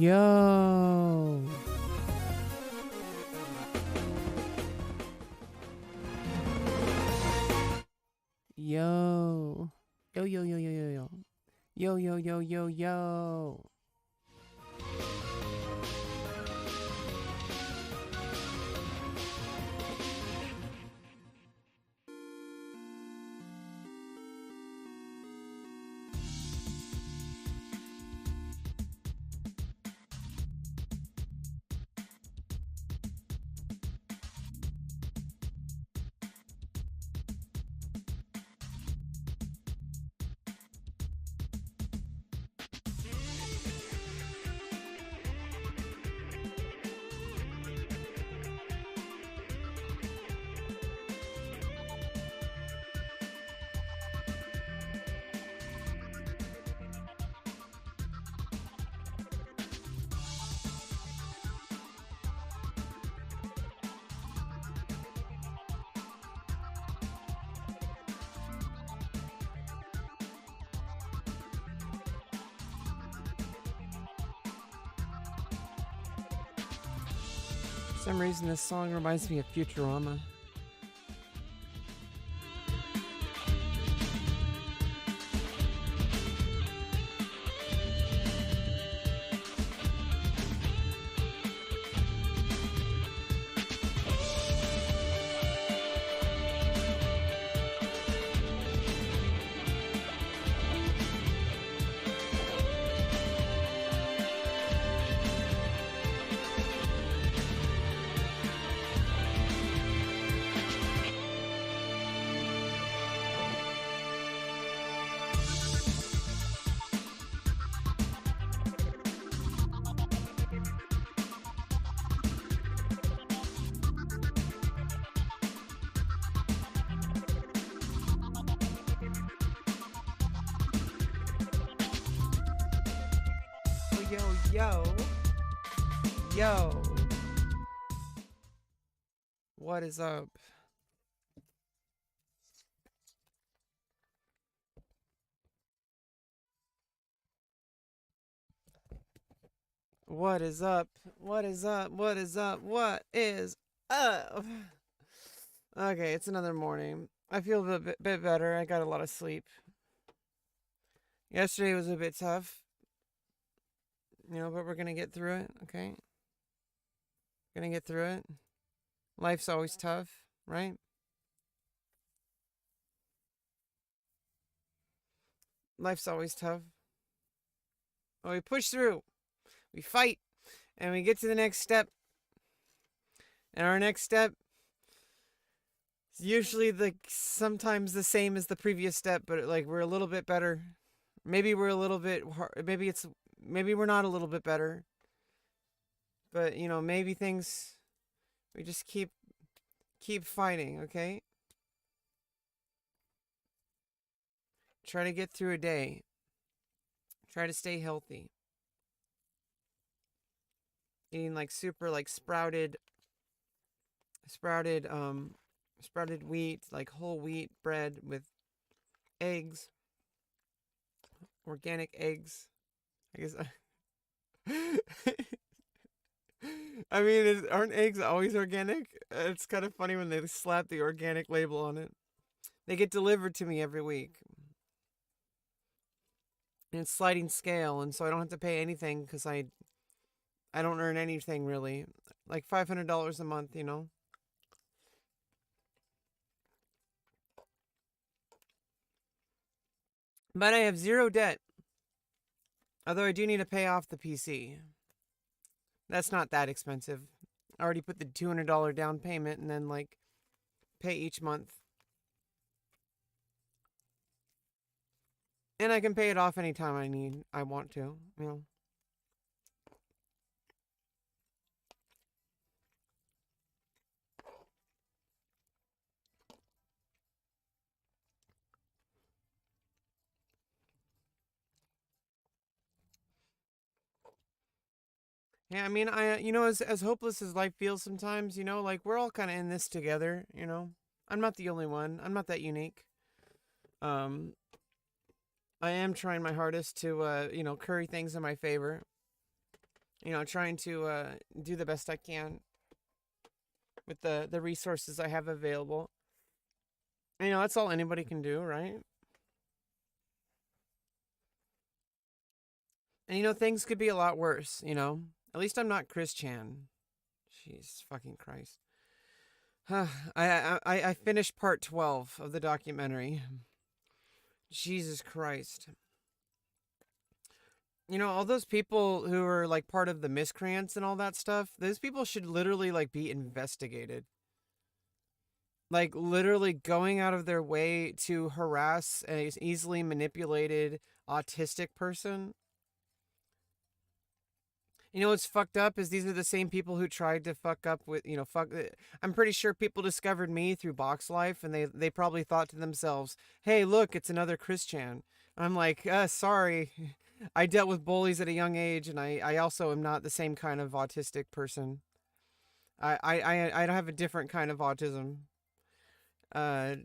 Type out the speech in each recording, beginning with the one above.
Yo. Yo. Yo, yo, yo, yo, yo, yo. Yo, yo, yo, yo, yo. For some reason, this song reminds me of Futurama. Yo, yo, yo. What is up? What is up? What is up? What is up? What is up? Okay, it's another morning. I feel a bit better. I got a lot of sleep. Yesterday was a bit tough. You know, but we're going to get through it, okay? Gonna get through it. Life's always tough, right? Life's always tough. But we push through. We fight. And we get to the next step. And our next step is usually sometimes the same as the previous step, but like we're a little bit better. Maybe we're a little bit maybe we're not a little bit better. But, you know, maybe we just keep fighting, okay? Try to get through a day. Try to stay healthy. Eating like super like sprouted wheat, like whole wheat bread with eggs. Organic eggs. I guess I mean, aren't eggs always organic? It's kind of funny when they slap the organic label on it. They get delivered to me every week. And it's sliding scale, and so I don't have to pay anything because I don't earn anything really. Like $500 a month, you know? But I have zero debt. Although I do need to pay off the PC. That's not that expensive. I already put the $200 down payment and then like pay each month. And I can pay it off anytime I want to, you know. Yeah, I mean, you know, as hopeless as life feels sometimes, you know, like we're all kind of in this together, you know. I'm not the only one. I'm not that unique. Um, I am trying my hardest to, you know, curry things in my favor. trying to do the best I can with the resources I have available. And, that's all anybody can do, right? And things could be a lot worse. At least I'm not Chris Chan. Jeez, fucking Christ. I finished part 12 of the documentary. Jesus Christ. All those people who are like part of the miscreants and all that stuff, those people should literally like be investigated. Like literally going out of their way to harass an easily manipulated autistic person. What's fucked up is these are the same people who tried to fuck up with, fuck. I'm pretty sure people discovered me through Box Life, and they probably thought to themselves, "Hey, look, it's another Christian." I'm like, sorry, I dealt with bullies at a young age, and I also am not the same kind of autistic person. I have a different kind of autism. Uh,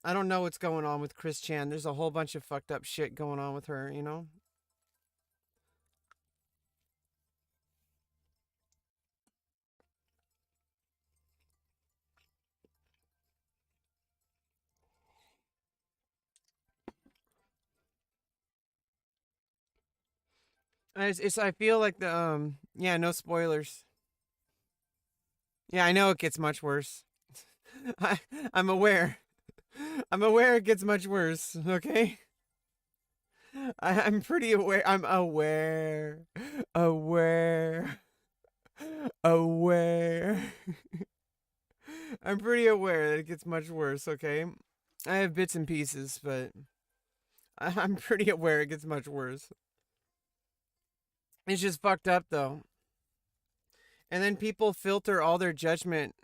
I don't know what's going on with Chris Chan. There's a whole bunch of fucked up shit going on with her. I feel like yeah, no spoilers. Yeah, I know it gets much worse. I, I'm aware. I'm aware it gets much worse, okay? I'm pretty aware. I'm aware. Aware. Aware. I'm pretty aware that it gets much worse, okay? I have bits and pieces, but I'm pretty aware it gets much worse. It's just fucked up, though. And then people filter all their judgment.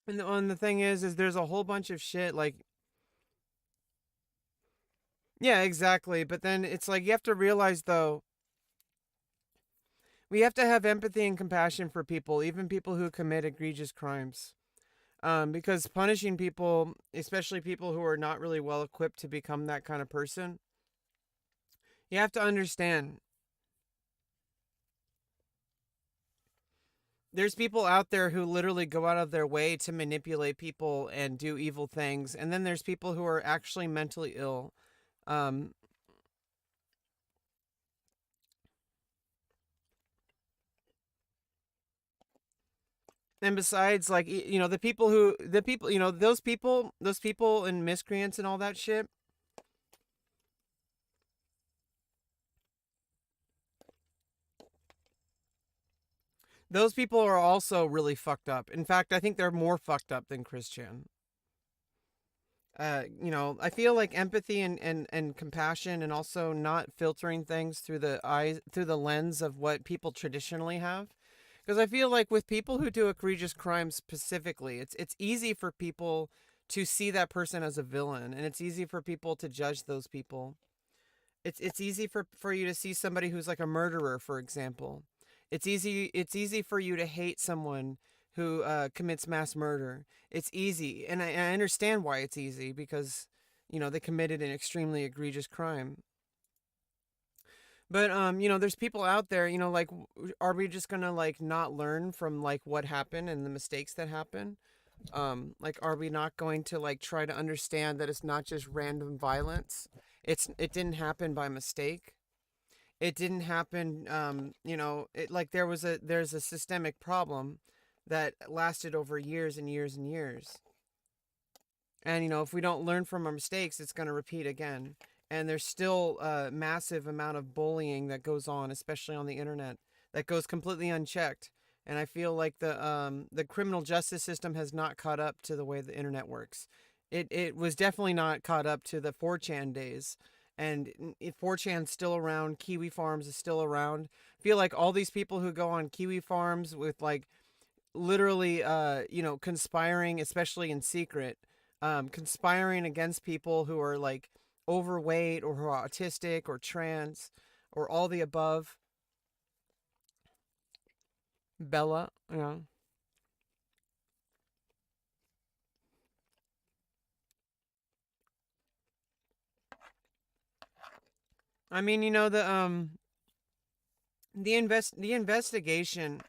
And the thing is there's a whole bunch of shit like, yeah, exactly. But then it's like you have to realize though, we have to have empathy and compassion for people, even people who commit egregious crimes. Because punishing people, especially people who are not really well equipped to become that kind of person, you have to understand there's people out there who literally go out of their way to manipulate people and do evil things. And then there's people who are actually mentally ill. Um, and besides, like, those people and miscreants and all that shit, those people are also really fucked up. In fact, I think they're more fucked up than Christian. I feel like empathy and compassion and also not filtering things through the lens of what people traditionally have. Because I feel like with people who do egregious crimes specifically, it's easy for people to see that person as a villain, and it's easy for people to judge those people. It's easy for you to see somebody who's like a murderer, for example. It's easy for you to hate someone who commits mass murder. It's easy, and I understand why it's easy because they committed an extremely egregious crime. But there's people out there, like, are we just gonna like not learn from like what happened and the mistakes that happen? Like, are we not going to like try to understand that it's not just random violence? It didn't happen by mistake. It didn't happen. It like there's a systemic problem that lasted over years and years and years. And if we don't learn from our mistakes, it's going to repeat again. And there's still a massive amount of bullying that goes on, especially on the internet, that goes completely unchecked. And I feel like the criminal justice system has not caught up to the way the internet works. It was definitely not caught up to the 4chan days. And if 4chan's still around, Kiwi Farms is still around. I feel like all these people who go on Kiwi Farms with like literally conspiring, especially in secret, conspiring against people who are like overweight or who are autistic or trans or all the above. Bella, I mean, you know, the investigation,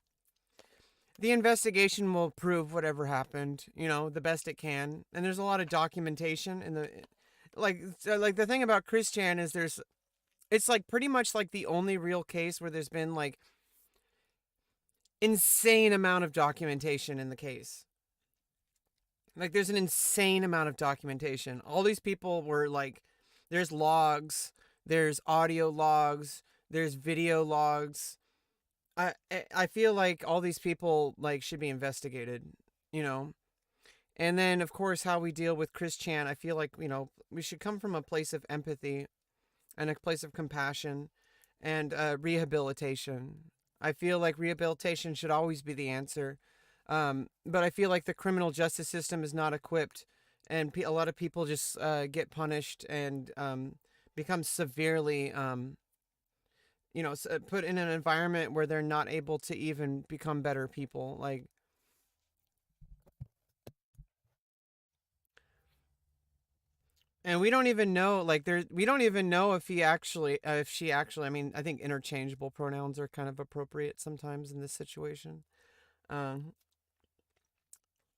the investigation will prove whatever happened, you know, the best it can. And there's a lot of documentation in the like the thing about Chris Chan is it's like pretty much like the only real case where there's been like insane amount of documentation in the case. Like there's an insane amount of documentation. All these people were like, there's logs, there's audio logs, there's video logs. I feel like all these people like should be investigated, you know. And then of course how we deal with Chris Chan, I feel like, you know, we should come from a place of empathy and a place of compassion and rehabilitation. I feel like rehabilitation should always be the answer. But I feel like the criminal justice system is not equipped, and a lot of people just get punished and become severely, you know, put in an environment where they're not able to even become better people. Like, and we don't even know, like, we don't even know if if she actually. I mean, I think interchangeable pronouns are kind of appropriate sometimes in this situation. Um,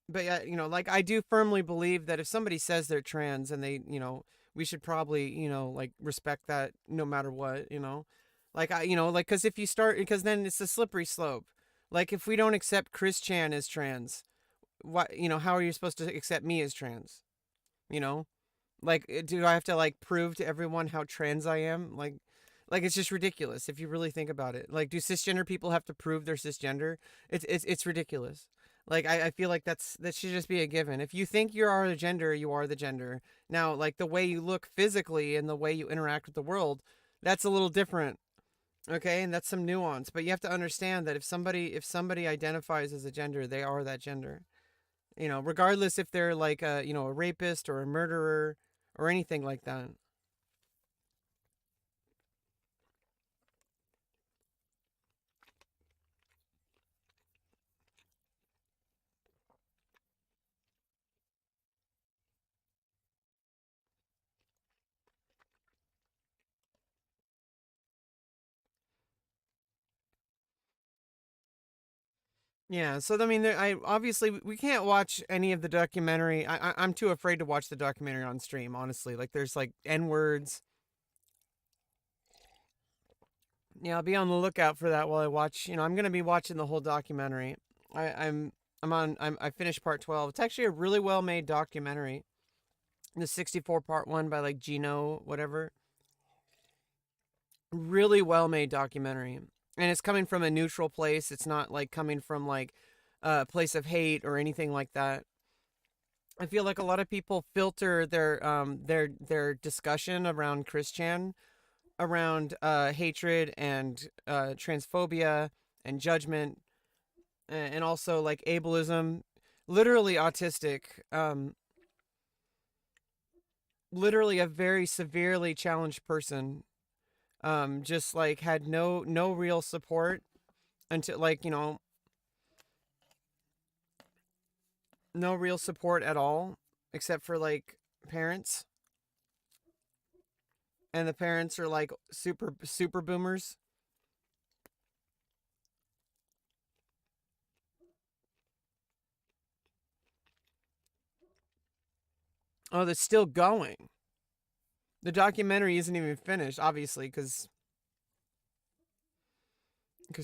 but yeah, you know, like I do firmly believe that if somebody says they're trans and they, you know, we should probably, you know, like respect that no matter what, you know, like you know, like because if you start, because then it's a slippery slope. Like if we don't accept Chris Chan as trans, what, you know, how are you supposed to accept me as trans? You know, like do I have to like prove to everyone how trans I am? Like it's just ridiculous if you really think about it. Like, do cisgender people have to prove they're cisgender? It's ridiculous. Like I feel like that should just be a given. If you think you are the gender, you are the gender. Now, like the way you look physically and the way you interact with the world, that's a little different. Okay, and that's some nuance. But you have to understand that if somebody identifies as a gender, they are that gender. You know, regardless if they're like a, you know, a rapist or a murderer or anything like that. Yeah, so I mean, I obviously we can't watch any of the documentary. I'm too afraid to watch the documentary on stream. Honestly, like there's like n words. Yeah, I'll be on the lookout for that while I watch. You know, I'm gonna be watching the whole documentary. I finished part 12. It's actually a really well made documentary. The 64 part one by like Gino whatever. Really well made documentary, and it's coming from a neutral place. It's not like coming from like a place of hate or anything like that. I feel like a lot of people filter their discussion around Christian around hatred and transphobia and judgment and also like ableism, literally autistic, literally a very severely challenged person, just like had no real support until like, you know, no real support at all except for like parents, and the parents are like super boomers. Oh, that's still going. The documentary isn't even finished, obviously, because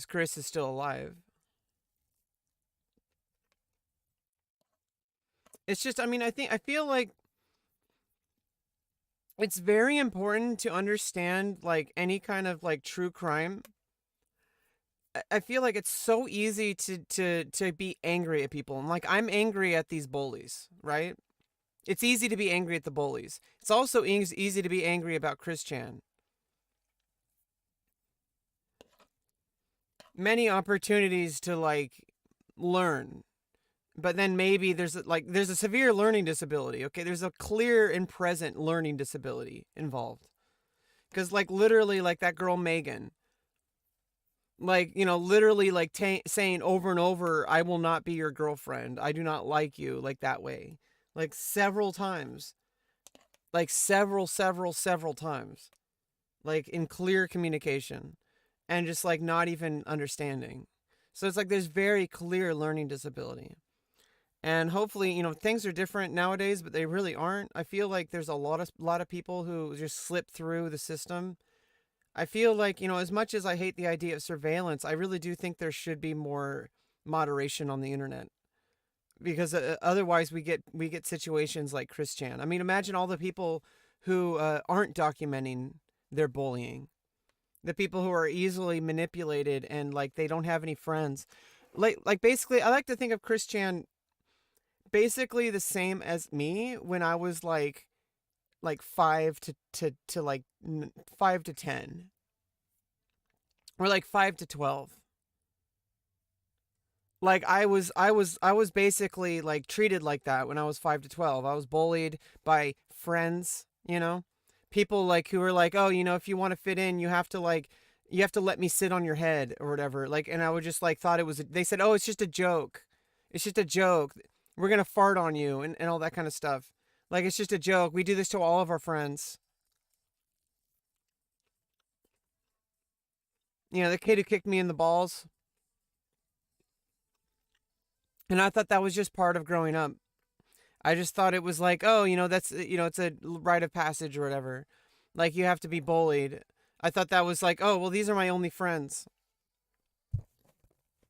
Chris is still alive. It's just, I mean, I feel like it's very important to understand like any kind of like true crime. I feel like it's so easy to be angry at people. And like I'm angry at these bullies, right? It's easy to be angry at the bullies. It's also easy to be angry about Chris Chan. Many opportunities to like learn, but then maybe there's a severe learning disability. Okay, there's a clear and present learning disability involved. Because like literally like that girl Megan, like, you know, literally like saying over and over, I will not be your girlfriend, I do not like you, like that way, like several times, like several times. like in clear communication, and just like not even understanding. So it's like there's very clear learning disability. And hopefully, things are different nowadays, but they really aren't. I feel like there's a lot of people who just slip through the system. I feel like, as much as I hate the idea of surveillance, I really do think there should be more moderation on the internet, because otherwise we get situations like Chris Chan. I mean, imagine all the people who aren't documenting their bullying, the people who are easily manipulated and like they don't have any friends. Like basically, I like to think of Chris Chan basically the same as me when I was like 5 to 10, or like 5 to 12. Like I was basically like treated like that when I was 5 to 12. I was bullied by friends, people like who were like, oh, if you want to fit in, you have to let me sit on your head or whatever. Like, and I would just like thought it was. They said, oh, it's just a joke. It's just a joke. We're gonna fart on you and all that kind of stuff. Like, it's just a joke. We do this to all of our friends. The kid who kicked me in the balls. And I thought that was just part of growing up. I just thought it was like, oh, that's, it's a rite of passage or whatever. Like, you have to be bullied. I thought that was like, oh, well, these are my only friends.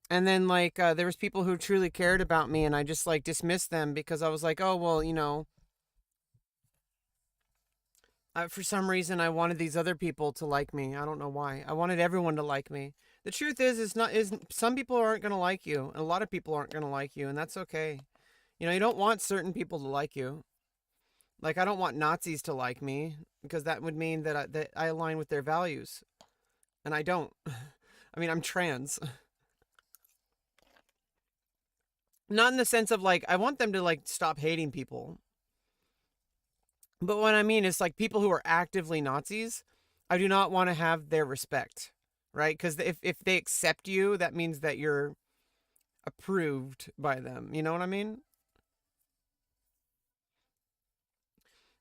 And then, like, there was people who truly cared about me, and I just, like, dismissed them because I was like, oh, well, for some reason, I wanted these other people to like me. I don't know why. I wanted everyone to like me. The truth is some people aren't going to like you, and a lot of people aren't going to like you, and that's okay. You don't want certain people to like you. Like, I don't want Nazis to like me because that would mean that I align with their values, and I don't. I mean, I'm trans. Not in the sense of like I want them to like stop hating people. But what I mean is like people who are actively Nazis, I do not want to have their respect, right? Because if they accept you, that means that you're approved by them. You know what I mean?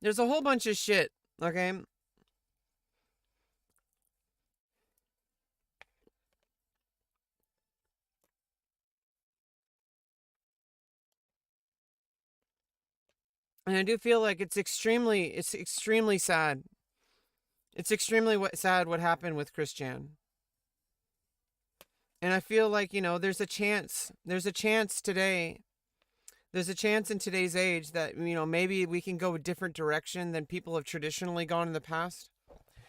There's a whole bunch of shit, okay? And I do feel like it's extremely sad. It's extremely sad what happened with Christian. And I feel like, there's a chance today. There's a chance in today's age that, maybe we can go a different direction than people have traditionally gone in the past.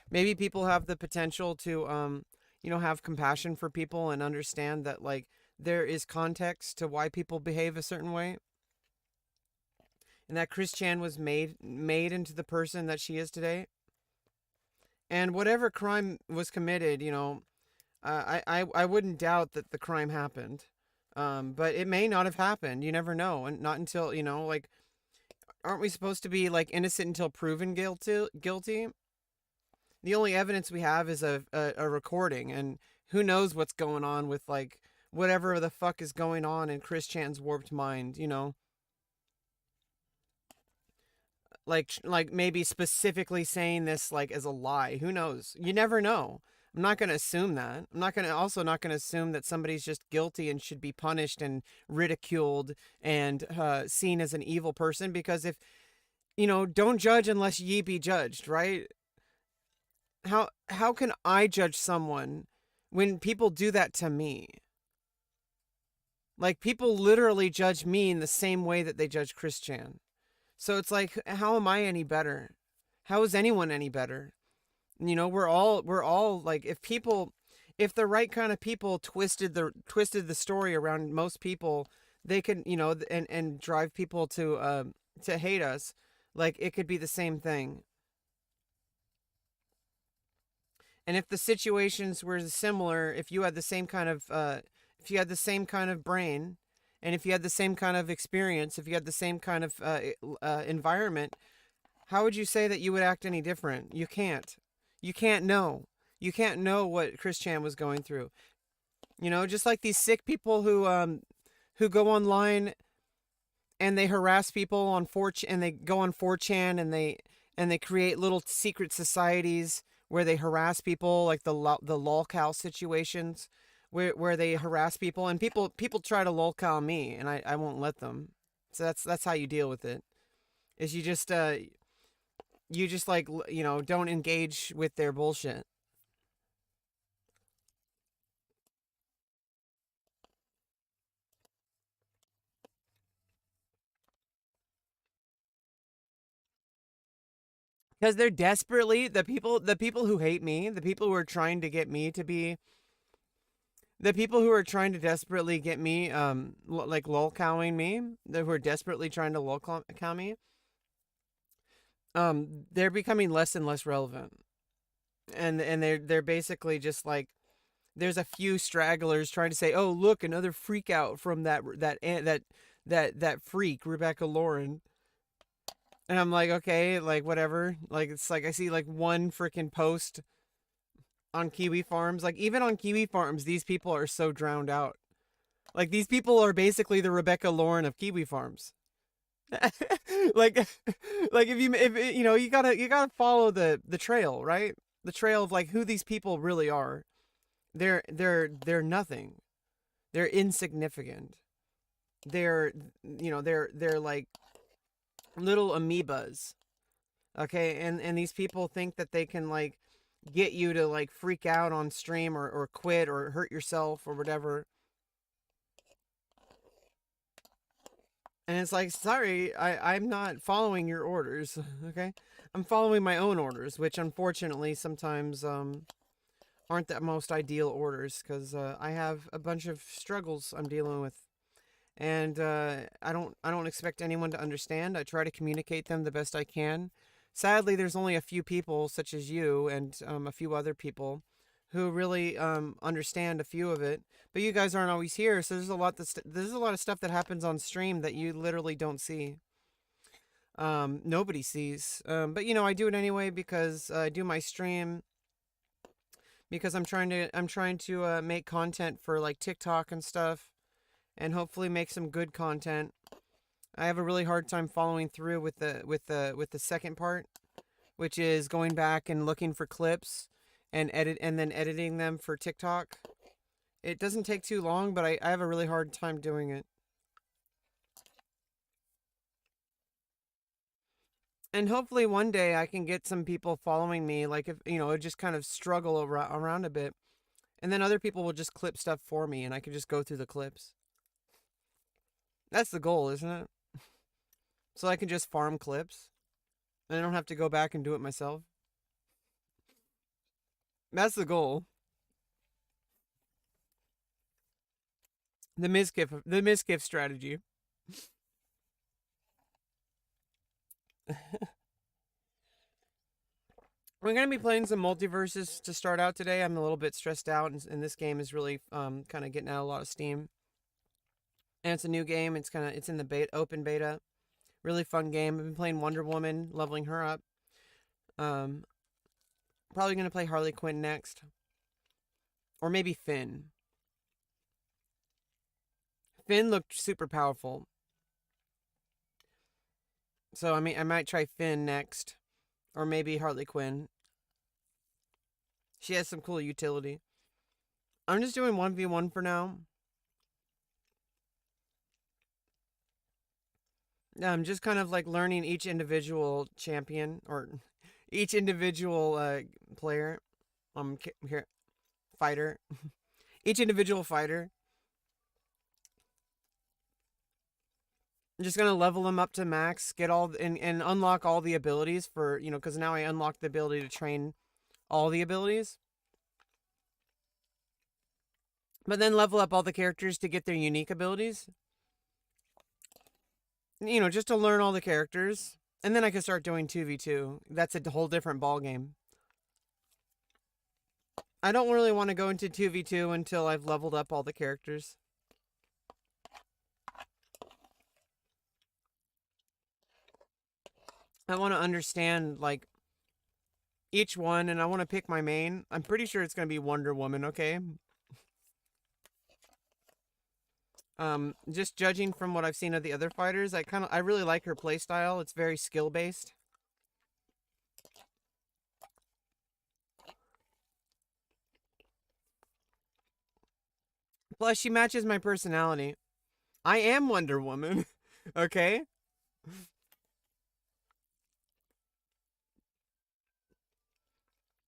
Maybe people have the potential to, have compassion for people and understand that, like, there is context to why people behave a certain way. And that Chris Chan was made into the person that she is today. And whatever crime was committed, I wouldn't doubt that the crime happened. But it may not have happened. You never know, and not until like, aren't we supposed to be like innocent until proven guilty? Guilty. The only evidence we have is a recording, and who knows what's going on with like whatever the fuck is going on in Chris Chan's warped mind. Like maybe specifically saying this like as a lie. Who knows? You never know. I'm not going to assume that. Not going to assume that somebody's just guilty and should be punished and ridiculed and seen as an evil person, because if don't judge unless ye be judged, right? How can I judge someone when people do that to me? Like, people literally judge me in the same way that they judge Christian. So it's like, how am I any better? How is anyone any better? We're all like, if the right kind of people twisted the story around most people, they could, and drive people to hate us. Like, it could be the same thing. And if the situations were similar, if you had the same kind of brain, and if you had the same kind of experience, if you had the same kind of environment, how would you say that you would act any different? You can't. You can't know. You can't know what Chris Chan was going through. Just like these sick people who go online and they harass people on 4 and they go on 4chan and they create little secret societies where they harass people, like the lolcow situations, where they harass people, and people try to lolcow me, and I won't let them. So that's how you deal with it. Is you just like don't engage with their bullshit. Because they're desperately the people who hate me, the people who are trying to get me to be the people who are trying to desperately get me like lolcowing me, who are desperately trying to lolcow me, they're becoming less and less relevant. And they're basically just like, there's a few stragglers trying to say, "Oh, look, another freak out from that freak, Rebecca Lauren." And I'm like, okay, like whatever. Like it's like I see like one freaking post on Kiwi Farms. Like even on Kiwi Farms, these people are so drowned out. Like these people are basically the Rebecca Lauren of Kiwi Farms. like like if you gotta follow the trail, right? The trail of like who these people really are. They're nothing. They're insignificant. They're they're like little amoebas. Okay, and these people think that they can like get you to like freak out on stream or quit or hurt yourself or whatever. And it's like, sorry, I'm not following your orders. Okay, I'm following my own orders, which unfortunately sometimes aren't the most ideal orders because I have a bunch of struggles I'm dealing with, and I don't expect anyone to understand. I try to communicate them the best I can. Sadly, there's only a few people, such as you and a few other people, who really understand a few of it. But you guys aren't always here, so there's a lot of stuff that happens on stream that you literally don't see. Nobody sees. But I do it anyway because I do my stream because I'm trying to make content for like TikTok and stuff, and hopefully make some good content. I have a really hard time following through with the second part, which is going back and looking for clips and then editing them for TikTok. It doesn't take too long, but I have a really hard time doing it. And hopefully one day I can get some people following me, like if just kind of struggle around a bit, and then other people will just clip stuff for me, and I can just go through the clips. That's the goal, isn't it? So I can just farm clips, and I don't have to go back and do it myself. That's the goal. The misgift strategy. We're gonna be playing some multiverses to start out today. I'm a little bit stressed out, and this game is really kind of getting out a lot of steam. And it's a new game. It's in the open beta. Really fun game. I've been playing Wonder Woman, leveling her up. Um, Probably gonna play Harley Quinn next, or maybe Finn. Finn looked super powerful, so I mean I might try Finn next, or maybe Harley Quinn. She has some cool utility. I'm just doing 1v1 for now. I'm just kind of like learning each individual champion or each individual player. Here, fighter. Each individual fighter. I'm just gonna level them up to max, get all and unlock all the abilities for because now I unlock the ability to train all the abilities. But then level up all the characters to get their unique abilities. Just to learn all the characters. And then I can start doing 2v2. That's a whole different ball game. I don't really want to go into 2v2 until I've leveled up all the characters. I want to understand, like, each one, and I want to pick my main. I'm pretty sure it's going to be Wonder Woman, okay? Just judging from what I've seen of the other fighters, I really like her playstyle. It's very skill-based. Plus, she matches my personality. I am Wonder Woman. Okay?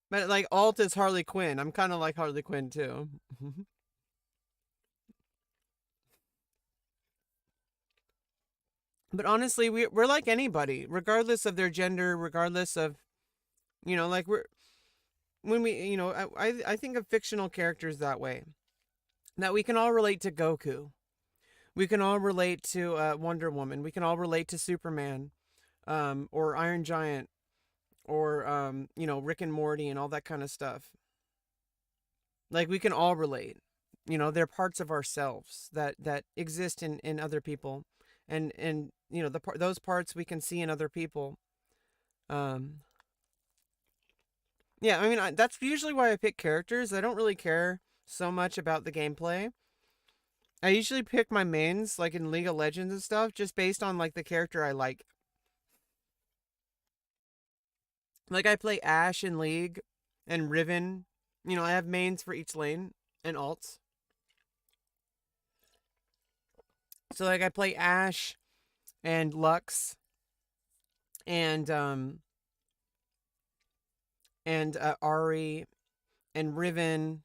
But like alt is Harley Quinn. I'm kind of like Harley Quinn too. But honestly, we're like anybody, regardless of their gender, regardless of, like we're when we, I think of fictional characters that way, that we can all relate to Goku. We can all relate to Wonder Woman. We can all relate to Superman, or Iron Giant, or Rick and Morty and all that kind of stuff. Like we can all relate. They're parts of ourselves that exist in other people, and those parts we can see in other people. Um, yeah, I mean that's usually why I pick characters. I don't really care so much about the gameplay. I usually pick my mains like in League of Legends and stuff just based on like the character I like. Like I play Ashe in League and Riven. I have mains for each lane and alts. So like I play Ashe and Lux and Ari and Riven.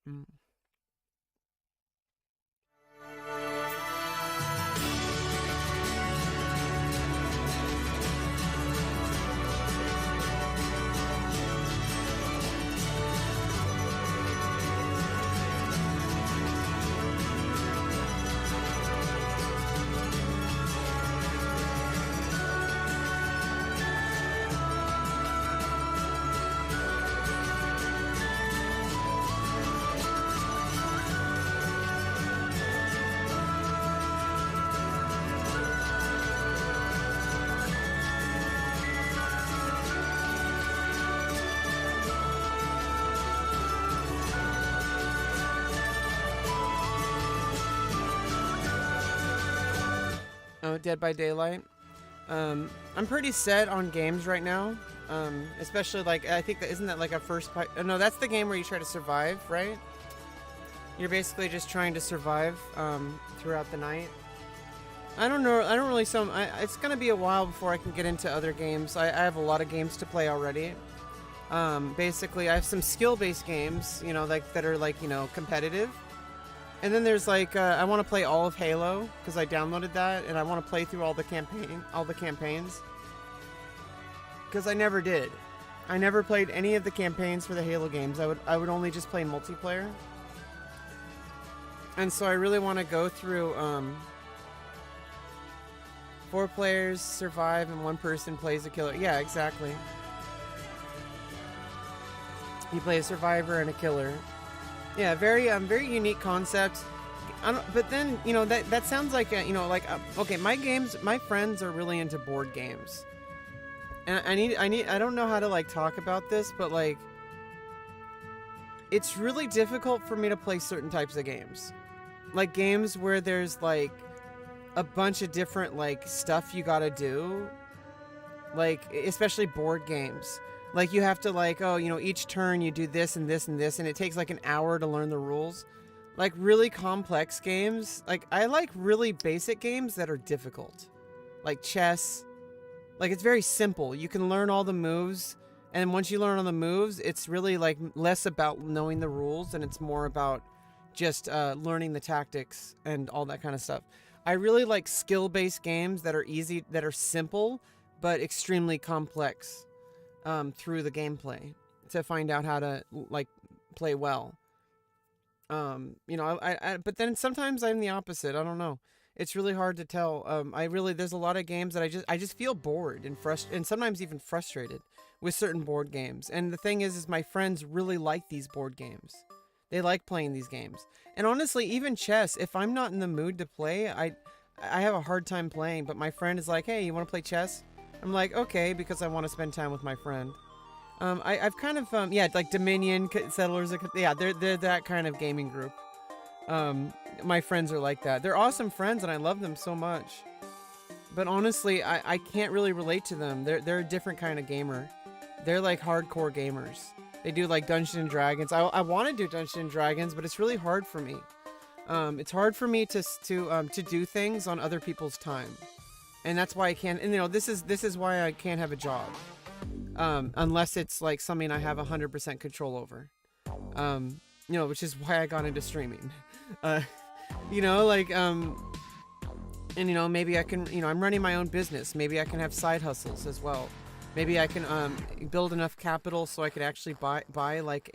Mm. Oh, Dead by Daylight. I'm pretty set on games right now. Especially like I think that isn't that like a first part? No, that's the game where you try to survive, right? You're basically just trying to survive throughout the night. I don't know. I don't really. It's gonna be a while before I can get into other games. I have a lot of games to play already. Basically, I have some skill-based games, like that are like competitive. And then there's like I want to play all of Halo because I downloaded that, and I want to play through all the campaigns. Because I never did. I never played any of the campaigns for the Halo games. I would only just play multiplayer. And so I really want to go through 4 players survive and 1 person plays a killer. Yeah, exactly. You play a survivor and a killer. Yeah, very unique concept. But then that sounds like okay. My friends are really into board games, and I don't know how to like talk about this, but like it's really difficult for me to play certain types of games, like games where there's like a bunch of different like stuff you gotta do, like especially board games. Like you have to like, each turn you do this and this and this, and it takes like an hour to learn the rules. Like really complex games. Like I like really basic games that are difficult. Like chess. Like it's very simple. You can learn all the moves, and once you learn all the moves, it's really like less about knowing the rules and it's more about just learning the tactics and all that kind of stuff. I really like skill-based games that are easy, that are simple, but extremely complex. Through the gameplay to find out how to like play well. But then sometimes I'm the opposite. I don't know. It's really hard to tell. There's a lot of games that I just feel bored and sometimes even frustrated with certain board games. And the thing is my friends really like these board games. They like playing these games. And honestly, even chess, if I'm not in the mood to play, I have a hard time playing, but my friend is like, "Hey, you want to play chess?" I'm like, okay, because I want to spend time with my friend. I've kind of, like Dominion, Settlers, they're that kind of gaming group. My friends are like that. They're awesome friends, and I love them so much. But honestly, I can't really relate to them. They're a different kind of gamer. they're like hardcore gamers. They do like Dungeons and Dragons. I want to do Dungeons and Dragons, but it's really hard for me. It's hard for me to do things on other people's time, and that's why I can't. And this is why I can't have a job, unless it's like something I have 100% control over. Which is why I got into streaming. And maybe I can, I'm running my own business. Maybe I can have side hustles as well. Maybe I can build enough capital so I could actually buy like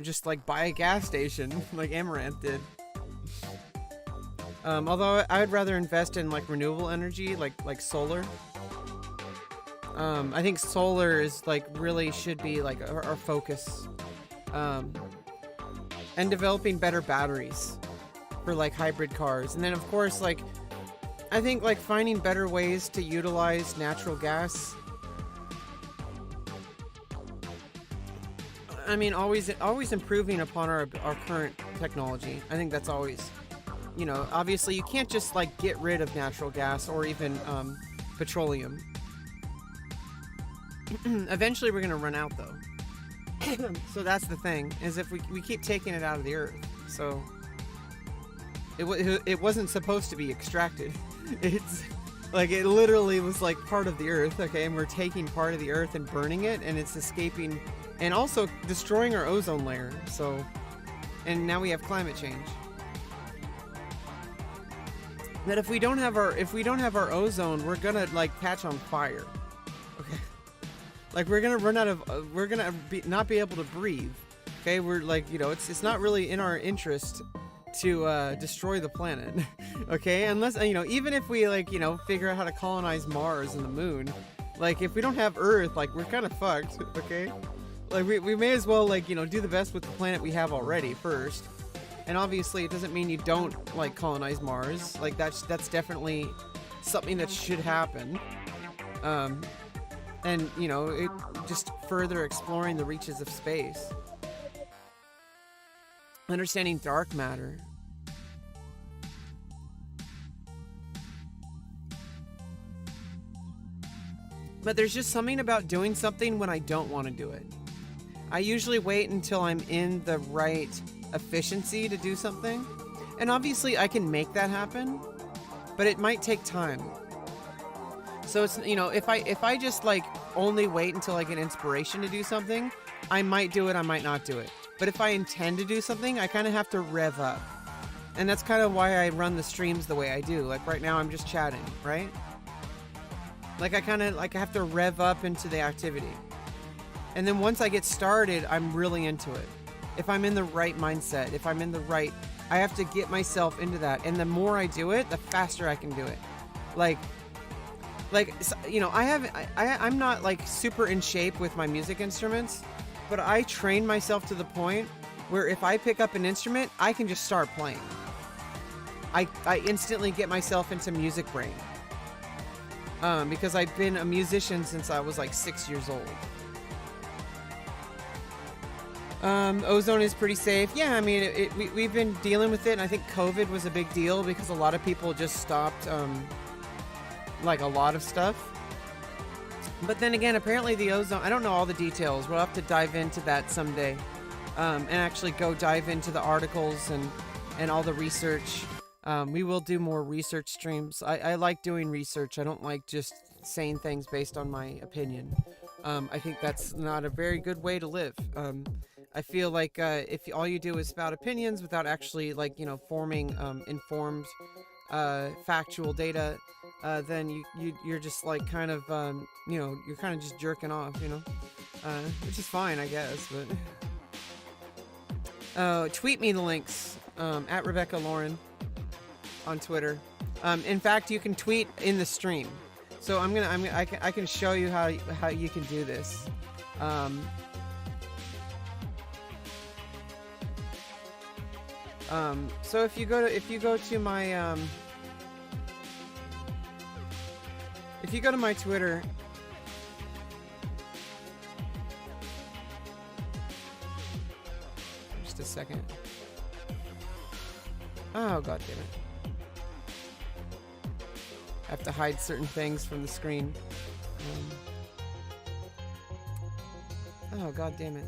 just like buy a gas station like Amaranth did. Although I would rather invest in like renewable energy, like solar. I think solar is like really should be like our focus. And developing better batteries for like hybrid cars. And then of course, like, I think like finding better ways to utilize natural gas. I mean, always improving upon our current technology. I think that's always, obviously you can't just like get rid of natural gas or even petroleum. Eventually we're gonna run out though. So that's the thing, is if we keep taking it out of the earth. So it wasn't supposed to be extracted. It's like it literally was like part of the earth, okay, and we're taking part of the earth and burning it, and it's escaping and also destroying our ozone layer. So, and now we have climate change. That if we don't have our ozone, we're gonna like catch on fire. Okay. Like we're gonna run out of, not be able to breathe. Okay, we're like, it's not really in our interest to destroy the planet. Okay, unless even if we like figure out how to colonize Mars and the moon, like if we don't have Earth, like we're kind of fucked. Okay, like we may as well like do the best with the planet we have already first. And obviously it doesn't mean you don't like colonize Mars. Like that's definitely something that should happen. And it just further exploring the reaches of space, understanding dark matter. But there's just something about doing something when I don't want to do it. I usually wait until I'm in the right efficiency to do something, and obviously I can make that happen, but it might take time. So it's, if I just like only wait until I get inspiration to do something, I might do it, I might not do it. But if I intend to do something, I kind of have to rev up. And that's kind of why I run the streams the way I do. Like right now I'm just chatting, right? Like I kind of like have to rev up into the activity. And then once I get started, I'm really into it. If I'm in the right mindset, if I'm in the right, I have to get myself into that. And the more I do it, the faster I can do it. I'm not like super in shape with my music instruments, but I train myself to the point where if I pick up an instrument, I can just start playing. I instantly get myself into music brain. Because I've been a musician since I was like 6 years old. Ozone is pretty safe. Yeah, I mean, we've been dealing with it, and I think COVID was a big deal because a lot of people just stopped, like a lot of stuff. But then again, apparently the ozone, I don't know all the details. We'll have to dive into that someday, and actually go dive into the articles and all the research. We will do more research streams. I like doing research. I don't like just saying things based on my opinion. I think that's not a very good way to live. I feel like if all you do is spout opinions without actually forming informed factual data, then you're just like kind of you're kind of just jerking off, which is fine, I guess. But tweet me the links at Rebecca Lauren on Twitter. In fact, you can tweet in the stream. So I can show you how you can do this. So if you go to my Twitter, just a second. Oh, god damn it. I have to hide certain things from the screen. Oh, god damn it.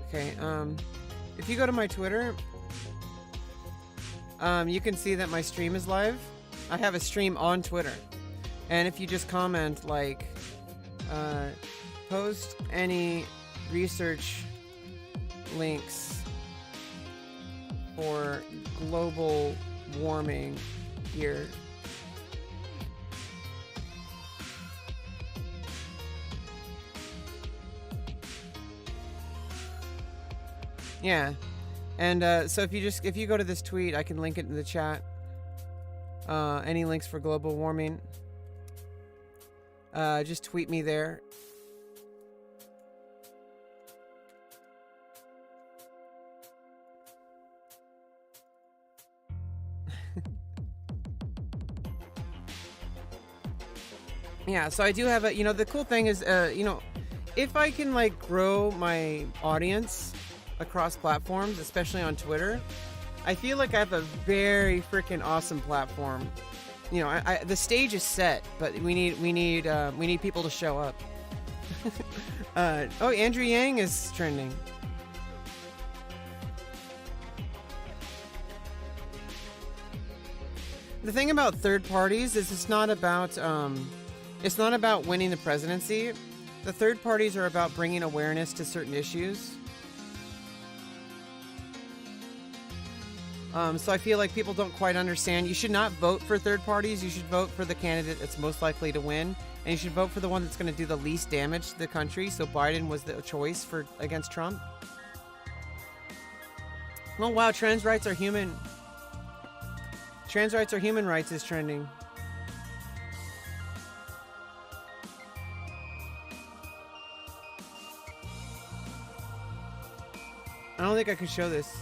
Okay, if you go to my Twitter, you can see that my stream is live. I have a stream on Twitter. And if you just comment, like, post any research links for global warming here. Yeah. And so if you go to this tweet, I can link it in the chat. Any links for global warming. Just tweet me there. Yeah, so I do have a, the cool thing is, if I can like grow my audience across platforms, especially on Twitter, I feel like I have a very freaking awesome platform. The stage is set, but we need people to show up. Oh, Andrew Yang is trending. The thing about third parties is it's not about winning the presidency. The third parties are about bringing awareness to certain issues. So I feel like people don't quite understand. You should not vote for third parties. You should vote for the candidate that's most likely to win. And you should vote for the one that's going to do the least damage to the country. So Biden was the choice against Trump. Oh, wow. Trans rights are human. Trans rights are human rights is trending. I don't think I can show this.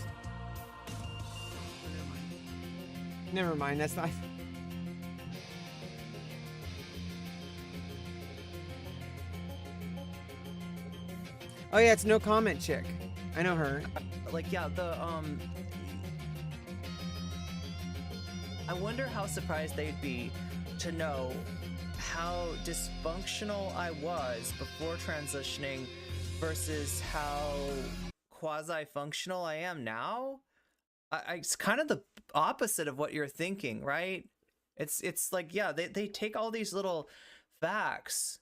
Never mind, that's not... Oh yeah, it's no comment chick. I know her. Like, yeah, I wonder how surprised they'd be to know how dysfunctional I was before transitioning versus how quasi-functional I am now. It's kind of the opposite of what you're thinking, right? It's like, yeah, they take all these little facts,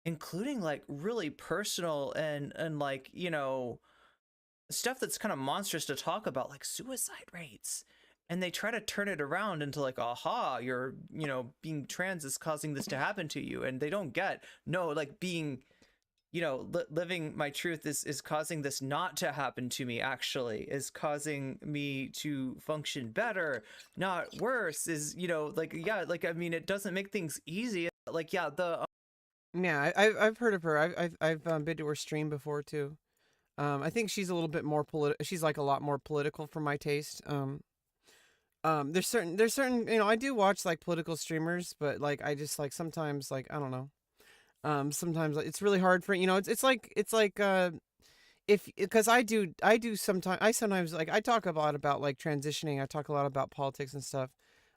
including like really personal and like, stuff that's kind of monstrous to talk about, like suicide rates, and they try to turn it around into like, aha, you're being trans is causing this to happen to you, and they don't get, no, like being living my truth is causing this not to happen to me, actually is causing me to function better, not worse, is like, yeah, like, I mean, it doesn't make things easy. Like, yeah, yeah, I've heard of her. I've been to her stream before too. I think she's a little bit more she's like a lot more political for my taste. There's certain I do watch like political streamers, but like I just like sometimes, like, I don't know. Sometimes it's really hard for it's like if because I sometimes like I talk a lot about like transitioning. I talk a lot about politics and stuff.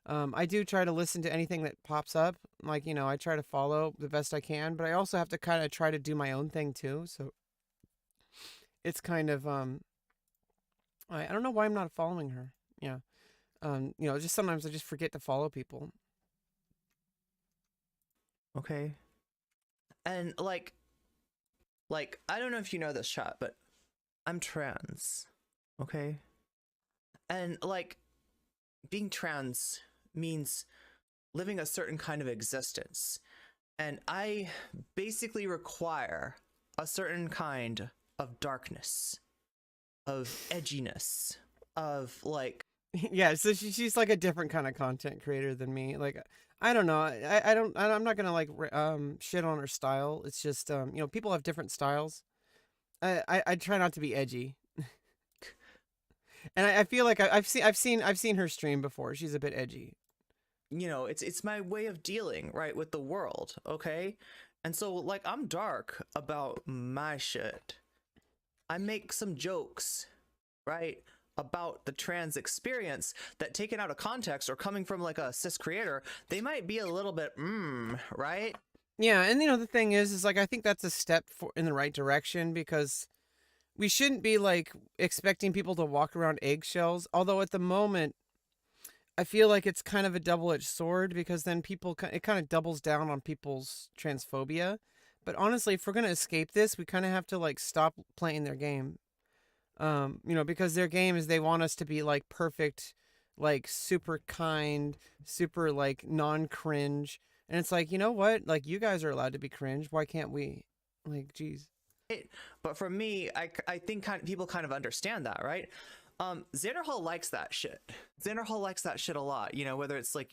I do try to listen to anything that pops up. Like, I try to follow the best I can, but I also have to kind of try to do my own thing too. So it's kind of I don't know why I'm not following her. Yeah. Just sometimes I just forget to follow people. okay. And like I don't know if you know this, chat, but I'm trans, okay? And like being trans means living a certain kind of existence, and I basically require a certain kind of darkness, of edginess, of like Yeah, so she's like a different kind of content creator than me. Like, I don't know. I'm not gonna like shit on her style. It's just people have different styles. I try not to be edgy. And I feel like I've seen her stream before. She's a bit edgy. It's my way of dealing, right, with the world, okay? And so like I'm dark about my shit. I make some jokes, right, about the trans experience that, taken out of context or coming from like a cis creator, they might be a little bit right. Yeah, and the thing is like I think that's a step in the right direction, because we shouldn't be like expecting people to walk around eggshells. Although at the moment, I feel like it's kind of a double-edged sword, because then it kind of doubles down on people's transphobia. But honestly, if we're gonna escape this, we kind of have to like stop playing their game. Because their game is they want us to be like perfect, like super kind, super like non-cringe, and it's like, you know what? Like, you guys are allowed to be cringe. Why can't we? Like, geez. But for me, I think people kind of understand that, right? Xander Hall likes that shit. Xander Hall likes that shit a lot, whether it's like,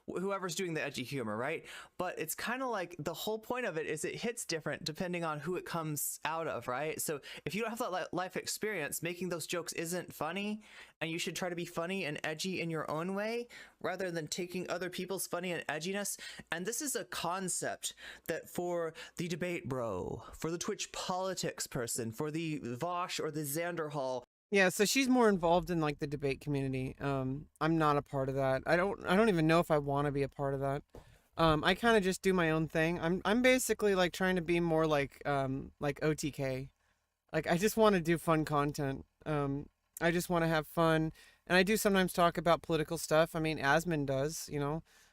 whoever's doing the edgy humor, right? But it's kind of like the whole point of it is it hits different depending on who it comes out of, right? So if you don't have that life experience, making those jokes isn't funny, and you should try to be funny and edgy in your own way rather than taking other people's funny and edginess. And this is a concept that for the debate bro, for the Twitch politics person, for the Vosh or the Xander Hall. Yeah, so she's more involved in like the debate community. I'm not a part of that. I don't even know if I want to be a part of that. I kind of just do my own thing. I'm basically like trying to be more like OTK. Like, I just want to do fun content. I just want to have fun, and I do sometimes talk about political stuff. I mean, Asmund does,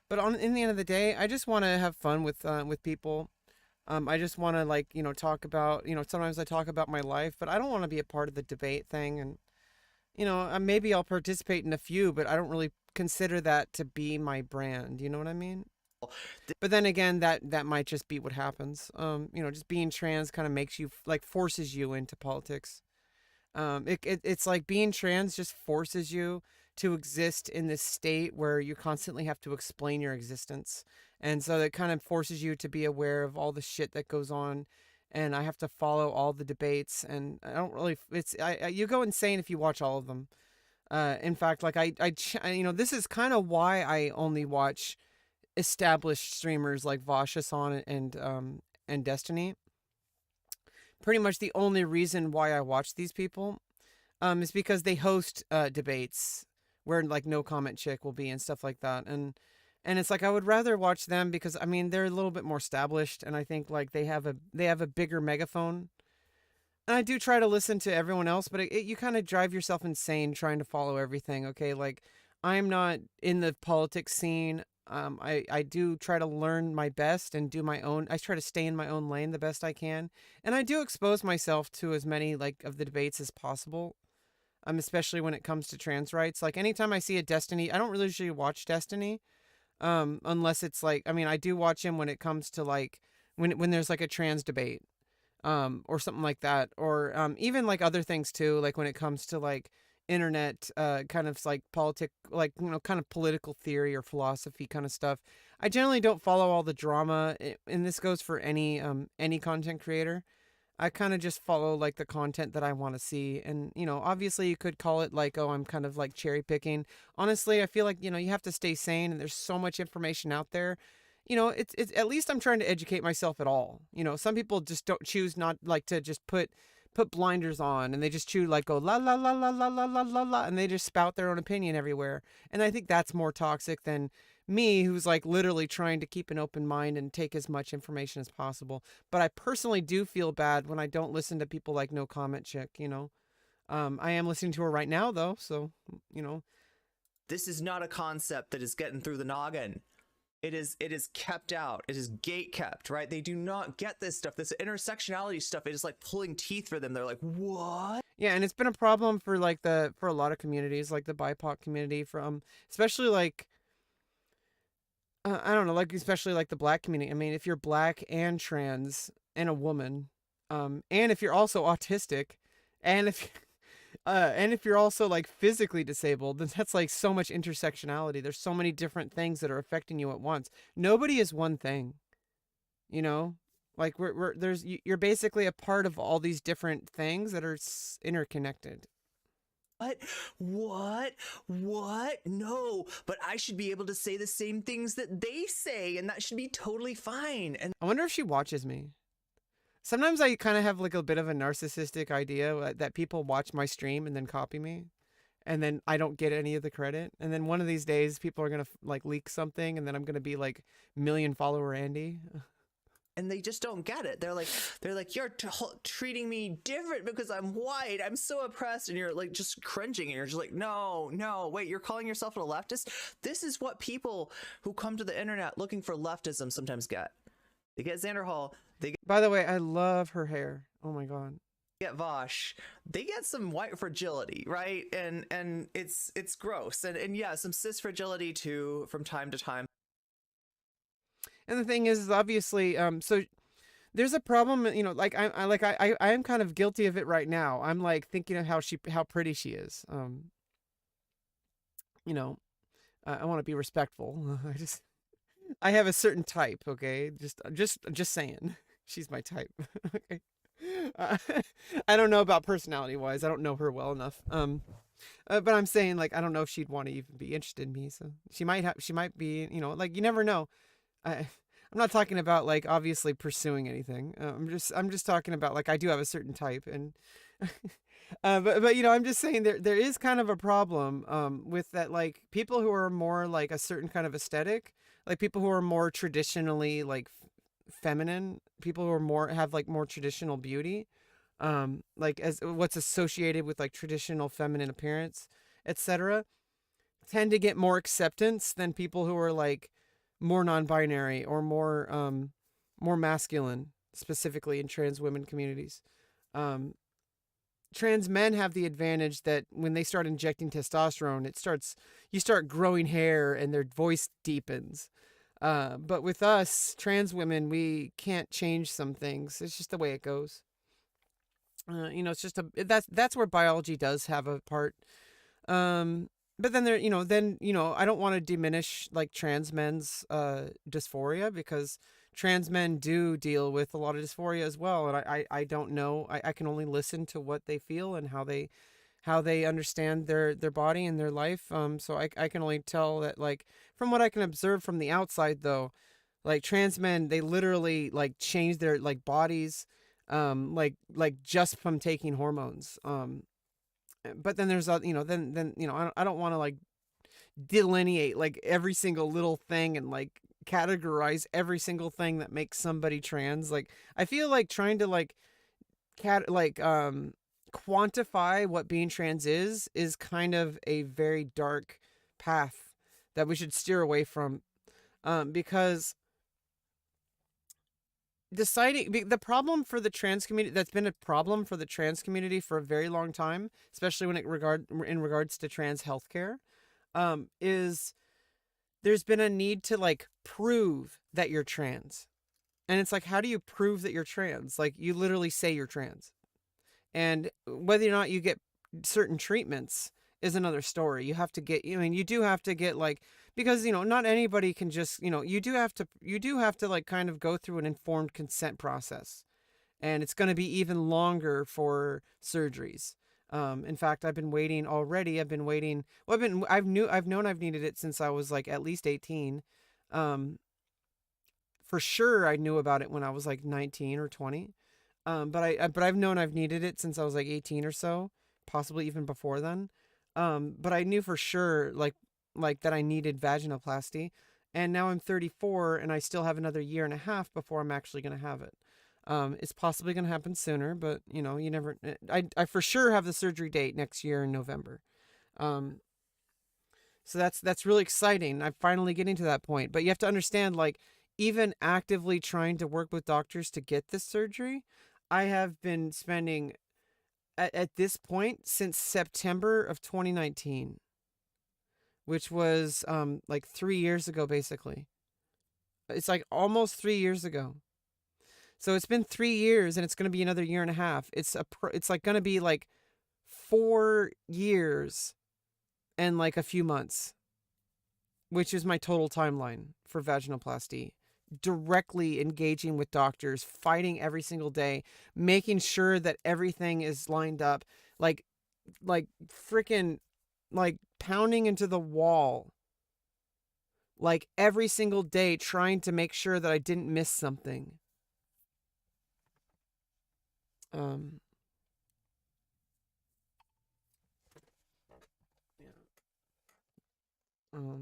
But in the end of the day, I just want to have fun with people. I just want to like, talk about, sometimes I talk about my life, but I don't want to be a part of the debate thing. And, maybe I'll participate in a few, but I don't really consider that to be my brand. You know what I mean? But then again, that might just be what happens. Just being trans kind of makes you like forces you into politics. It's like being trans just forces you to exist in this state where you constantly have to explain your existence. And so that kind of forces you to be aware of all the shit that goes on. And I have to follow all the debates, and I don't really, you go insane if you watch all of them. In fact, like this is kind of why I only watch established streamers like Vashison and Destiny. Pretty much the only reason why I watch these people is because they host debates where like No Comment Chick will be and stuff like that. And it's like I would rather watch them because I mean they're a little bit more established, and I think like they have a bigger megaphone. And I do try to listen to everyone else, but you kind of drive yourself insane trying to follow everything. Okay, like I'm not in the politics scene. I do try to learn my best and do my own. I try to stay in my own lane the best I can, and I do expose myself to as many like of the debates as possible. Especially when it comes to trans rights. Like anytime I see a Destiny, I don't really usually watch Destiny, unless it's like I do watch him when it comes to like when there's like a trans debate, or something like that, or even like other things too, like when it comes to like internet kind of like like kind of political theory or philosophy kind of stuff. I generally don't follow all the drama, and this goes for any content creator. I kind of just follow like the content that I want to see, and obviously you could call it like, oh, I'm kind of like cherry picking. Honestly, I feel like you have to stay sane, and there's so much information out there. It's at least I'm trying to educate myself at all. Some people just don't choose not like to just put blinders on, and they just choose like go la la la la la la la la la, and they just spout their own opinion everywhere. And I think that's more toxic than me, who's like literally trying to keep an open mind and take as much information as possible. But I personally do feel bad when I don't listen to people like No Comment Chick. I am listening to her right now though, so This is not a concept that is getting through the noggin. It is kept out. It is gate kept, right? They do not get this stuff. This intersectionality stuff, it is like pulling teeth for them. They're like, what? Yeah, and it's been a problem for like for a lot of communities, like the BIPOC community, from especially like I don't know, like especially like the Black community. I mean, if you're Black and trans and a woman, and if you're also autistic, and if you're also like physically disabled, then that's like so much intersectionality. There's so many different things that are affecting you at once. Nobody is one thing, like you're basically a part of all these different things that are interconnected. What? No, but I should be able to say the same things that they say, and that should be totally fine. And I wonder if she watches me. Sometimes I kind of have like a bit of a narcissistic idea that people watch my stream and then copy me. and then I don't get any of the credit. And then one of these days, people are gonna like leak something, and then I'm gonna be like million follower Andy. And they just don't get it. They're like, you're treating me different because I'm white. I'm so oppressed, and you're like just cringing, and you're just like, no, no, wait, you're calling yourself a leftist? This is what people who come to the internet looking for leftism sometimes get. They get Xander Hall. They By the way, I love her hair. Oh my god. get Vosh. They get some white fragility, right? And it's gross. And yeah, some cis fragility too from time to time. And the thing is obviously, so there's a problem, you know, like I am kind of guilty of it right now. I'm like thinking of how pretty she is. You know, I want to be respectful. I have a certain type, okay? Just saying. She's my type. Okay. Uh, I don't know about personality wise. I don't know her well enough. But I'm saying like I don't know if she'd want to even be interested in me. So she might be, you know, like you never know. I'm not talking about like obviously pursuing anything. I'm just talking about like I do have a certain type, and but you know I'm just saying there is kind of a problem with that, like people who are more like a certain kind of aesthetic, like people who are more traditionally like feminine, people who are more have like more traditional beauty, like as what's associated with like traditional feminine appearance, etc., tend to get more acceptance than people who are like more non-binary or more masculine, specifically in trans women communities. Um, Trans men have the advantage that when they start injecting testosterone, you start growing hair and their voice deepens. But with us trans women, we can't change some things. It's just the way it goes. You know, it's just that's where biology does have a part. Um, but then I don't want to diminish like trans men's dysphoria, because trans men do deal with a lot of dysphoria as well, and I don't know. I can only listen to what they feel and how they understand their body and their life. So I can only tell that, like, from what I can observe from the outside though, like trans men, they literally like change their like bodies, like just from taking hormones. But then there's then I don't want to like delineate like every single little thing and like categorize every single thing that makes somebody trans. Like I feel like trying to like quantify what being trans is kind of a very dark path that we should steer away from, because deciding the problem for the trans community, that's been a problem for the trans community for a very long time, especially in regards to trans healthcare, is there's been a need to like prove that you're trans. And it's like, how do you prove that you're trans? Like you literally say you're trans. And whether or not you get certain treatments is another story. You have to get, I mean, you do have to get like, because, not anybody can just, you do have to like kind of go through an informed consent process. And it's going to be even longer for surgeries. In fact, I've been waiting already. I've been waiting. Well, I've known I've needed it since I was like at least 18. For sure, I knew about it when I was like 19 or 20. But I've known I've needed it since I was like 18 or so, possibly even before then. But I knew for sure like that I needed vaginoplasty, and now I'm 34 and I still have another year and a half before I'm actually going to have it. It's possibly going to happen sooner, but you never. I for sure have the surgery date next year in November. So that's really exciting. I'm finally getting to that point. But you have to understand, like, even actively trying to work with doctors to get this surgery, I have been spending at this point since September of 2019, which was like 3 years ago, basically. It's like almost 3 years ago. So it's been 3 years, and it's going to be another year and a half. It's like going to be like 4 years and like a few months, which is my total timeline for vaginoplasty. Directly engaging with doctors, fighting every single day, making sure that everything is lined up, like freaking like pounding into the wall, like every single day, trying to make sure that I didn't miss something. Um So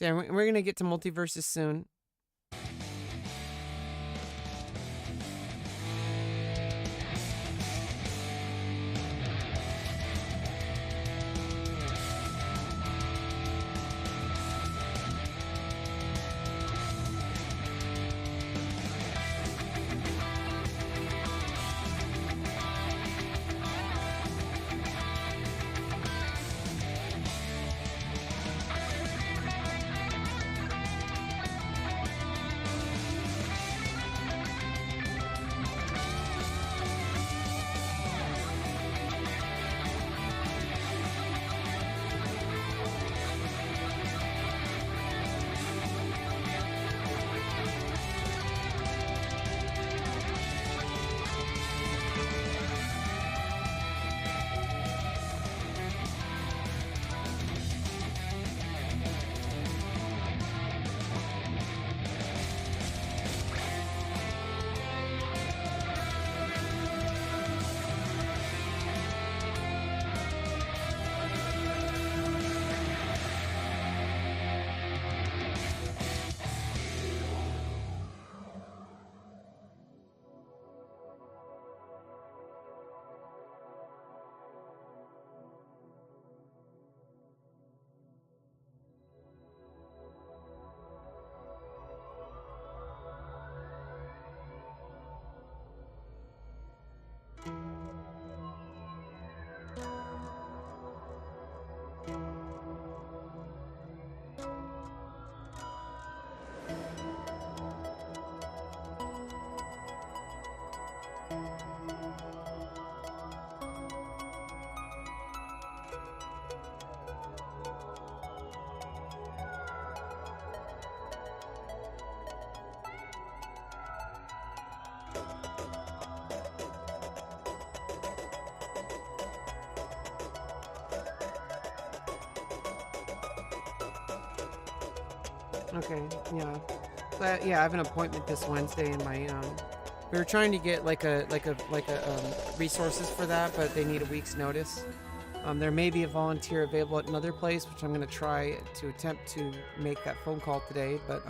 yeah, we're gonna get to Multiversus soon. Okay, yeah. But yeah, I have an appointment this Wednesday in my we were trying to get like a resources for that, but they need a week's notice. There may be a volunteer available at another place, which I'm going to try to attempt to make that phone call today, but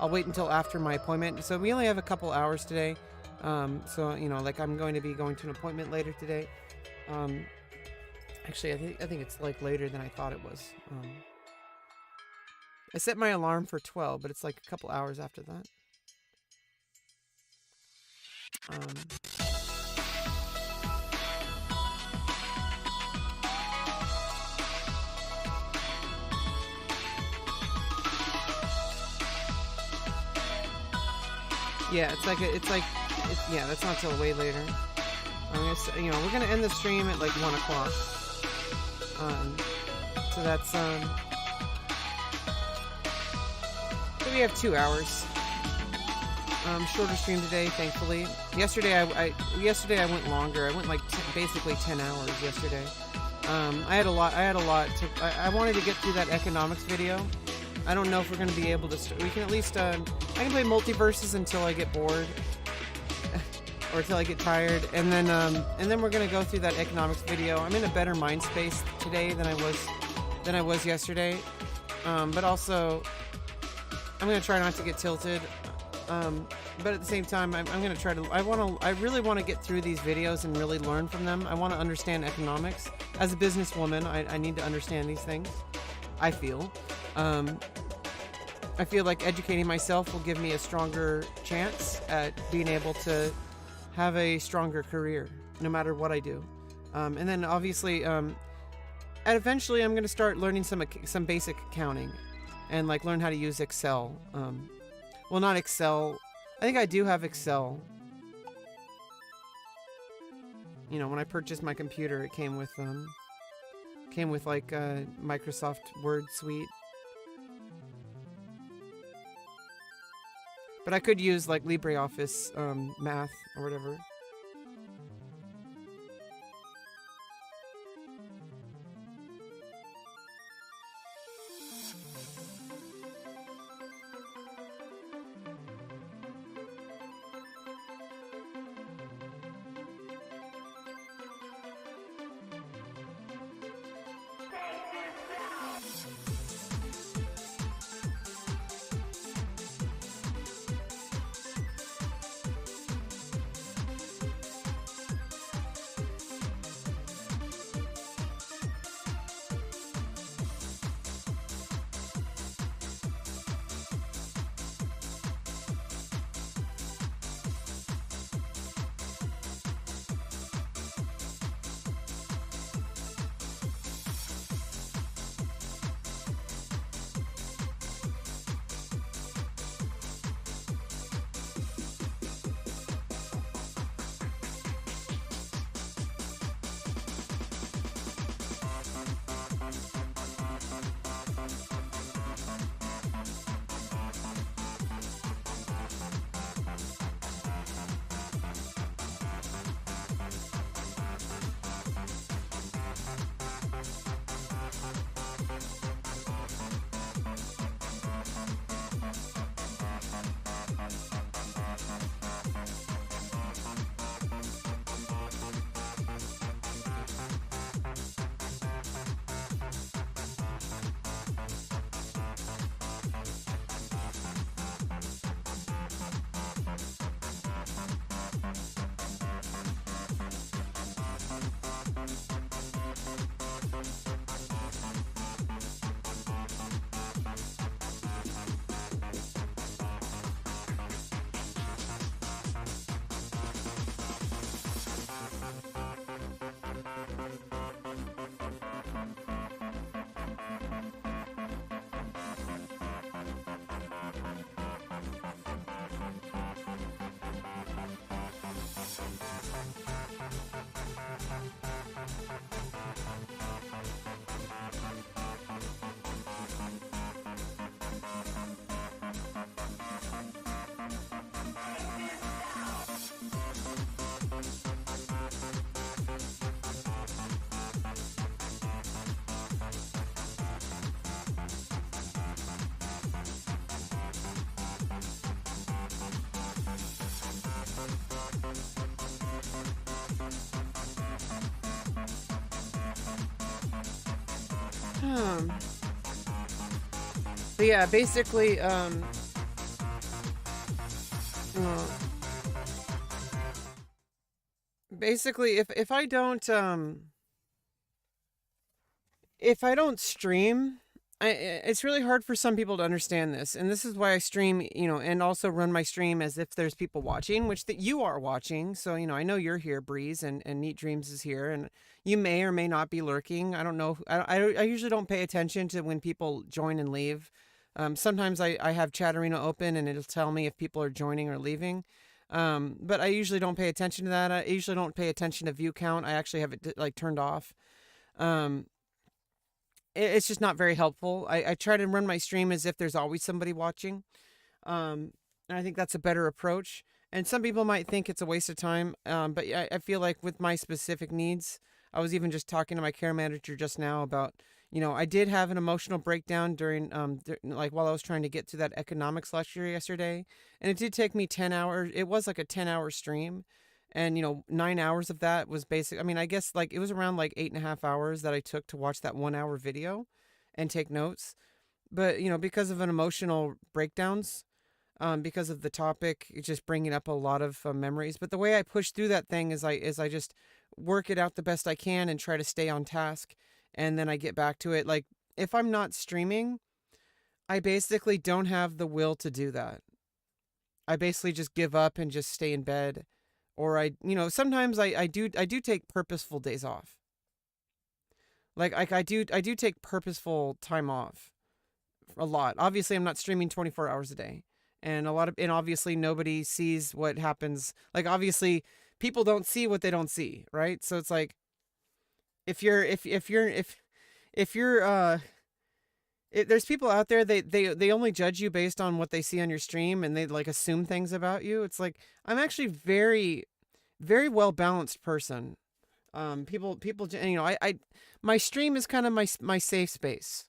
I'll wait until after my appointment. So we only have a couple hours today. So you know, like I'm going to be going to an appointment later today. Actually, I think it's like later than I thought it was. I set my alarm for 12, but it's like a couple hours after that. Yeah, yeah, that's not till way later. You know, we're gonna end the stream at like 1 o'clock. So that's so we have 2 hours. Shorter stream today, thankfully. Yesterday I went longer. I went like basically 10 hours yesterday. I had a lot to. I wanted to get through that economics video. I don't know if we're going to be able to. We can at least. I can play Multiversus until I get bored, or until I get tired, and then we're going to go through that economics video. I'm in a better mind space today than I was yesterday, but also I'm going to try not to get tilted. But at the same time, I'm going to try to. I really want to get through these videos and really learn from them. I want to understand economics. As a businesswoman, I need to understand these things. I feel like educating myself will give me a stronger chance at being able to have a stronger career, no matter what I do. And then obviously, and eventually, I'm going to start learning some basic accounting, and like learn how to use Excel. Well, not Excel. I think I do have Excel. You know, when I purchased my computer, it came with like Microsoft Word suite. But I could use like LibreOffice math or whatever. Um, but yeah, basically, uh, basically, if I don't stream, it's really hard for some people to understand this, and this is why I stream, and also run my stream as if there's people watching, which that you are watching. So I know you're here, Breeze, and Neat Dreams is here, and you may or may not be lurking. I don't know. I usually don't pay attention to when people join and leave. Sometimes I have Chatterino open, and it'll tell me if people are joining or leaving. But I usually don't pay attention to that. I usually don't pay attention to view count. I actually have it like turned off. Um, it's just not very helpful. I try to run my stream as if there's always somebody watching. And I think that's a better approach. And some people might think it's a waste of time. But I feel like with my specific needs, I was even just talking to my care manager just now about, I did have an emotional breakdown during, like while I was trying to get through that economics lecture yesterday. And it did take me 10 hours. It was like a 10-hour stream. And 9 hours of that was basic. I mean, I guess like it was around like 8.5 hours that I took to watch that 1 hour video and take notes. But because of an emotional breakdowns, because of the topic, it's just bringing up a lot of memories. But the way I push through that thing is I just work it out the best I can and try to stay on task, and then I get back to it. Like if I'm not streaming, I basically don't have the will to do that. I basically just give up and just stay in bed. Or sometimes I do take purposeful days off. Like I do take purposeful time off a lot. Obviously, I'm not streaming 24 hours a day, and obviously nobody sees what happens. Like obviously, people don't see what they don't see, right? So it's like if you're there's people out there, they only judge you based on what they see on your stream, and they like assume things about you. It's like I'm actually very, very well balanced person. People, I my stream is kind of my safe space.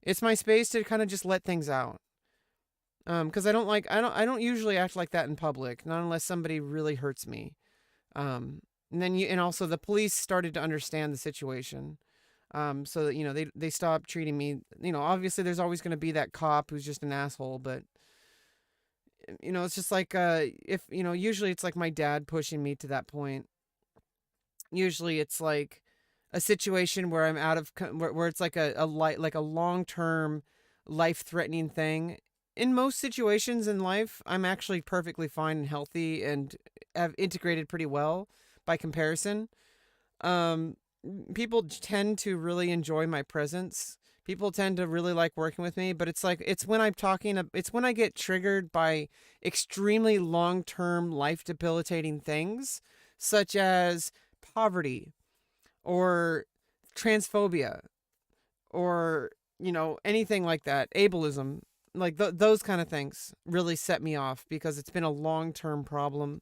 It's my space to kind of just let things out. Because I don't usually act like that in public, not unless somebody really hurts me. And then and also the police started to understand the situation. So that they stopped treating me. Obviously there's always going to be that cop who's just an asshole, but it's just like if usually it's like my dad pushing me to that point. Usually it's like a situation where I'm out of where it's like a long-term life-threatening thing. In most situations in life, I'm actually perfectly fine and healthy and have integrated pretty well by comparison. Um, People tend to really enjoy my presence. People tend to really like working with me, but it's when it's when I get triggered by extremely long-term life debilitating things, such as poverty or transphobia or, anything like that, ableism, like those kind of things really set me off because it's been a long-term problem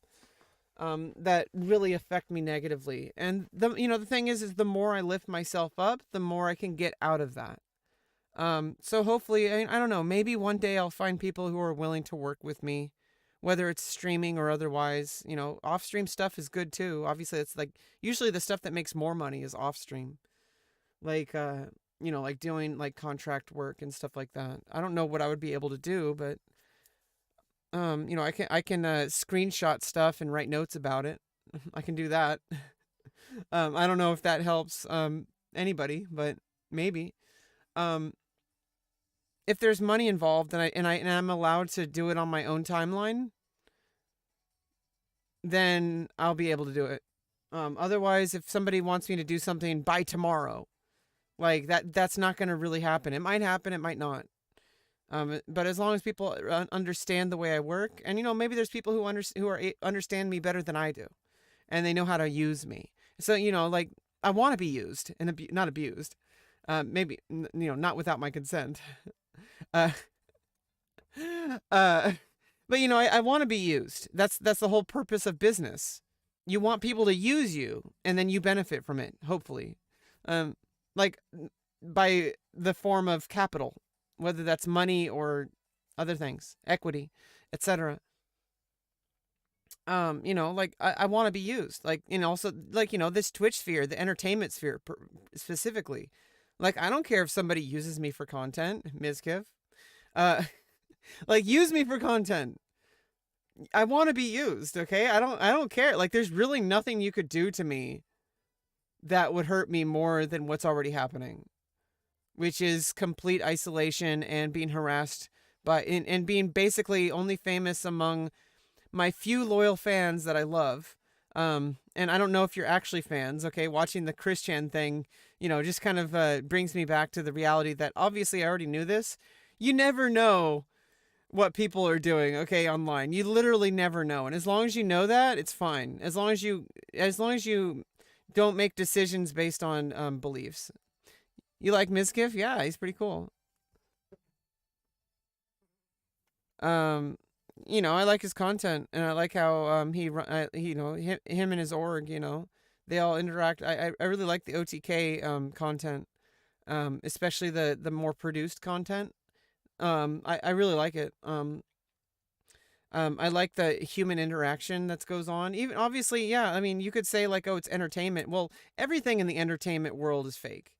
that really affect me negatively. And the thing is the more I lift myself up, the more I can get out of that. So hopefully, I don't know, maybe one day I'll find people who are willing to work with me, whether it's streaming or otherwise. Off stream stuff is good too. Obviously, it's like usually the stuff that makes more money is off stream, like like doing like contract work and stuff like that. I don't know what I would be able to do, but I can screenshot stuff and write notes about it. I can do that. I don't know if that helps anybody, but maybe. Um, if there's money involved and I'm allowed to do it on my own timeline, then I'll be able to do it. Otherwise, if somebody wants me to do something by tomorrow, like that's not going to really happen. It might happen, it might not. But as long as people understand the way I work, and maybe there's people who understand me better than I do, and they know how to use me. So like I want to be used and not abused. Maybe not without my consent. uh, uh, but I want to be used. That's the whole purpose of business. You want people to use you, and then you benefit from it. Hopefully, like by the form of capital, whether that's money or other things, equity, etc. Like I want to be used, like, also like, this Twitch sphere, the entertainment sphere specifically, Like, I don't care if somebody uses me for content, Mizkiv. Uh, like, use me for content. I want to be used, okay? I don't care. Like, there's really nothing you could do to me that would hurt me more than what's already happening, which is complete isolation and being harassed and being basically only famous among my few loyal fans that I love. And I don't know if you're actually fans, okay? Watching the Christian thing, just kind of brings me back to the reality that obviously I already knew this. You never know what people are doing, okay, online. You literally never know. And as long as you know that, it's fine. As long as you don't make decisions based on beliefs. You like Mizkif? Yeah, he's pretty cool. Um, I like his content, and I like how him and his org, they all interact. I really like the OTK content, especially the more produced content. I really like it. I like the human interaction that goes on. Even obviously, yeah. I mean, you could say like, oh, it's entertainment. Well, everything in the entertainment world is fake.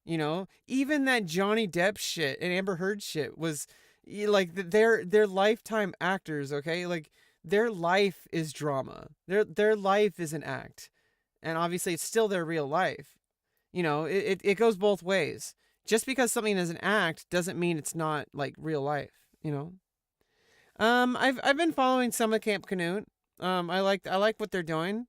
Even that Johnny Depp shit and Amber Heard shit was like they're lifetime actors. Okay, like their life is drama. Their life is an act, and obviously it's still their real life. It goes both ways. Just because something is an act doesn't mean it's not like real life. I've been following some of Camp Canute. I like what they're doing.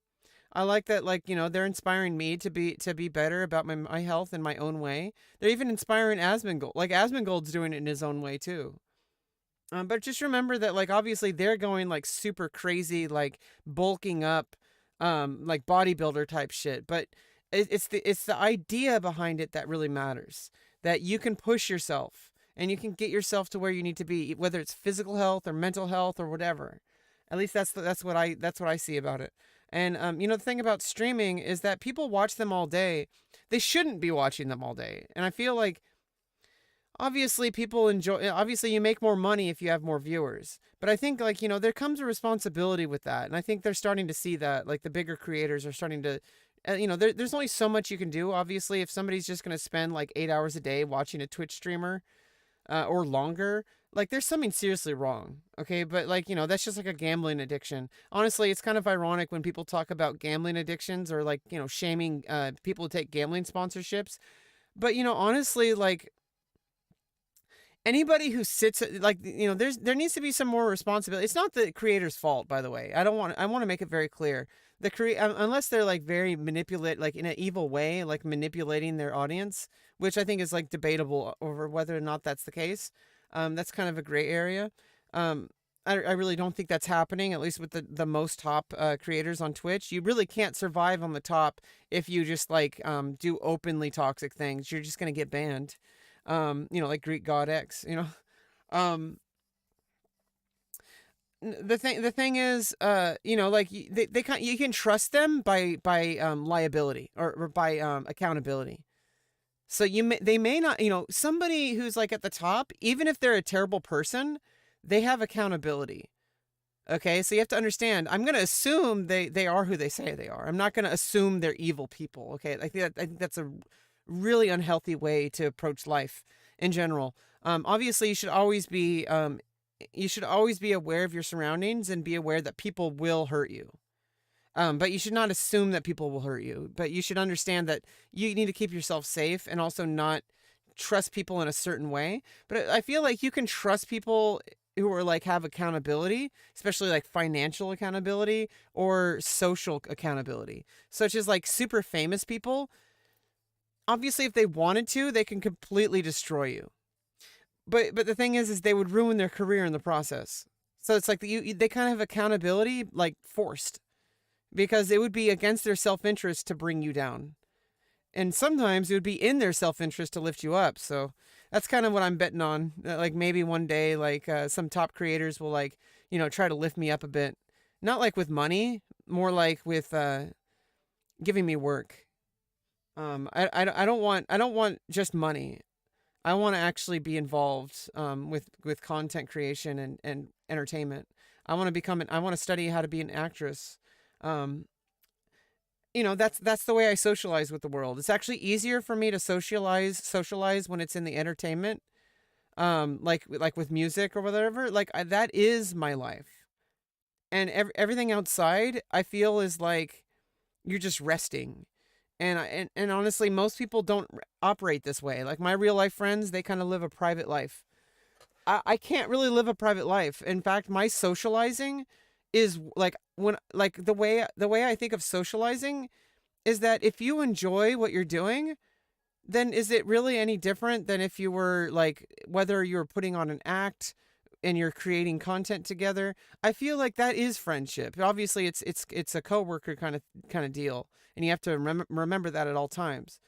I like that, like, they're inspiring me to be better about my health in my own way. They're even inspiring Asmongold. Like Asmongold's doing it in his own way too. But just remember that, like, obviously they're going like super crazy, like bulking up, like bodybuilder type shit. But it's the idea behind it that really matters. That you can push yourself and you can get yourself to where you need to be, whether it's physical health or mental health or whatever. At least that's what I see about it. And the thing about streaming is that people watch them all day. They shouldn't be watching them all day. And I feel like obviously people enjoy, obviously you make more money if you have more viewers. But I think, like, there comes a responsibility with that. And I think they're starting to see that, like the bigger creators are starting to there's only so much you can do. Obviously, if somebody's just going to spend like 8 hours a day watching a Twitch streamer, or longer, like there's something seriously wrong. Okay, but like, that's just like a gambling addiction. Honestly, it's kind of ironic when people talk about gambling addictions or like, shaming people who take gambling sponsorships. But honestly, like anybody who sits like, there needs to be some more responsibility. It's not the creator's fault, by the way. I want to make it very clear. Unless they're like very manipulate, like in an evil way, like manipulating their audience, which I think is like debatable over whether or not that's the case. That's kind of a gray area. I really don't think that's happening, at least with the most top creators on Twitch. You really can't survive on the top if you just like do openly toxic things. You're just gonna get banned. Like Greek God X. Um, the thing is, like you can trust them by liability or by accountability. So they may not, somebody who's like at the top, even if they're a terrible person, they have accountability. Okay, so you have to understand. I'm going to assume they are who they say they are. I'm not going to assume they're evil people. Okay, I think that's a really unhealthy way to approach life in general. Obviously, you should always be aware of your surroundings and be aware that people will hurt you. But you should not assume that people will hurt you. But you should understand that you need to keep yourself safe and also not trust people in a certain way. But I feel like you can trust people who are like have accountability, especially like financial accountability or social accountability, such as like super famous people. Obviously, if they wanted to, they can completely destroy you. But the thing is they would ruin their career in the process. So it's like they kind of have accountability like forced, because it would be against their self-interest to bring you down. And sometimes it would be in their self-interest to lift you up. So that's kind of what I'm betting on. Like maybe one day, like some top creators will like, try to lift me up a bit. Not like with money, more like with giving me work. I don't want just money. I want to actually be involved with content creation and entertainment. I want to study how to be an actress. Um, that's the way I socialize with the world. It's actually easier for me to socialize when it's in the entertainment, like with music or whatever. Like that is my life, and everything outside I feel is like you're just resting. And honestly, most people don't operate this way. Like my real life friends, they kind of live a private life. I can't really live a private life. In fact, my socializing is like when like the way I think of socializing is that if you enjoy what you're doing, then is it really any different than if you were like whether you're putting on an act and you're creating content together? I feel like that is friendship. Obviously, it's a coworker kind of deal, and you have to remember that at all times.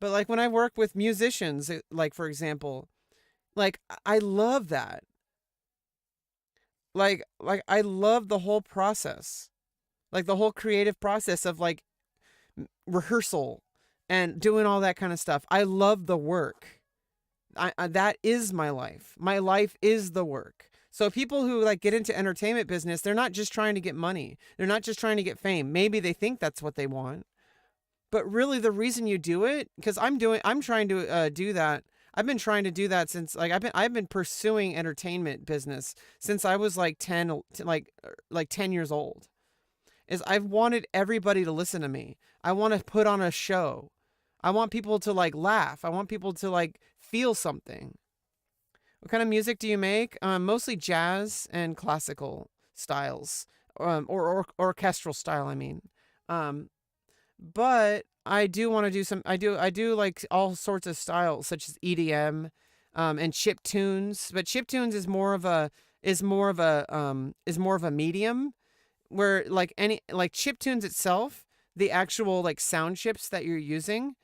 But like when I work with musicians, like for example, like I love that. Like I love the whole process. Like the whole creative process of like rehearsal and doing all that kind of stuff. I love the work. That is my life. My life is the work. So people who like get into entertainment business, they're not just trying to get money. They're not just trying to get fame. Maybe they think that's what they want, but really the reason you do it, because I'm trying to do that. I've been trying to do that since like I've been pursuing entertainment business since I was like 10, like 10 years old. Is I've wanted everybody to listen to me. I want to put on a show. I want people to like laugh. I want people to like feel something. What kind of music do you make? Mostly jazz and classical styles, or orchestral style. I mean, um, but I do want to do some. I do like all sorts of styles, such as EDM, and chip tunes. But chip tunes is more of a medium where like any like chip tunes itself, the actual like sound chips that you're using,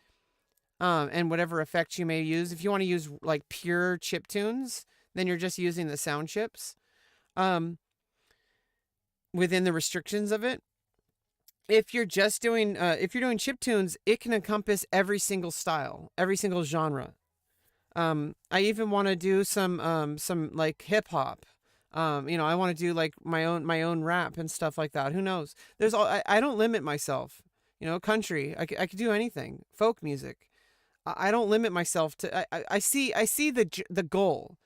and whatever effects you may use. If you want to use like pure chip tunes, then you're just using the sound chips, um, within the restrictions of it. If you're doing chip tunes, it can encompass every single style, every single genre. I even want to do some like hip hop. I want to do like my own rap and stuff like that. Who knows? I don't limit myself. Country. I could do anything. Folk music. I don't limit myself to. I see the goal,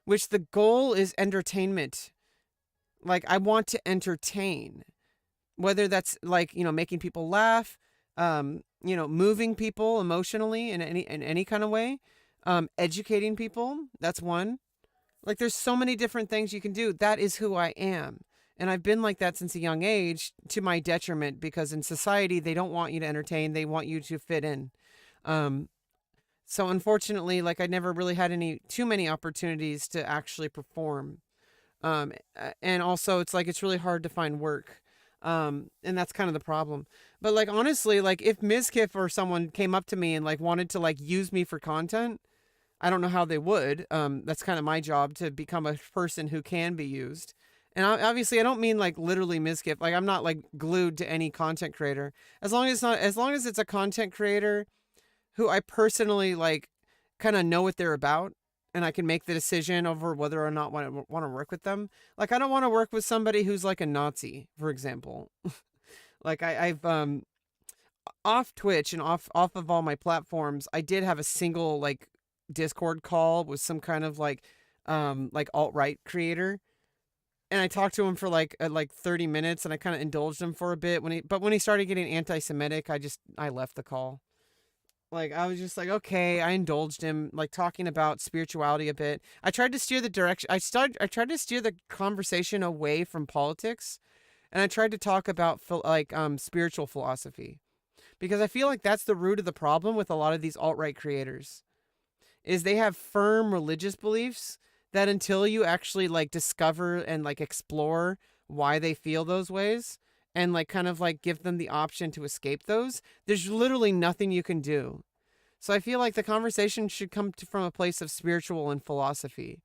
which the goal is entertainment. Like I want to entertain, whether that's like making people laugh, moving people emotionally in any kind of way, educating people. That's one. Like there's so many different things you can do. That is who I am. And I've been like that since a young age, to my detriment, because in society they don't want you to entertain, they want you to fit in. Um so unfortunately, like I never really had any too many opportunities to actually perform. And also it's like it's really hard to find work. And that's kind of the problem. But like honestly, like if Mizkif or someone came up to me and like wanted to like use me for content, I don't know how they would. That's kind of my job, to become a person who can be used. And obviously, I don't mean like literally Mizkif. Like I'm not like glued to any content creator. As long as it's a content creator who I personally like, kind of know what they're about, and I can make the decision over whether or not I want to work with them. Like I don't want to work with somebody who's like a Nazi, for example. Like I've off Twitch and off of all my platforms, I did have a single like Discord call with some kind of like alt-right creator, and I talked to him for like 30 minutes, and I kind of indulged him for a bit. When he started getting anti-Semitic, I left the call. Like I was just like, okay, I indulged him, like talking about spirituality a bit. I tried to steer the direction. I tried to steer the conversation away from politics, and I tried to talk about spiritual philosophy, because I feel like that's the root of the problem with a lot of these alt-right creators, is they have firm religious beliefs that until you actually like discover and like explore why they feel those ways, and like kind of like give them the option to escape those, there's literally nothing you can do. So I feel like the conversation should come from a place of spiritual and philosophy.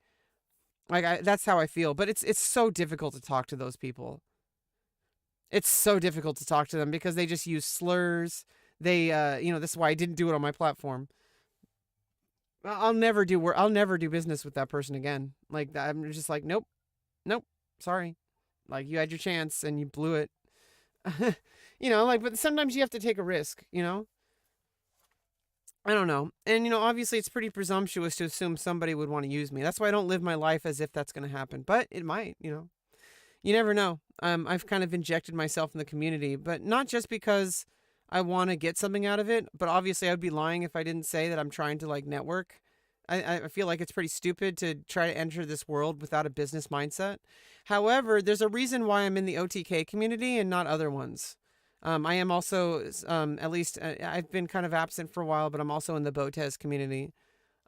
Like that's how I feel, but it's so difficult to talk to those people. It's so difficult to talk to them because they just use slurs. That's why I didn't do it on my platform. I'll never do business with that person again. Like I'm just like, nope, nope, sorry. Like you had your chance and you blew it. You know, like, but sometimes you have to take a risk, you know? I don't know. And, you know, obviously it's pretty presumptuous to assume somebody would want to use me. That's why I don't live my life as if that's going to happen. But it might, you know. You never know. I've kind of injected myself in the community, but not just because I want to get something out of it, but obviously I'd be lying if I didn't say that I'm trying to like network. I feel like it's pretty stupid to try to enter this world without a business mindset. However, there's a reason why I'm in the OTK community and not other ones. I am also, at least, I've been kind of absent for a while, but I'm also in the Botez community.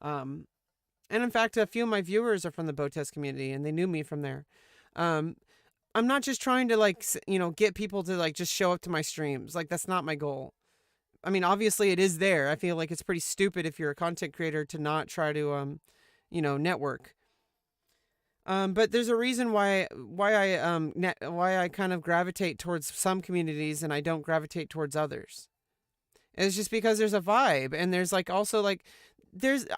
Um, and in fact, a few of my viewers are from the Botez community, and they knew me from there. Um, I'm not just trying to like, you know, get people to like just show up to my streams. Like, that's not my goal. I mean, obviously it is there. I feel like it's pretty stupid if you're a content creator to not try to, you know, network. But there's a reason why I kind of gravitate towards some communities and I don't gravitate towards others. It's just because there's a vibe, and there's like also like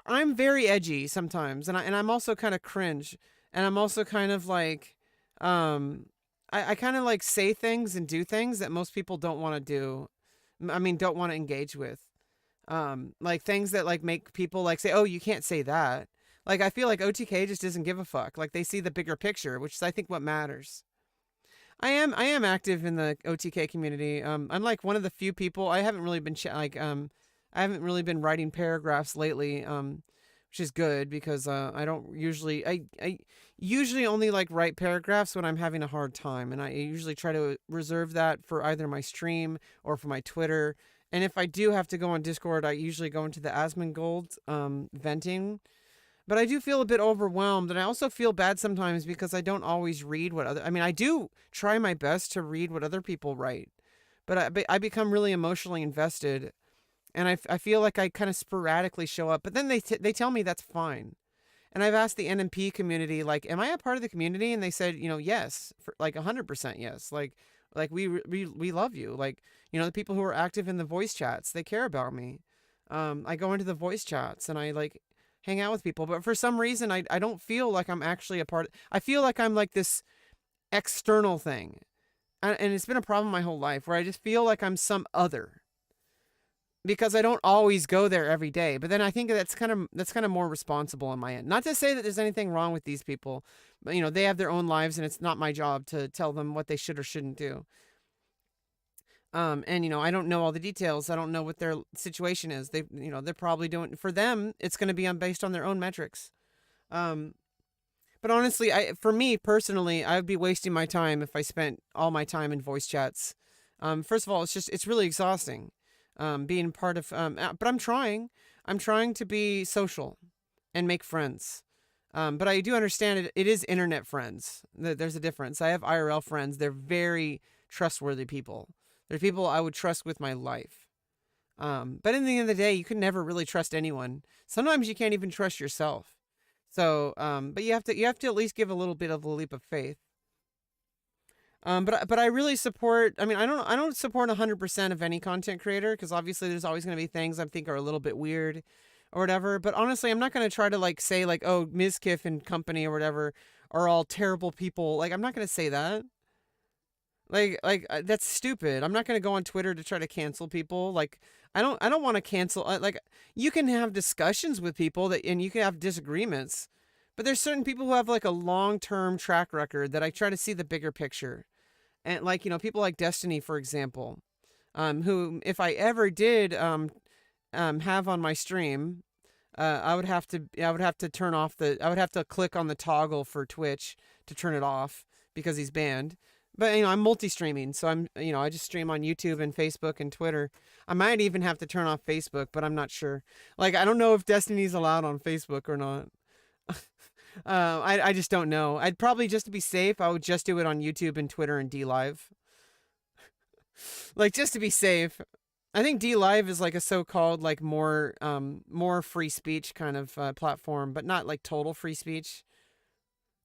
I'm very edgy sometimes, and I'm also kind of cringe, and I'm also kind of like I kind of like say things and do things that most people don't want to do. I mean, don't want to engage with. Like things that like make people like say, "Oh, you can't say that." Like I feel like OTK just doesn't give a fuck. Like they see the bigger picture, which is I think what matters. I am active in the OTK community. I'm like one of the few people. I haven't really been I haven't really been writing paragraphs lately. Which is good because I don't usually I usually only like write paragraphs when I'm having a hard time, and I usually try to reserve that for either my stream or for my Twitter. And if I do have to go on Discord, I usually go into the Asmongold venting. But I do feel a bit overwhelmed, and I also feel bad sometimes because I don't always read what other. I mean, I do try my best to read what other people write, but I become really emotionally invested, and I feel like I kind of sporadically show up. But then they tell me that's fine, and I've asked the NMP community like, am I a part of the community? And they said, you know, yes, for like 100% yes, like we love you, like you know the people who are active in the voice chats, they care about me. I go into the voice chats and I like hang out with people, but for some reason I don't feel like I'm actually a part. I feel like I'm like this external thing, and it's been a problem my whole life where I just feel like I'm some other because I don't always go there every day. But then I think that's kind of more responsible on my end. Not to say that there's anything wrong with these people, but you know they have their own lives, and it's not my job to tell them what they should or shouldn't do. And you know, I don't know all the details. I don't know what their situation is. You know, they're probably doing for them. It's going to be based on their own metrics. Um, but honestly, for me personally, I would be wasting my time if I spent all my time in voice chats. First of all, it's really exhausting. Being part of. But I'm trying to be social, and make friends. But I do understand it is internet friends. There's a difference. I have IRL friends. They're very trustworthy people. They're people I would trust with my life. But in the end of the day, you can never really trust anyone. Sometimes you can't even trust yourself. So, but you have to at least give a little bit of a leap of faith. But I really support. I mean, I don't support 100% of any content creator because obviously there's always going to be things I think are a little bit weird, or whatever. But honestly, I'm not going to try to like say like, oh, Mizkif and company or whatever are all terrible people. Like, I'm not going to say that. That's stupid. I'm not going to go on Twitter to try to cancel people. Like I don't want to cancel like you can have discussions with people and you can have disagreements. But there's certain people who have like a long-term track record that I try to see the bigger picture. And like, you know, people like Destiny for example, who if I ever did have on my stream, I would have to turn off I would have to click on the toggle for Twitch to turn it off because he's banned. But you know, I'm multi-streaming, so I just stream on YouTube and Facebook and Twitter. I might even have to turn off Facebook, but I'm not sure. Like, I don't know if Destiny's allowed on Facebook or not. I just don't know. I'd probably, just to be safe, I would just do it on YouTube and Twitter and D Live. Like, just to be safe. I think D Live is like a so-called like more free speech kind of platform, but not like total free speech.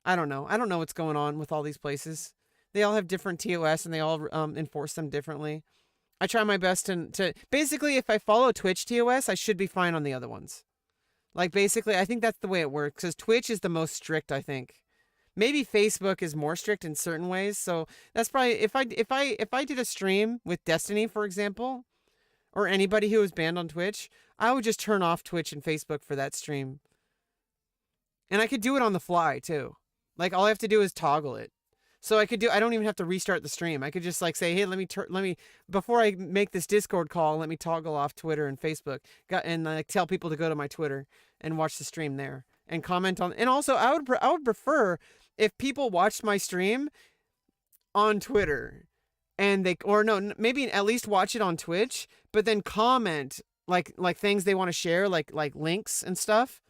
I don't know. I don't know what's going on with all these places. They all have different TOS and they all enforce them differently. I try my best to basically, if I follow Twitch TOS, I should be fine on the other ones. Like basically, I think that's the way it works because Twitch is the most strict, I think. Maybe Facebook is more strict in certain ways. So that's probably if I did a stream with Destiny, for example, or anybody who was banned on Twitch, I would just turn off Twitch and Facebook for that stream. And I could do it on the fly too. Like all I have to do is toggle it. So I don't even have to restart the stream. I could just like say, hey, let me, before I make this Discord call, let me toggle off Twitter and Facebook and like tell people to go to my Twitter and watch the stream there and comment on. And also I would prefer if people watched my stream on Twitter and maybe at least watch it on Twitch, but then comment like things they want to share, like links and stuff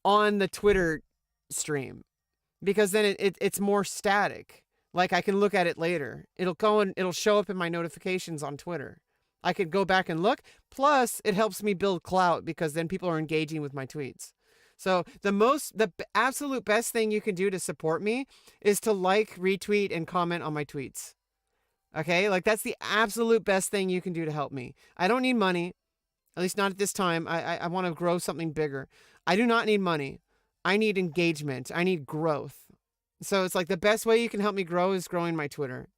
on the Twitter stream. Because then it's more static. Like I can look at it later. It'll show up in my notifications on Twitter. I could go back and look. Plus, it helps me build clout because then people are engaging with my tweets. So the absolute best thing you can do to support me is to like, retweet, and comment on my tweets. Okay? Like that's the absolute best thing you can do to help me. I don't need money. At least not at this time. I want to grow something bigger. I do not need money. I need engagement. I need growth. So it's like the best way you can help me grow is growing my Twitter.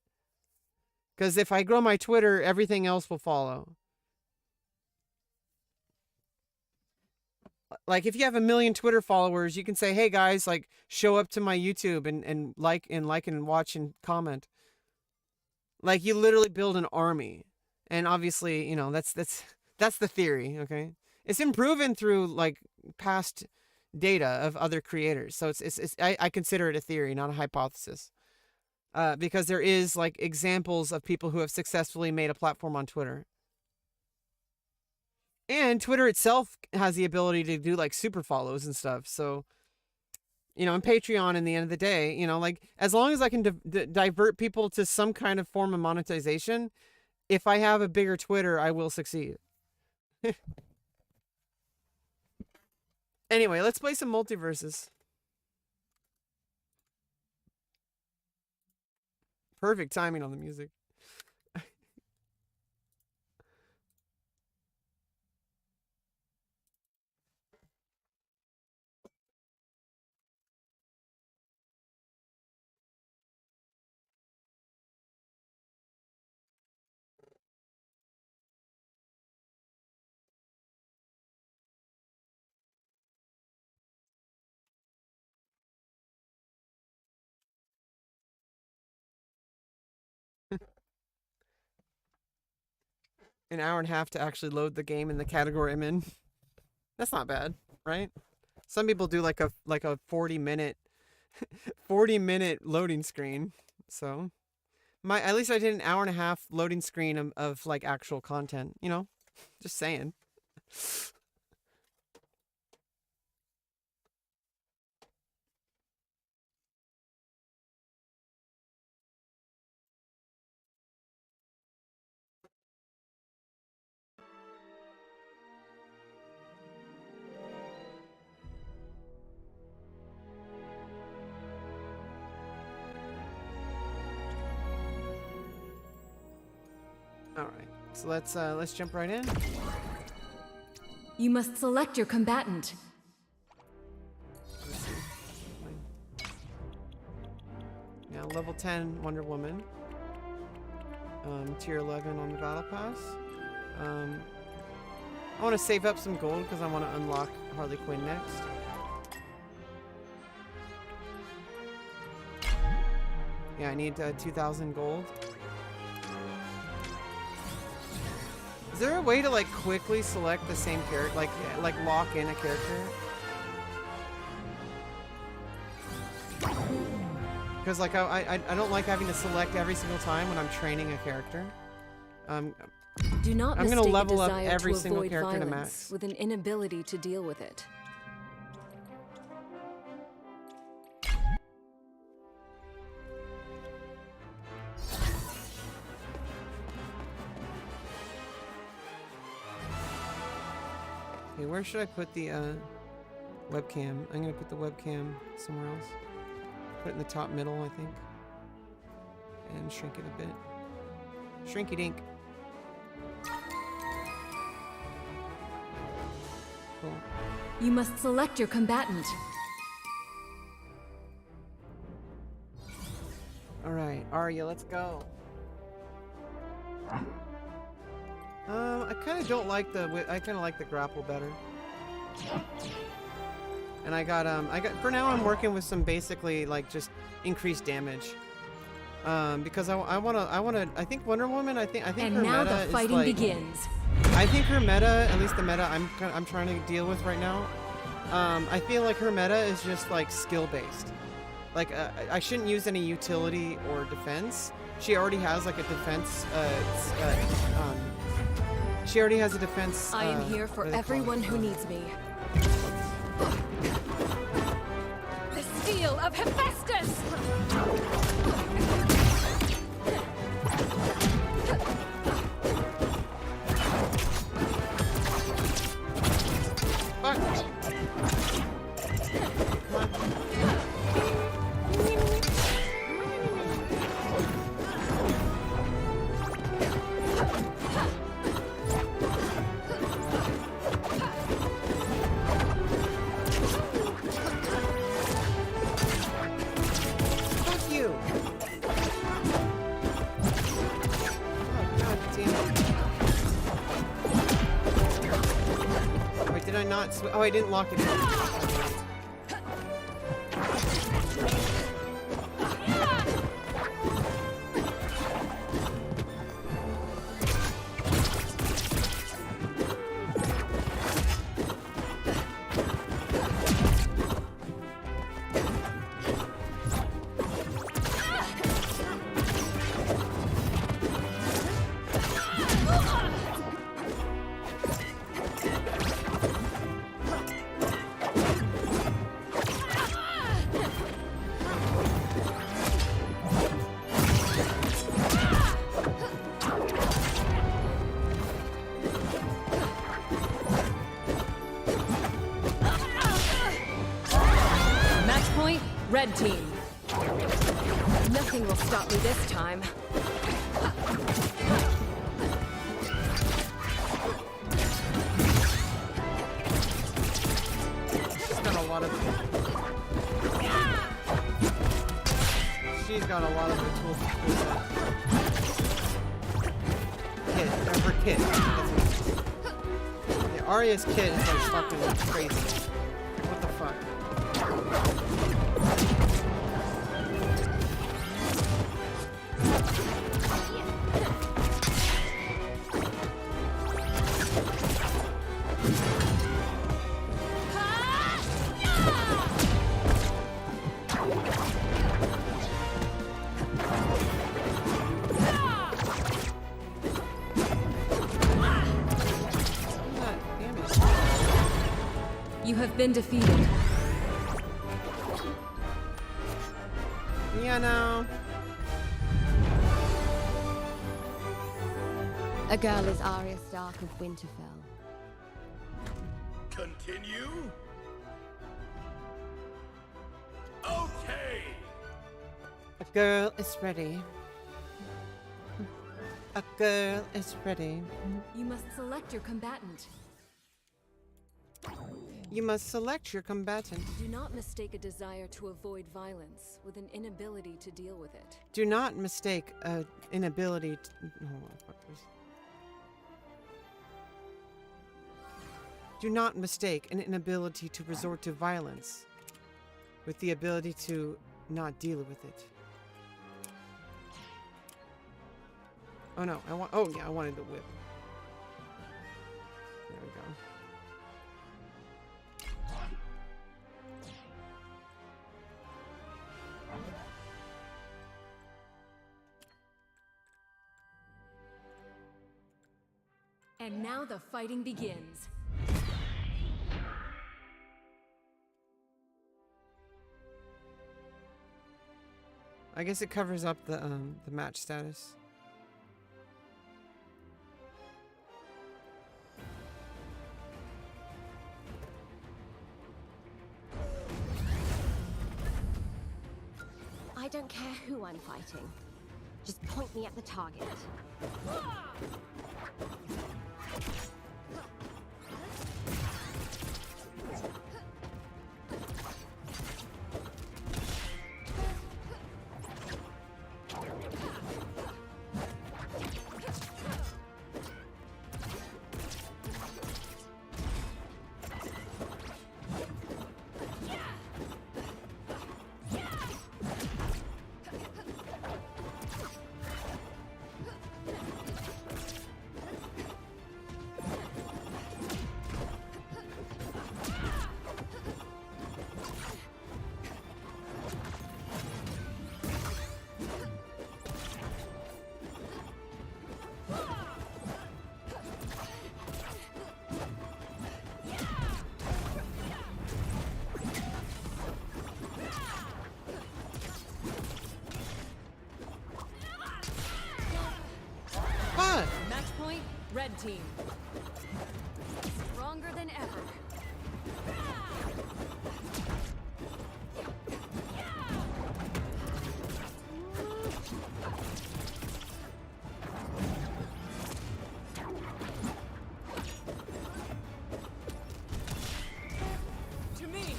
Because if I grow my Twitter, everything else will follow. Like if you have 1 million Twitter followers, you can say, hey guys, like show up to my YouTube and like and watch and comment. Like you literally build an army. And obviously, you know, that's the theory, okay? It's been proven through like past data of other creators. So I consider it a theory, not a hypothesis. Because there is like examples of people who have successfully made a platform on Twitter. And Twitter itself has the ability to do like super follows and stuff. So, you know, and Patreon in the end of the day, you know, like as long as I can divert people to some kind of form of monetization, if I have a bigger Twitter, I will succeed. Anyway, let's play some Multiversus. Perfect timing on the music. An hour and a half to actually load the game in the category I'm in. That's not bad, right? Some people do like a 40-minute 40-minute loading screen. So at least I did an hour and a half loading screen of like actual content, you know? Just saying. All right. So let's jump right in. You must select your combatant. Let's see. Now level 10 Wonder Woman. Tier 11 on the battle pass. I want to save up some gold because I want to unlock Harley Quinn next. Yeah, I need 2,000 gold. Is there a way to like quickly select the same character, like lock in a character? Because like I don't like having to select every single time when I'm training a character. Do not I'm gonna mistake level a up desire every to single avoid character to violence max. with an inability to deal with it. Okay, where should I put the webcam? I'm gonna put the webcam somewhere else. Put it in the top middle, I think. And shrink it a bit. Shrinky dink. Cool. You must select your combatant. Alright, Arya, let's go. I kind of don't like I kind of like the grapple better. And I got, for now I'm working with some basically, like, just increased damage. Because I think Wonder Woman, I think And her now meta the is fighting like, begins. I think her meta, at least the meta I'm trying to deal with right now, I feel like her meta is just like skill based. Like I shouldn't use any utility or defense. She already has like a defense. She already has a defense. I am here for everyone who needs me. The steel of Hephaestus! Fuck. Come on. Fuck you. Oh, God damn it. Wait, did I not oh, I didn't lock it in. Match point, red team. Nothing will stop me this time. She's got a lot of her tools to do that. Kit, or her kit. That's what it is. Yeah, Arya's kit is like fucking crazy. What the fuck? You have been defeated. Yeah, no. A girl is Arya Stark of Winterfell. Continue? Okay! A girl is ready. A girl is ready. You must select your combatant. You must select your combatant. Do not mistake a desire to avoid violence with an inability to deal with it. Do not mistake an inability to... Oh, fuck this. Do not mistake an inability to resort to violence with the ability to not deal with it. Oh no, oh yeah, I wanted the whip. There we go. And now the fighting begins. I guess it covers up the match status. I don't care who I'm fighting. Just point me at the target. team. Stronger than ever. To me.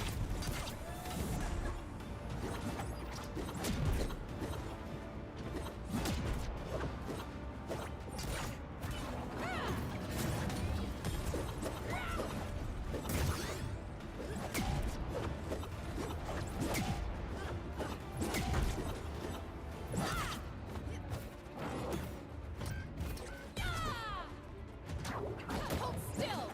Hold still.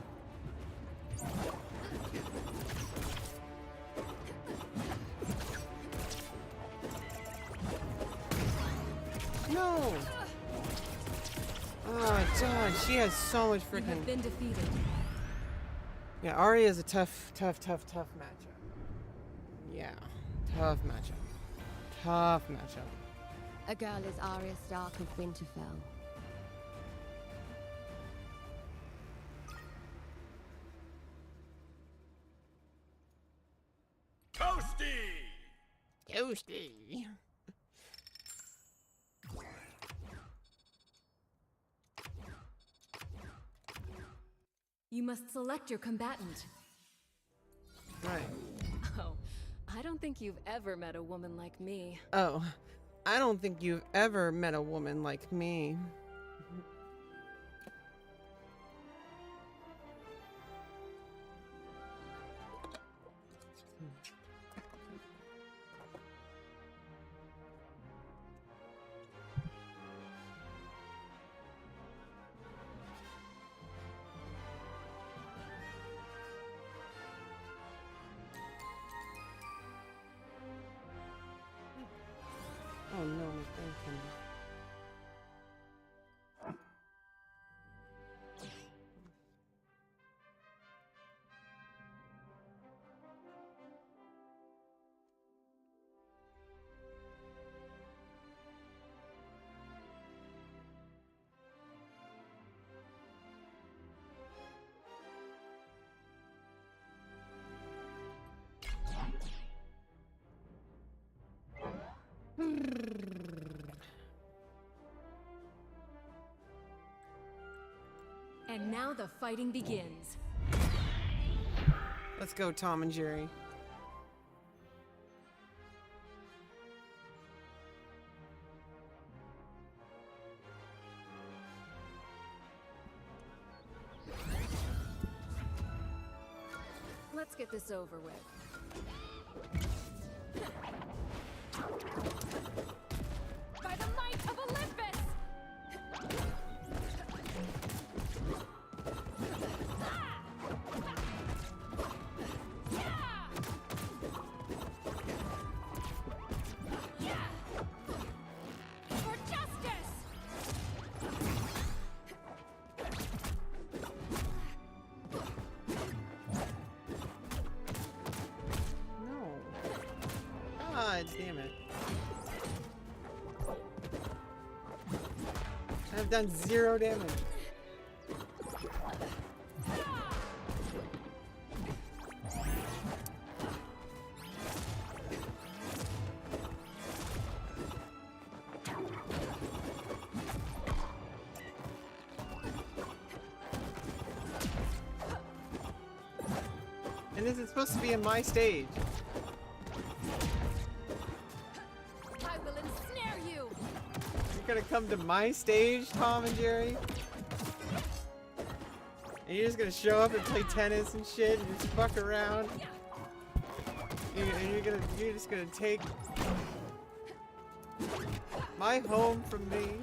No! Oh, God, she has so much You have freaking. been defeated. Yeah, Arya is a tough matchup. Yeah, tough matchup. Tough matchup. A girl is Arya Stark of Winterfell. Toasty! You must select your combatant. Right. Oh, I don't think you've ever met a woman like me. Oh, I don't think you've ever met a woman like me. Oh no, my thing's coming. And now the fighting begins. Let's go, Tom and Jerry. Let's get this over with. By the might of Olympus! For justice! No. God damn it. I've done 0 damage. And this is supposed to be in my stage. I will ensnare you! You're gonna come to my stage, Tom and Jerry? And you're just gonna show up and play tennis and shit and just fuck around? You're just gonna take my home from me?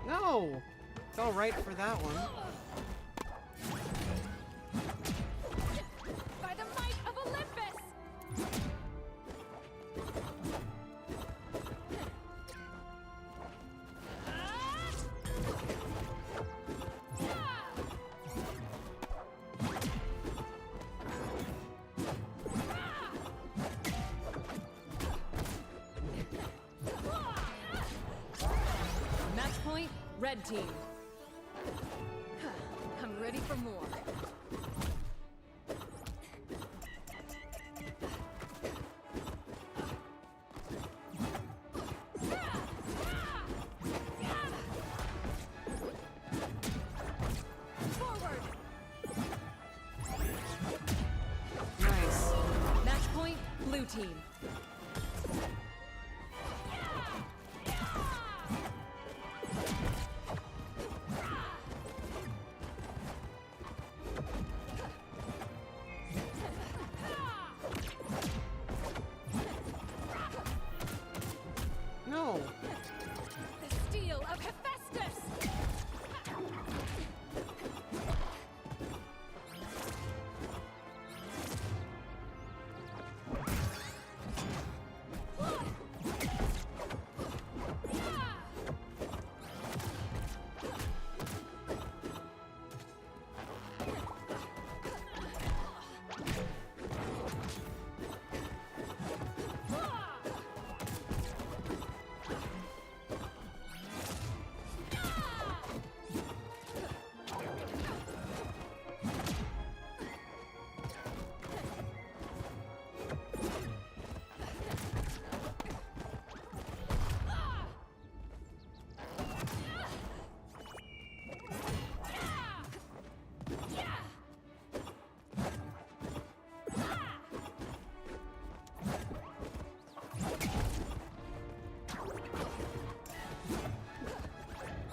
No! It's alright for that one. By the might of Olympus! red team. I'm ready for more. Forward. Nice. Match point, blue team. No. The steel of Hephaestus!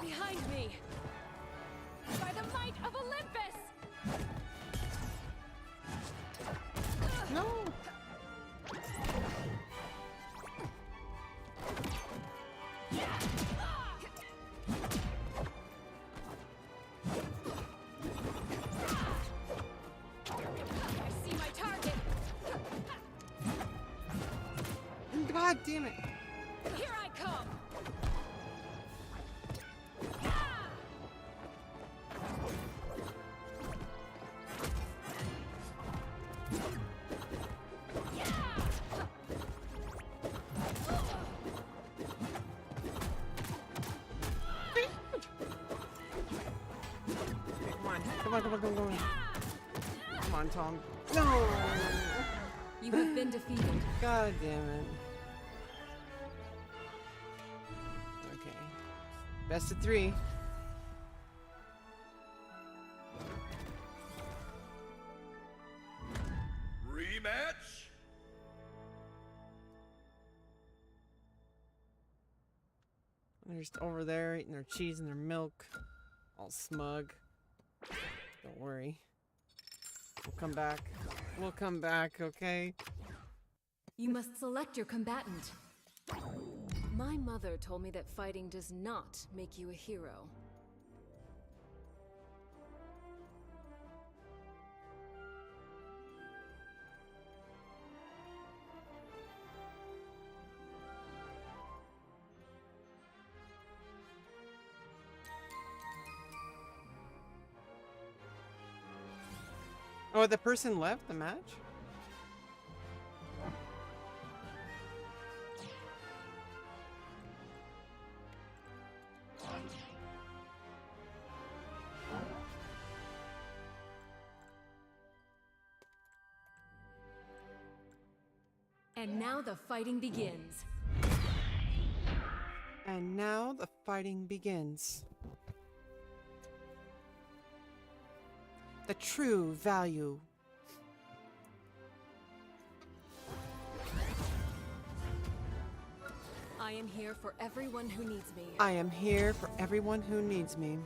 Behind me! By the might of Olympus! No. I see my target! God damn it. Here I come! Come on, come on, come on, come on. Come on, Tom. No! You have been defeated. God damn it. Okay. Best of 3. Rematch? They're just over there eating their cheese and their milk. All smug. Don't worry. We'll come back. We'll come back, okay? You must select your combatant. My mother told me that fighting does not make you a hero. Oh, the person left the match? And now the fighting begins. And now the fighting begins. The true value. I am here for everyone who needs me. I am here for everyone who needs me.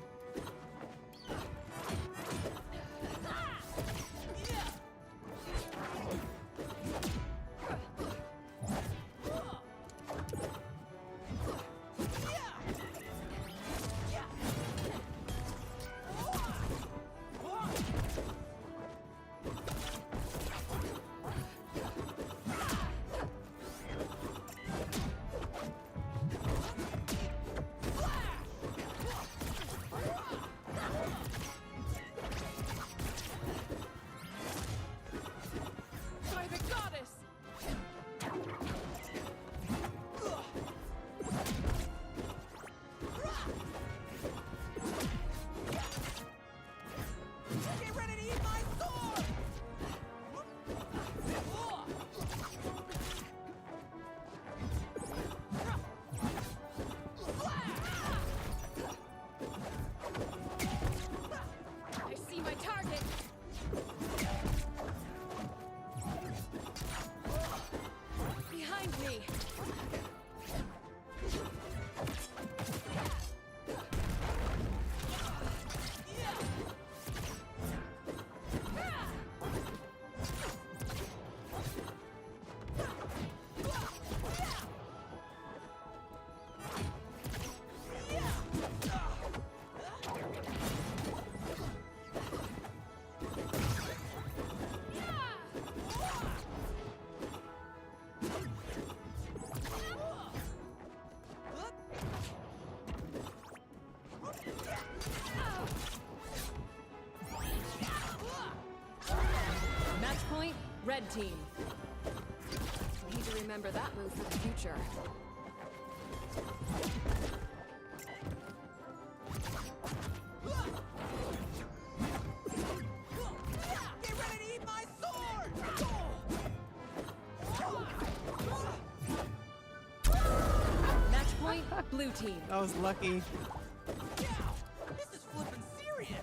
red team. Need to remember that move for the future. Get ready to eat my sword! Match point, blue team. That was lucky. This is flippin' serious!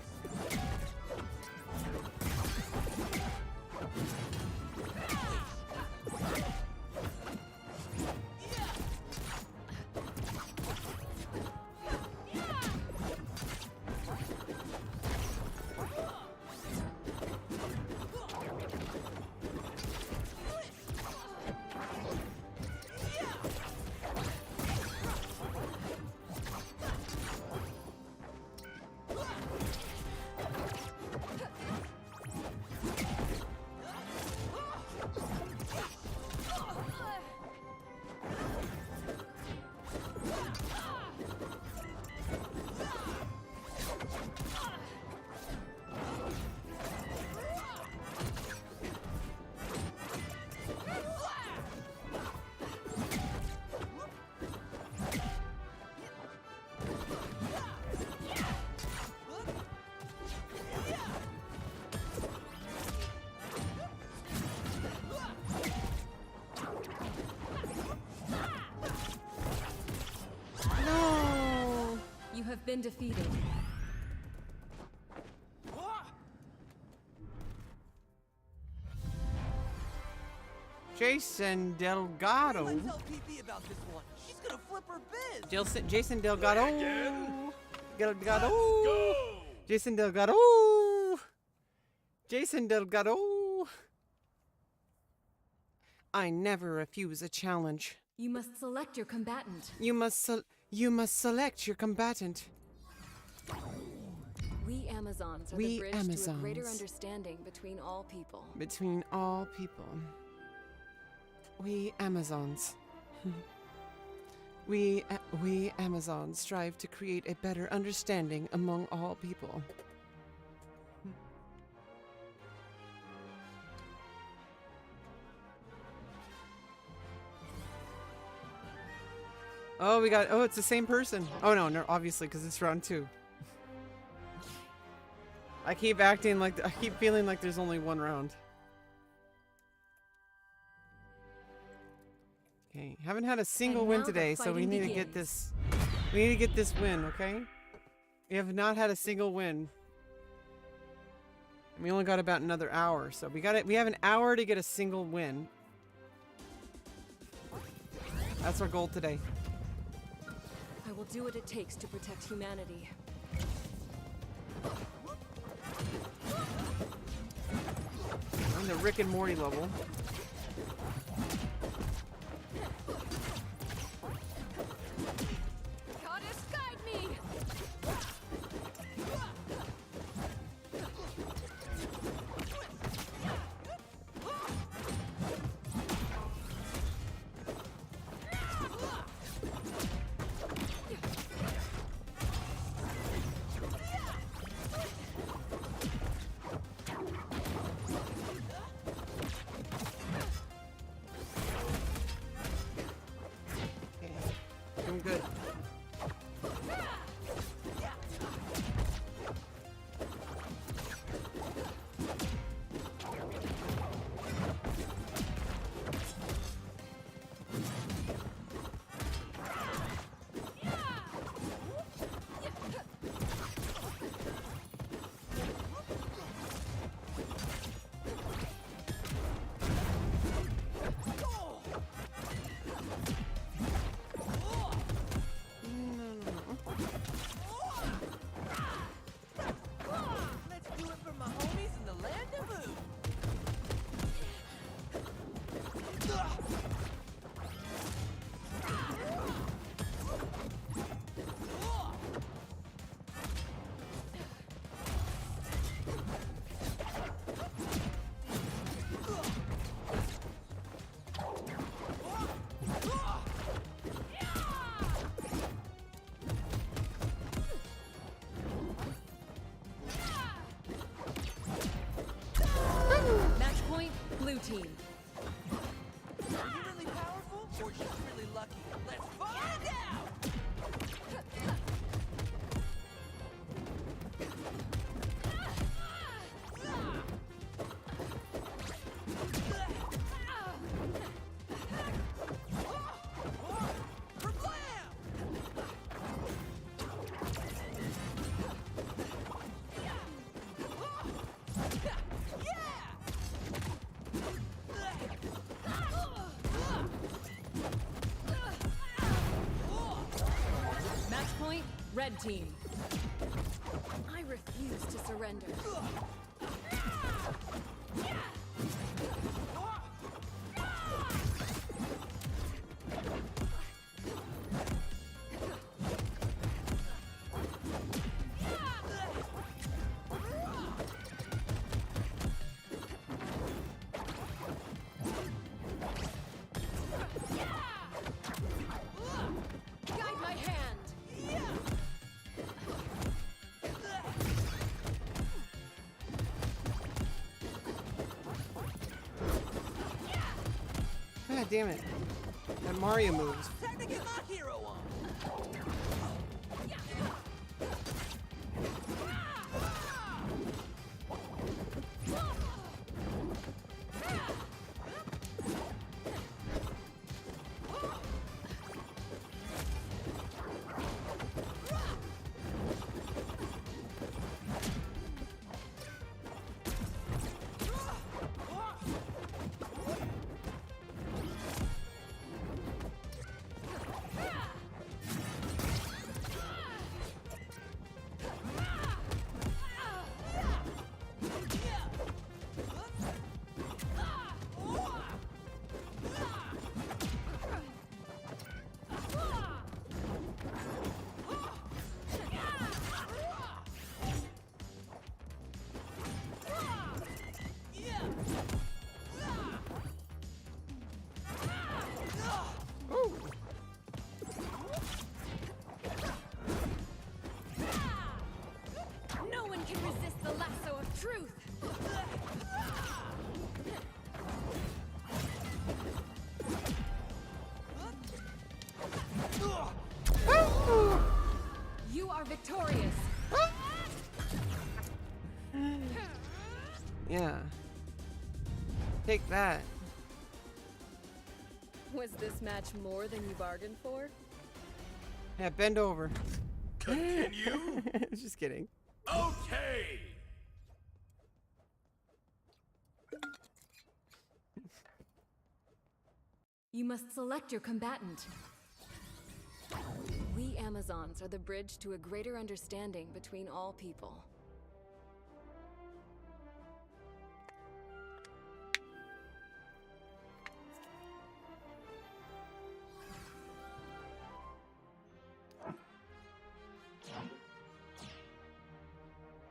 No. You have been defeated. Jason Delgado. Let's tell PP about this one. She's gonna flip her biz. Jason Delgado. Again? Delgado. Go! Jason Delgado. Jason Delgado. I never refuse a challenge. You must select your combatant. You must select your combatant. We Amazons are We the bridge to a greater Amazons. understanding between all people. Between all people. We Amazons. we Amazons strive to create a better understanding among all people. Oh, it's the same person. Oh no, obviously, because it's round 2. I keep feeling like there's only one round. Okay, haven't had a single And win now the today, so we fighting need to get this. We need to get this win, okay? We have not had a single win. And we only got about another hour, so we have an hour to get a single win. That's our goal today. I will do what it takes to protect humanity. On the Rick and Morty level. Goddess, guide me! team. Are you really powerful or just really lucky? Let's find out! Match point, red team. I refuse to surrender. Guide my hand. God damn it. That Mario moves. Time to get my hero on! No one can resist the lasso of truth. You are victorious. Yeah. Take that. Was this match more than you bargained for? Yeah, bend over. Continue? Just kidding. Okay! You must select your combatant. We Amazons are the bridge to a greater understanding between all people.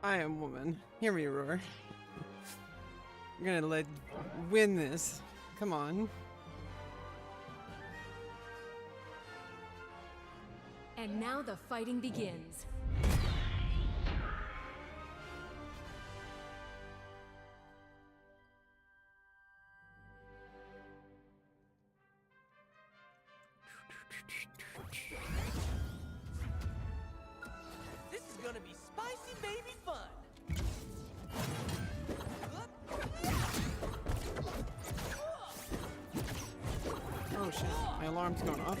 I am woman. Hear me roar. I'm gonna win this. Come on. And now the fighting begins. This is gonna be spicy baby fun! Oh shit. My alarm's going off.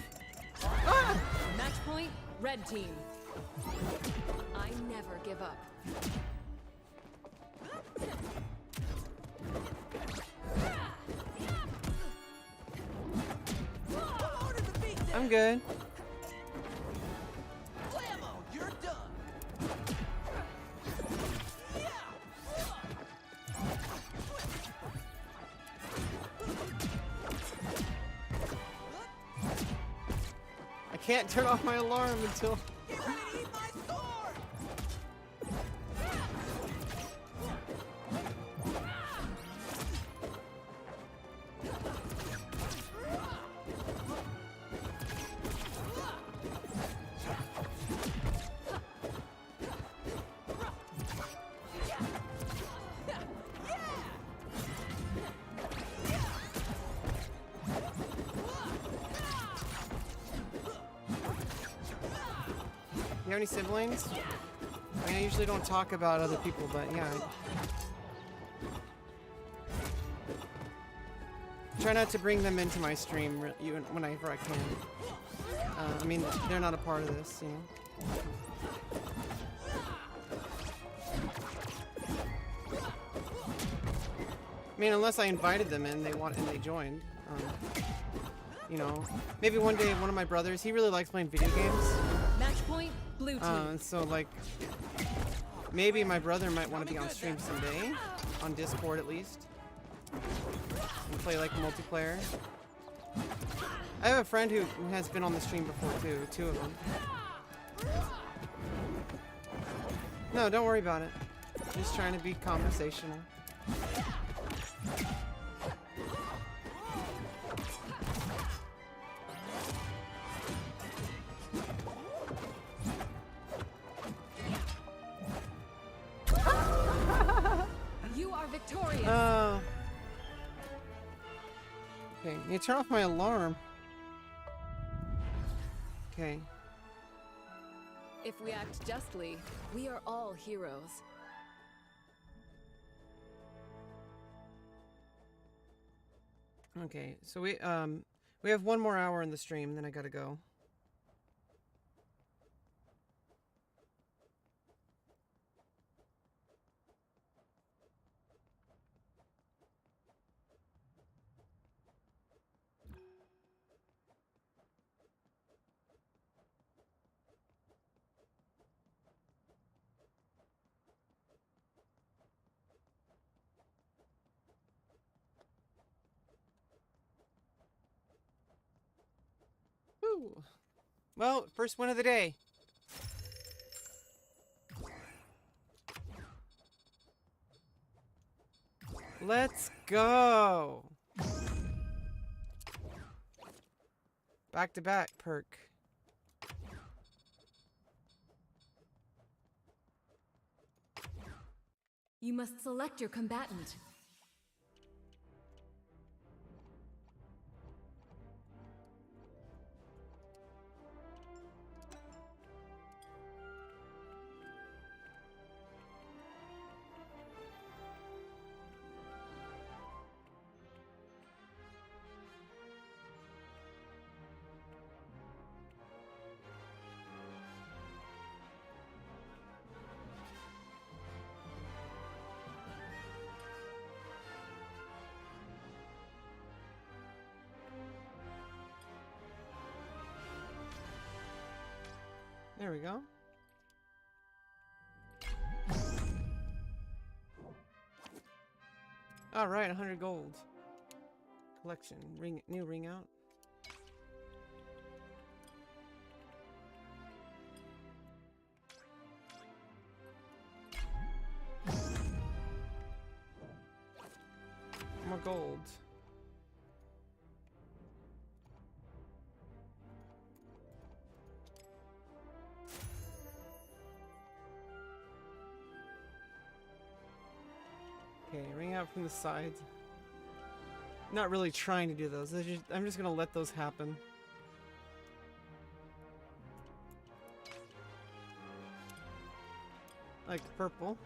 Match point, red team. I never give up. I'm good. Blammo, you're done! I can't turn off my alarm until... Get ready to eat my sword! Yeah! you have any siblings? I mean, I usually don't talk about other people, but yeah. I try not to bring them into my stream whenever I can. I mean, they're not a part of this, you know. I mean, unless I invited them in, they joined. You know, maybe one day one of my brothers, he really likes playing video games. Match point, blue team. And so like, maybe my brother might want to be on stream someday, on Discord at least, and play like multiplayer. I have a friend who has been on the stream before too, 2 of them. No, don't worry about it. Just trying to be conversational. You are victorious. Okay, you turn off my alarm. Okay. If we act justly, we are all heroes. Okay, so we have 1 more hour in the stream, then I gotta go. Woo! Well, first win of the day. Let's go. Back to back perk. You must select your combatant. There we go. All right, 100 gold. Collection, new ring out. More gold. Okay, ring out from the sides. Not really trying to do those. I'm just gonna let those happen. Like purple.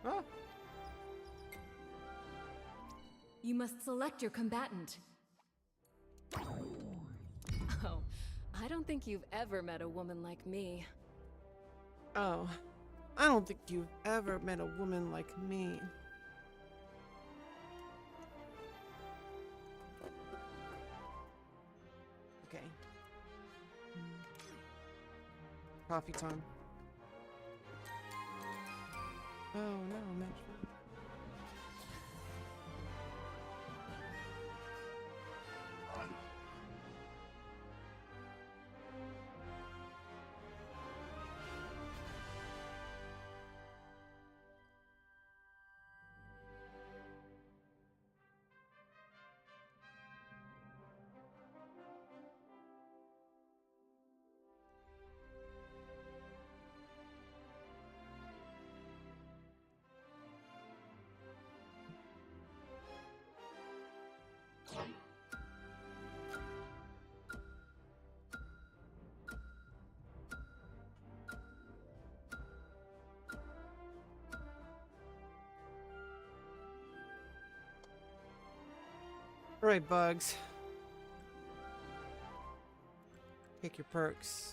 Oh. You must select your combatant. Oh, I don't think you've ever met a woman like me. Oh. I don't think you've ever met a woman like me. Okay. coffee time. Oh no, match. Alright, Bugs. Pick your perks.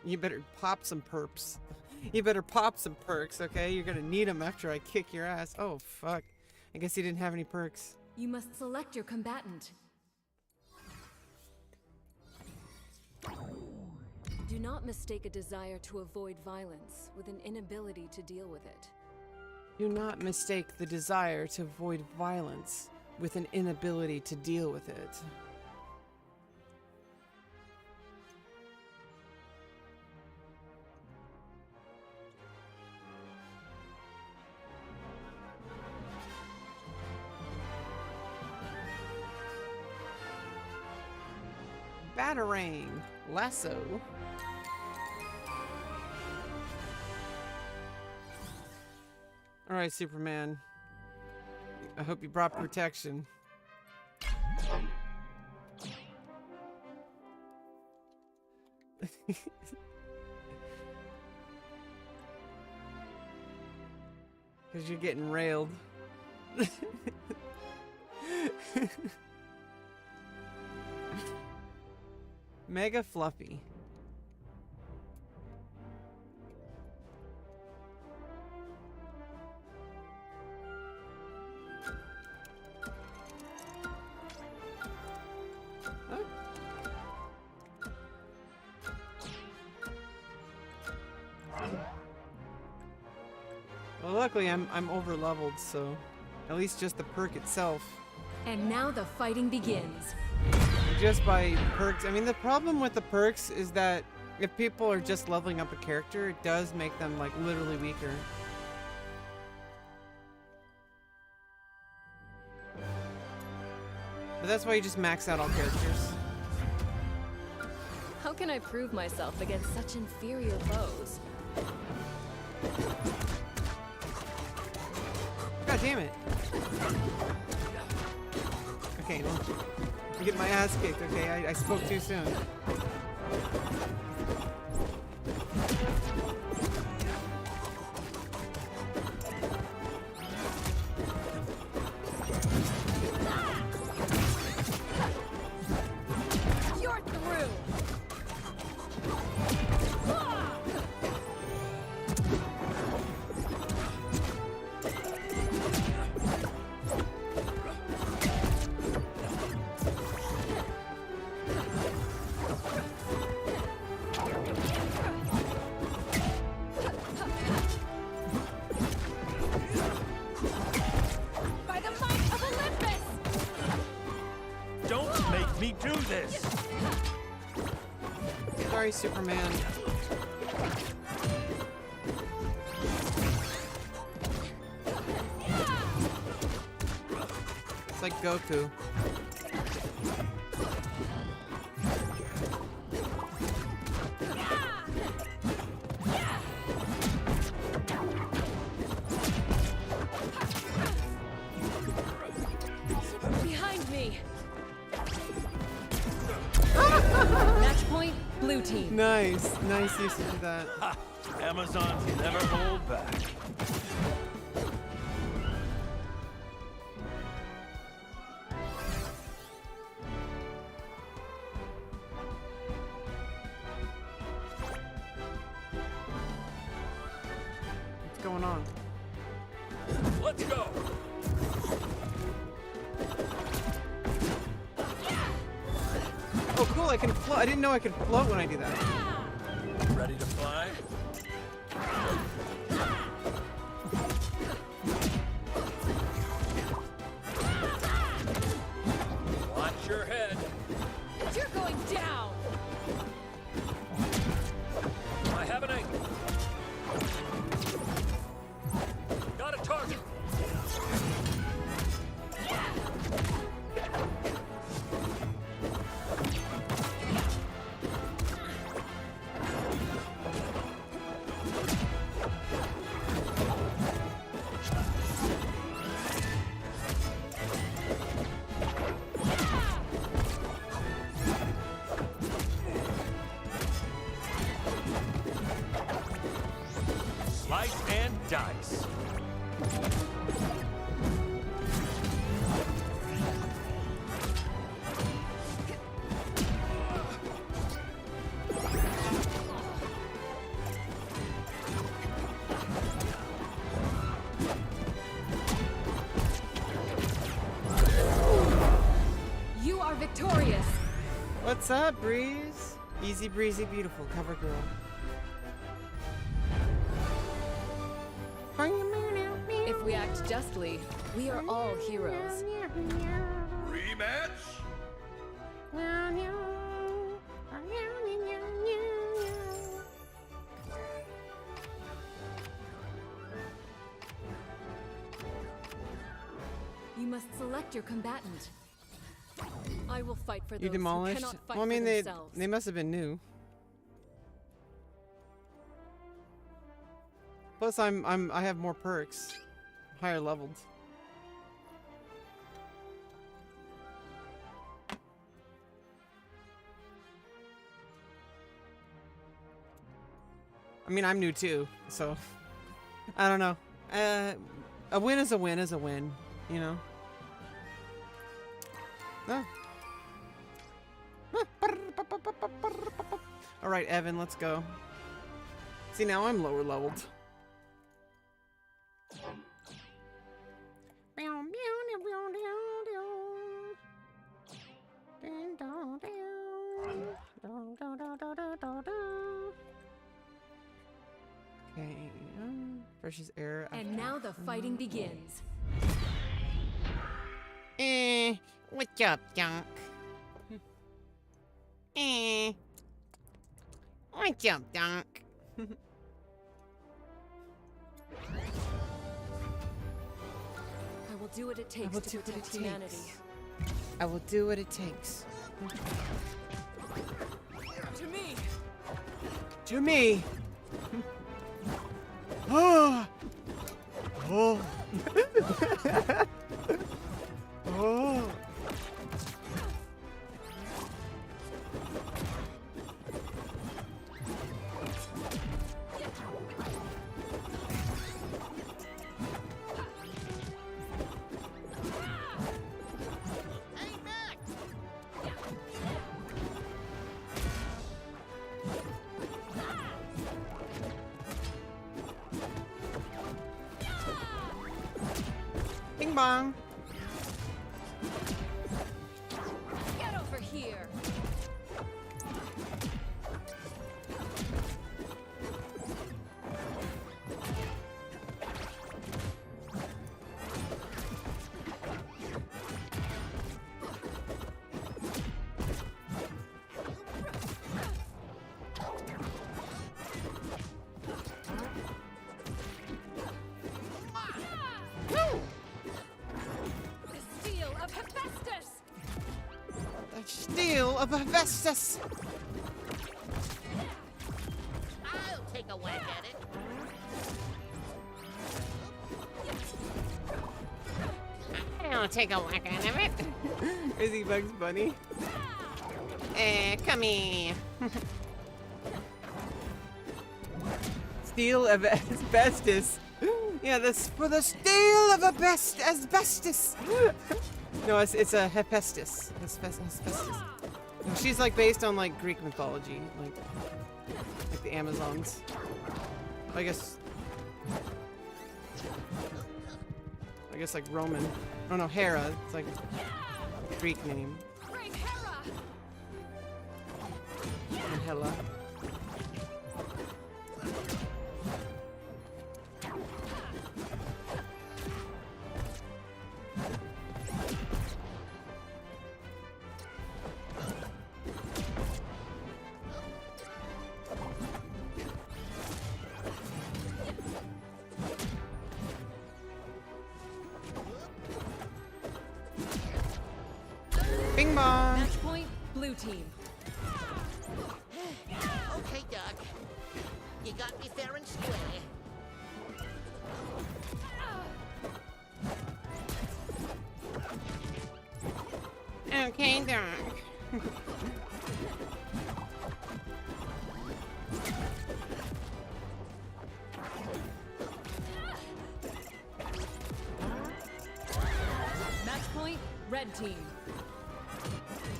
You better pop some perps. You better pop some perks, okay? You're gonna need them after I kick your ass. Oh, fuck. I guess he didn't have any perks. You must select your combatant. Do not mistake a desire to avoid violence with an inability to deal with it. Do not mistake the desire to avoid violence with an inability to deal with it. Batarang. Lasso. Alright, Superman. I hope you brought protection. Because you're getting railed. Mega Fluffy. Huh? Well, luckily I'm over leveled, so at least just the perk itself. And now the fighting begins. Just by perks. I mean, the problem with the perks is that if people are just leveling up a character, it does make them like literally weaker. But that's why you just max out all characters. How can I prove myself against such inferior foes? God damn it. Okay, well, I'm getting my ass kicked, okay? I spoke too soon. You're through! By the might of Olympus! Don't make me do this! Sorry, Superman. It's like Goku. Behind me! Match point, blue team. Nice. Nice use of that. Ha! Amazons never hold back. What's going on? Let's go! Oh, cool. I can float. I didn't know I could float when I do that. Ready to I? Watch your head. You're going down! I have an angle. Got a target. Slice and dice. You are victorious! What's up, Breeze? Easy breezy, beautiful cover girl. If we act justly, we are all heroes. Rematch? You must select your combatant. I will fight for those You who demolished? cannot fight Well, I mean, for they themselves. must have been new. Plus, I have more perks, higher leveled. I mean, I'm new too, so I don't know. A win is a win is a win, you know. Oh. All right, Evan, let's go. See, now I'm lower leveled. Okay, versus air. And now the fighting begins. What's up, Dunk? What's up, Dunk? I will do what it takes will to do what protect it humanity. takes. I will do what it takes. To me! To me. Oh. Oh. Oh. Bing bong. Get over here! The steel of Hephaestus! The steel of Hephaestus. I'll take a whack at it. I'll take a whack out of it. Is he Bugs Bunny? Come here. Steel of asbestos. Yeah, this for the steel of asbestos. No, it's a Hephaestus. Asbestos. No, she's like based on like Greek mythology, like the Amazons. I guess like Roman. Oh no, Hera. It's like a Greek name. Brave Hera! And Hela. Bing bong. Match point, blue team. Okay, Doug. You got me fair and square. Okay, Doc. Match point, red team.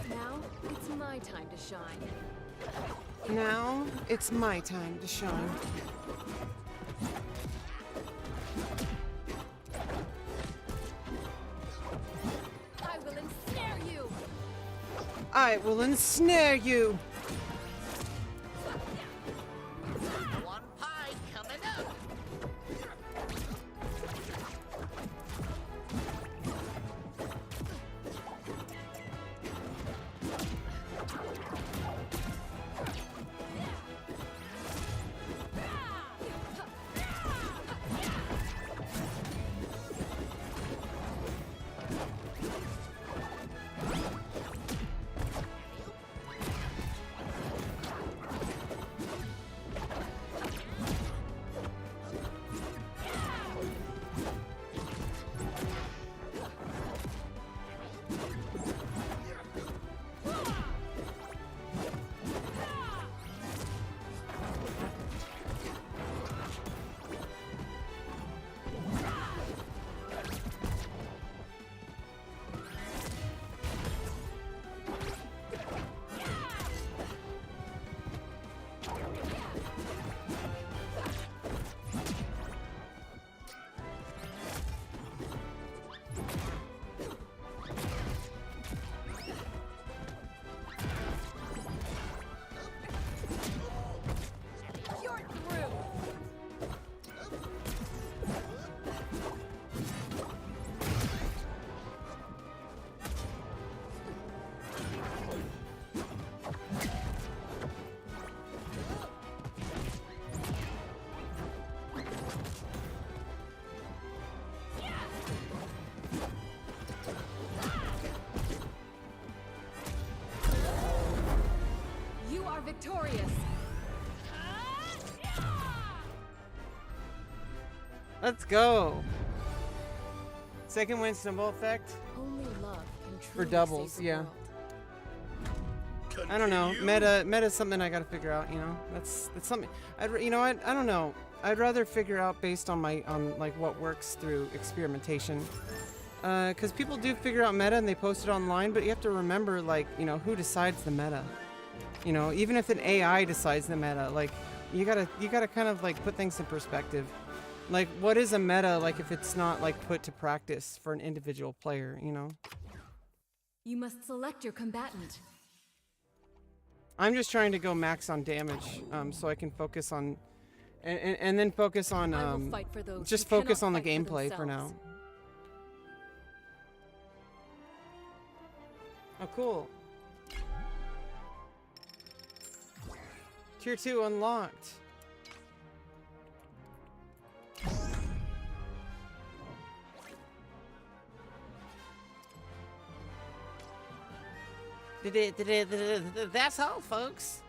Now it's my time to shine. Now it's my time to shine. I will ensnare you. I will ensnare you. One pie coming up. You're through. You are victorious. Let's go. Second win snowball effect. Only love can For truly doubles, save the yeah. world. I don't know. Meta's something I gotta figure out. You know, that's something. You know, I don't know. I'd rather figure out based on like what works through experimentation. Because people do figure out meta and they post it online, but you have to remember, like, you know, who decides the meta. You know, even if an AI decides the meta, like, you gotta kind of like put things in perspective. Like, what is a meta like if it's not like put to practice for an individual player? You know. You must select your combatant. I'm just trying to go max on damage, so I can focus on, and then focus on, I will fight for those just who focus cannot on the fight for gameplay for now. themselves. Oh, cool. Tier 2 unlocked. That's all, folks.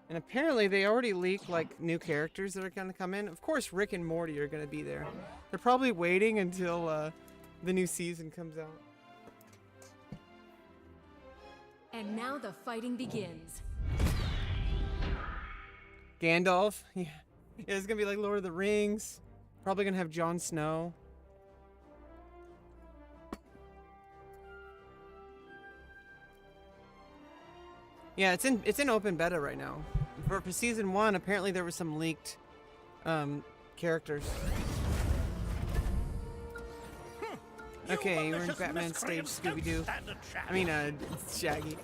And apparently they already leaked like new characters that are gonna come in. Of course, Rick and Morty are gonna be there. They're probably waiting until the new season comes out. And now the fighting begins. Gandalf, yeah, it's gonna be like Lord of the Rings. Probably gonna have Jon Snow. Yeah, it's in open beta right now. For season 1, apparently there were some leaked characters. Okay, we're in Batman stage Scooby-Doo. I mean, Shaggy.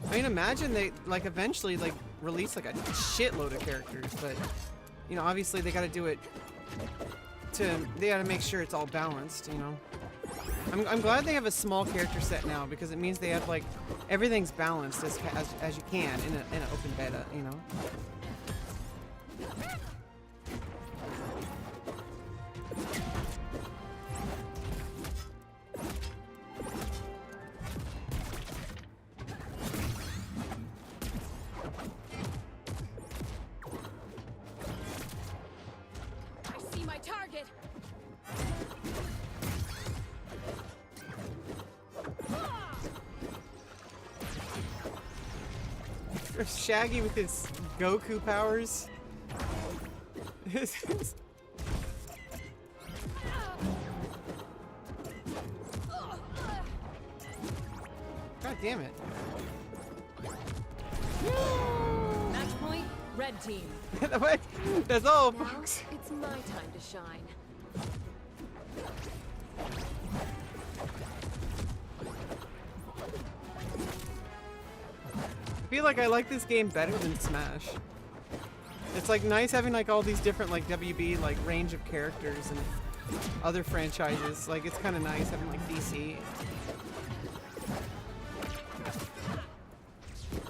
I mean, imagine they, like, eventually, like, release, like, a shitload of characters, but, you know, obviously they gotta do it they gotta make sure it's all balanced, you know? I'm glad they have a small character set now because it means they have like everything's balanced as you can in an open beta, you know. I see my target. Shaggy with his Goku powers. God damn it. Match point, red team. What? That's all, Now folks. it's my time to shine. I feel like I like this game better than Smash. It's like nice having like all these different like WB like range of characters and other franchises. Like it's kind of nice having like DC.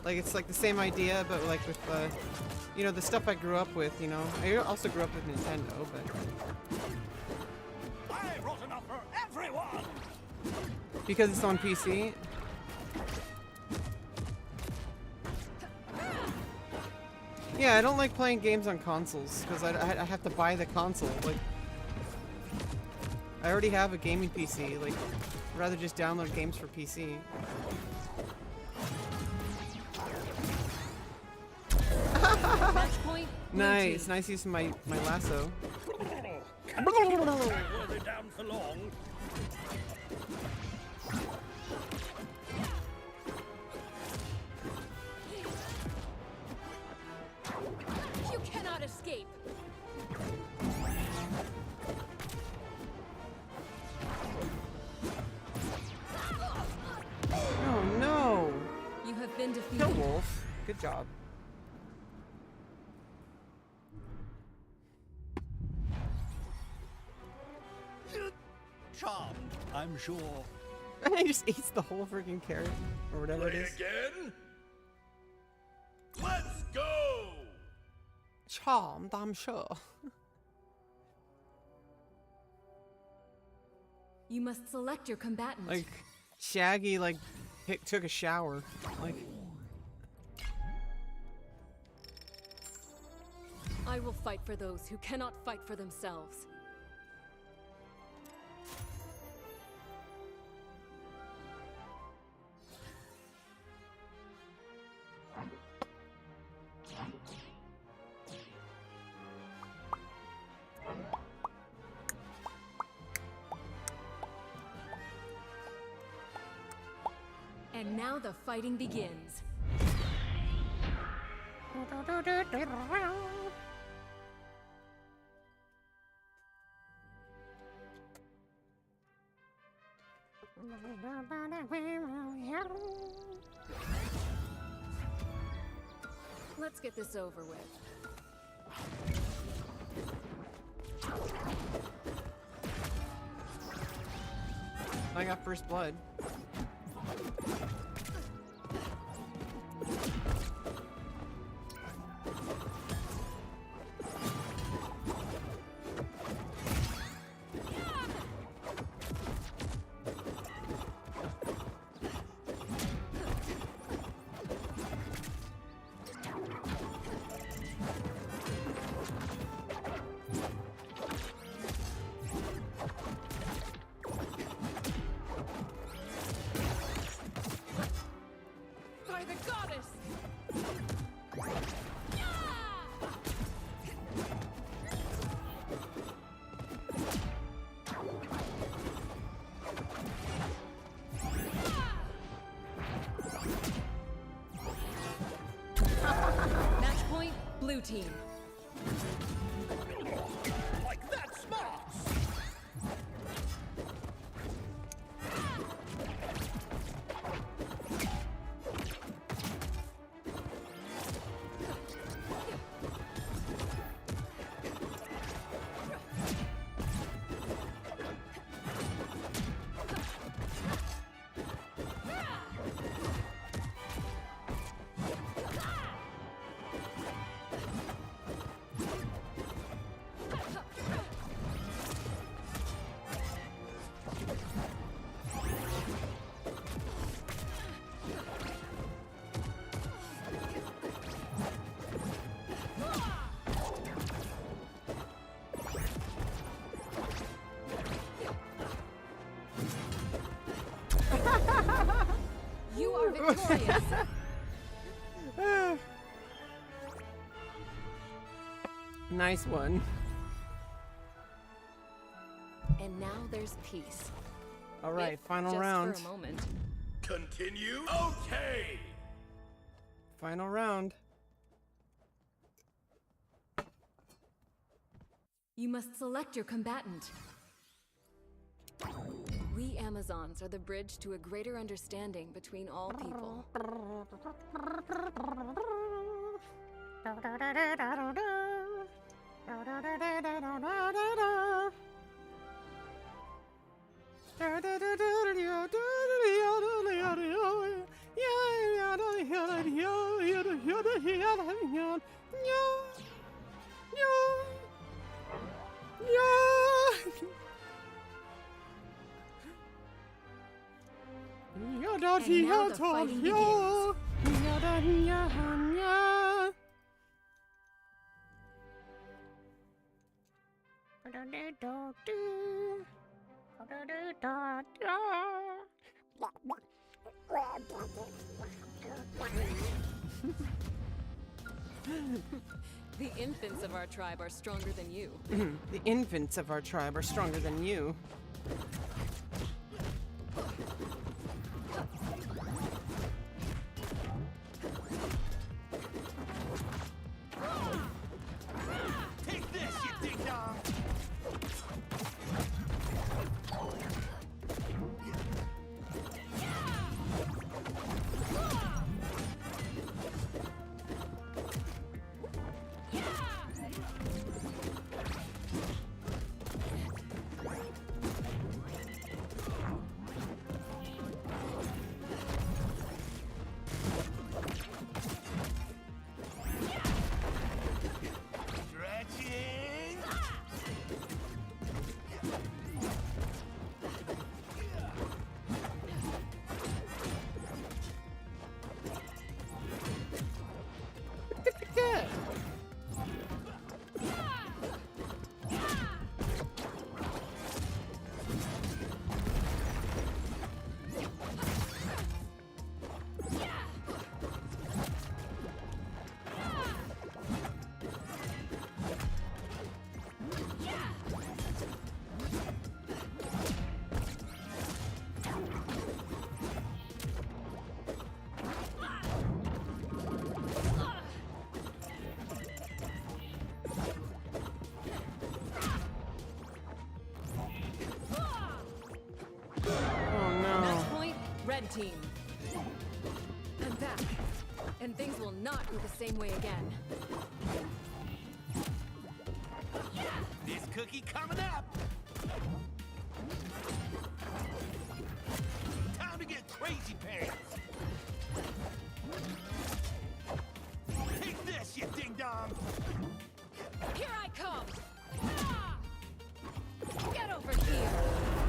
Like it's like the same idea, but like with you know, the stuff I grew up with. You know, I also grew up with Nintendo, but I brought enough for everyone. because it's on PC. Yeah, I don't like playing games on consoles because I have to buy the console. Like, I already have a gaming PC. Like, I'd rather just download games for PC. Match point, blue Nice, team. nice using my lasso. Were they down for long? You cannot escape. Oh no! You have been defeated. Kill Wolf. Good job. Charmed, I'm sure. He just eats the whole freaking carrot or whatever it Play is. again? Let's go! Charmed, I'm sure. You must select your combatant. Like Shaggy, like took a shower. Like. I will fight for those who cannot fight for themselves. And now the fighting begins. Let's get this over with. I got first blood. By the goddess! Match point, blue team. Like that, Smarts! victorious. Nice one. And now there's peace. All right, If final just round. for a moment. Continue? Okay! Final round. You must select your combatant. We Amazons are the bridge to a greater understanding between all people. And now the fighting begins. The infants of our tribe are stronger than you. The infants of our tribe are stronger than you. Take this, you ding-dong! Stretching! Oh no. Match point, red team. I'm back. And things will not go the same way again. This cookie coming up! Time to get crazy pants! Take this, you ding-dong! Here I come! Ah! Get over here!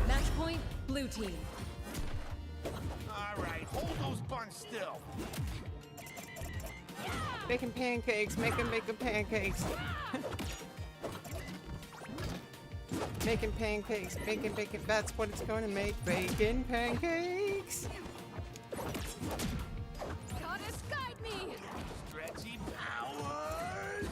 Match point, blue team. All right, hold those buns still. Making pancakes, making pancakes. Making pancakes, bacon, that's what it's going to make. Bacon pancakes. Goddess, guide me! Stretchy powers!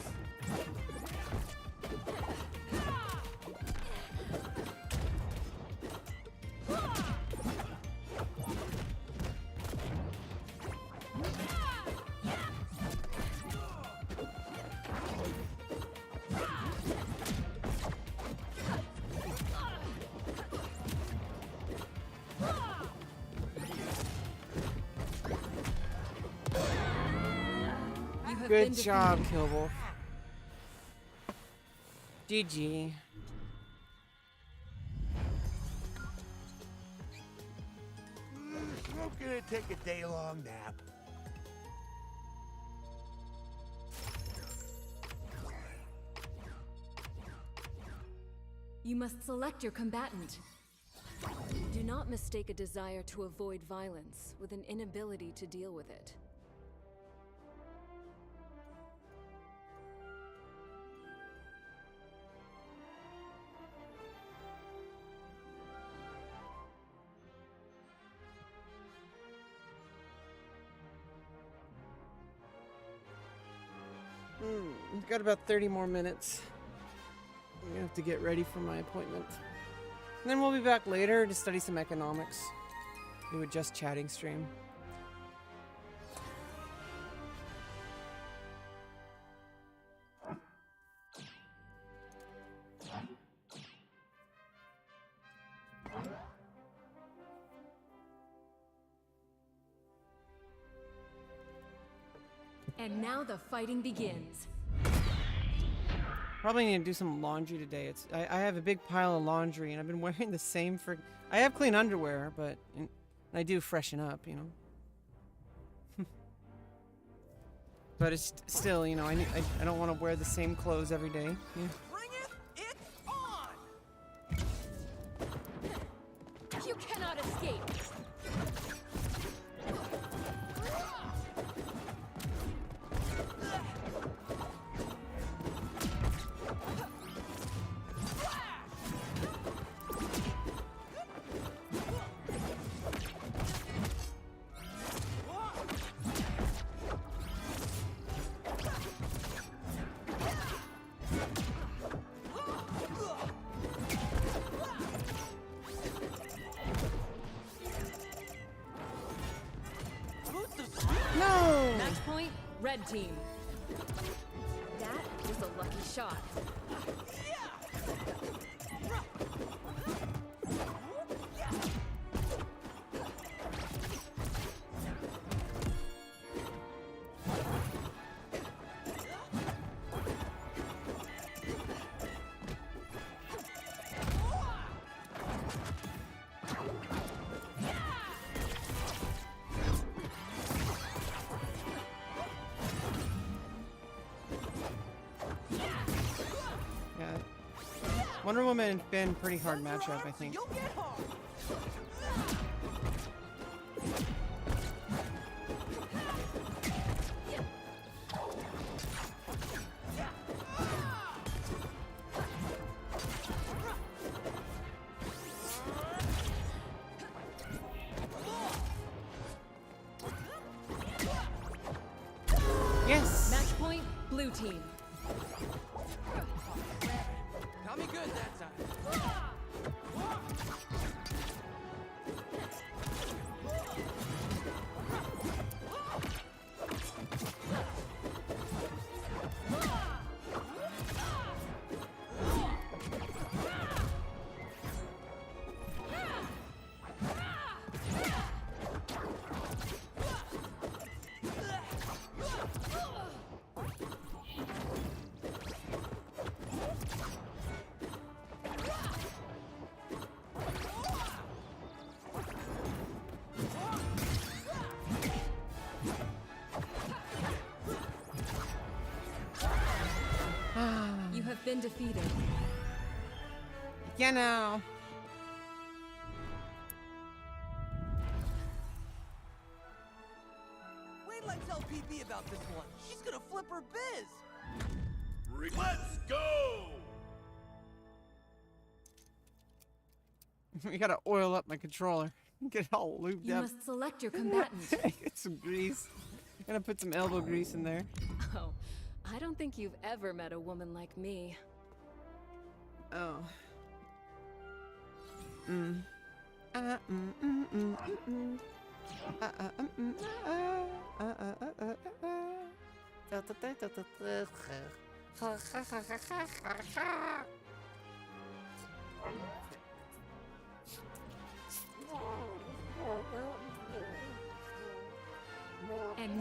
You have Good been job, defeated. Killwolf. GG. I'm gonna take a day-long nap. You must select your combatant. Do not mistake a desire to avoid violence with an inability to deal with it. I've got about 30 more minutes. I'm gonna have to get ready for my appointment. And then we'll be back later to study some economics. Do a just chatting stream. And now the fighting begins. Probably need to do some laundry today. I have a big pile of laundry and I've been wearing the same for... I have clean underwear, but I do freshen up, you know. But it's still, you know, I don't want to wear the same clothes every day. Yeah. Bringeth it on! You cannot escape. No! Match point, red team. That was a lucky shot. Wonder Woman and Finn, pretty hard matchup, I think. You'll get hard. Yes! Match point, blue team. Got me good that time. You have been defeated. Yeah, now. Wait till I tell PB about this one. She's gonna flip her biz. Let's go! We gotta oil up my controller. Get it all lubed You up. must select your combatant. Get some grease. Gonna put some elbow grease in there. Oh, I don't think you've ever met a woman like me. Oh. And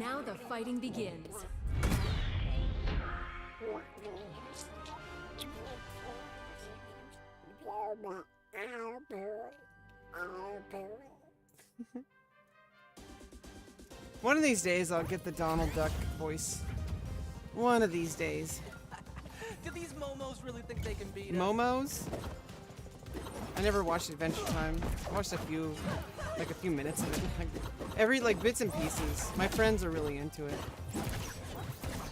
now the fighting begins. One of these days I'll get the Donald Duck voice. One of these days. Do these momos really think they can beat us? Momos? I never watched Adventure Time. I watched a few minutes of it. Like bits and pieces. My friends are really into it.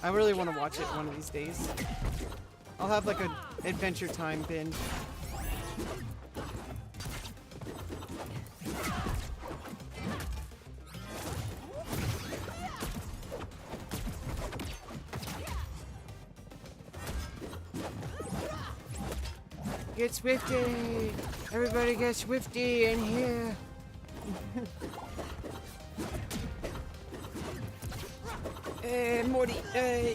I really want to watch it one of these days. I'll have like a Adventure Time binge. Get swifty! Everybody get swifty in here! Morty,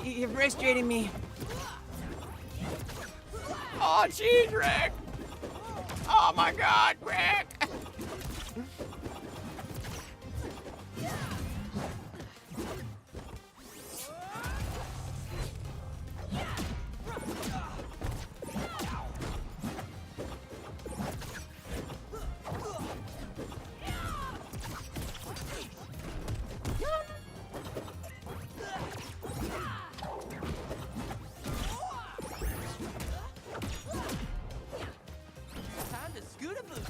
you're frustrating me. Oh, jeez, Rick! Oh my god, Rick! Time to scoot a boot.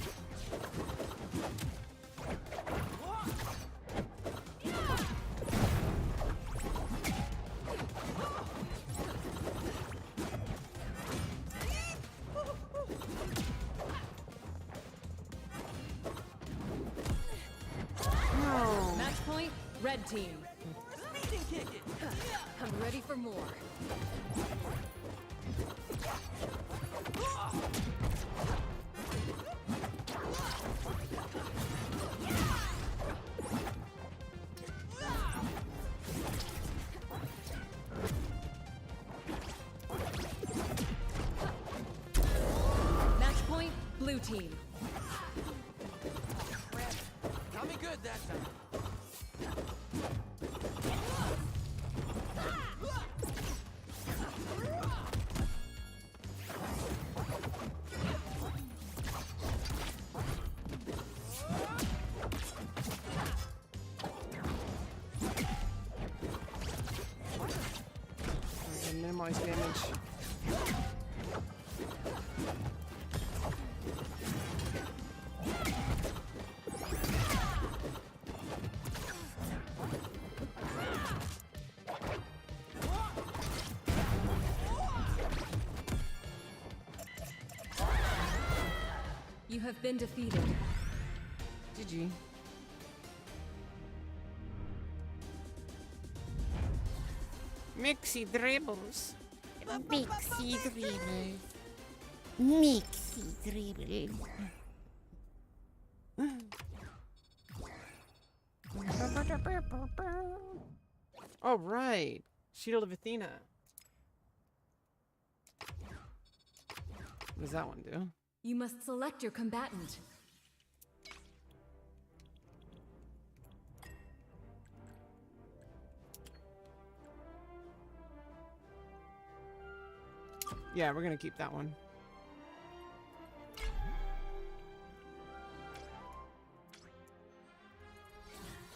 No. Match point, red team. Speeding kick it. I'm ready for more. Match point, blue team. Got me good that time. And minimize damage. You have been defeated. GG. Mixie dribbles. Mixie dribble. Mixie dribble. All right. Shield of Athena. What does that one do? You must select your combatant. Yeah, we're gonna keep that one.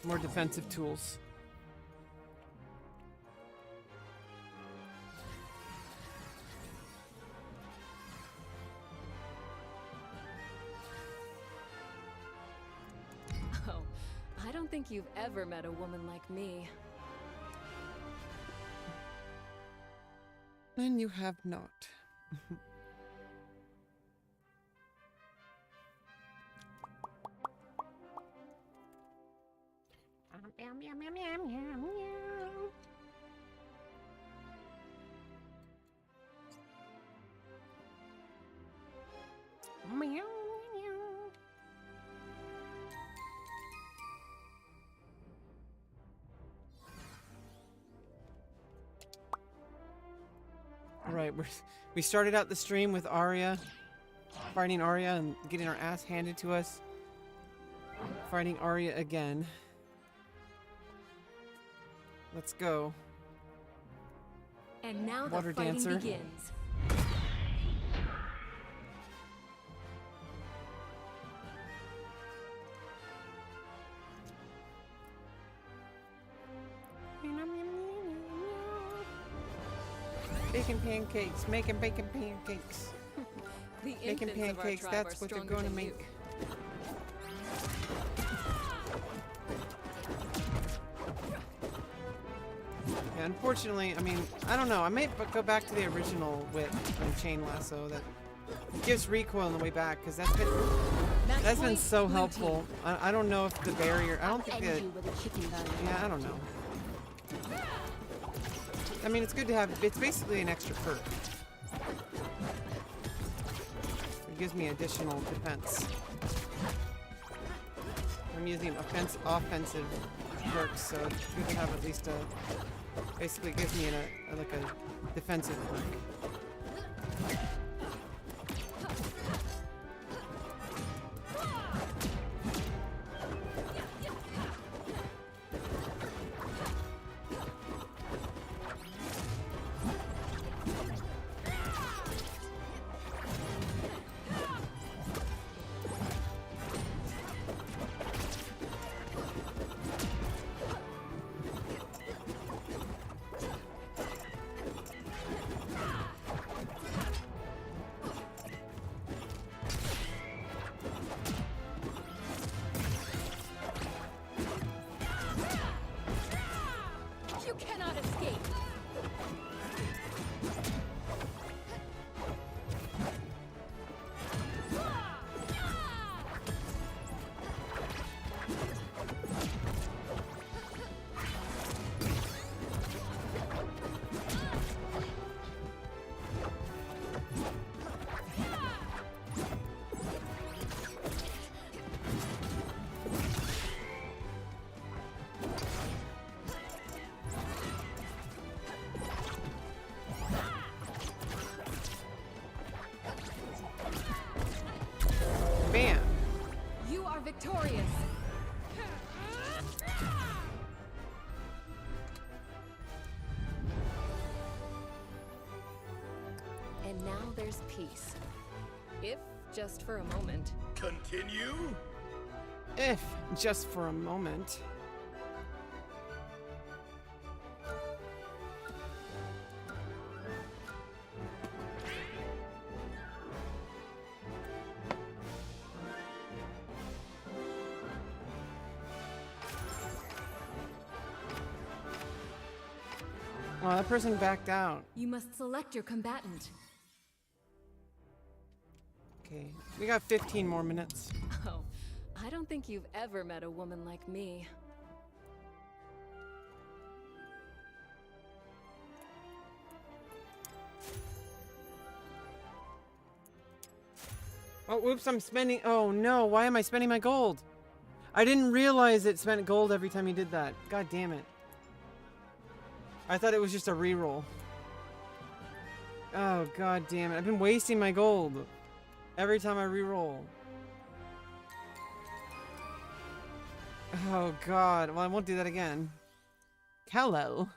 More defensive tools. Oh, I don't think you've ever met a woman like me. And you have not. All right, we started out the stream with Arya, fighting Arya and getting our ass handed to us. Fighting Arya again. Let's go. And now Water the fighting dancer. begins. Baking pancakes, making bacon pancakes. The Making infants of our pancakes, tribe that's are what they're stronger going to than make. you. Yeah, unfortunately, I mean, I don't know. I may go back to the original whip and chain lasso that gives recoil on the way back because Match that's been point, so blue helpful. team. I don't know if the barrier. I don't think End that. you with a chicken bone. Yeah, I don't know. I mean, it's good to have. It's basically an extra perk. It gives me additional defense. I'm using offensive perks, so it's good to have at least a. Basically, it gives me like a defensive perk. You cannot escape. Bam! You are victorious. And now there's peace. If just for a moment. Continue? If just for a moment. Well, that person backed out. You must select your combatant. Okay, we got 15 more minutes. Oh, I don't think you've ever met a woman like me. Oh, oops, I'm spending. Oh no, why am I spending my gold? I didn't realize it spent gold every time you did that. God damn it. I thought it was just a reroll. Oh, god damn it. I've been wasting my gold every time I reroll. Oh god. Well, I won't do that again. Hello.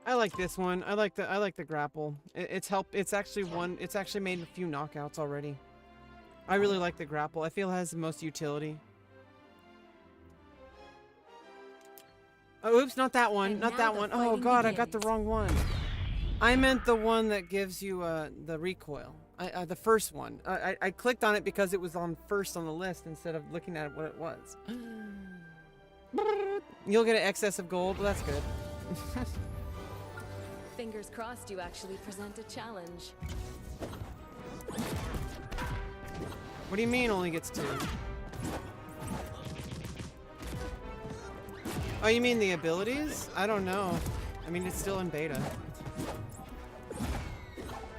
I like this one. I like the grapple. It's actually made a few knockouts already. I really like the grapple. I feel it has the most utility. Oh, oops, not that one. And not now that the one. Oh fighting god, I got the begins. wrong one. I meant the one that gives you the recoil. The first one. I clicked on it because it was on first on the list instead of looking at what it was. You'll get an excess of gold. Well, that's good. Fingers crossed you actually present a challenge. What do you mean only gets 2? Oh, you mean the abilities? I don't know. I mean, it's still in beta.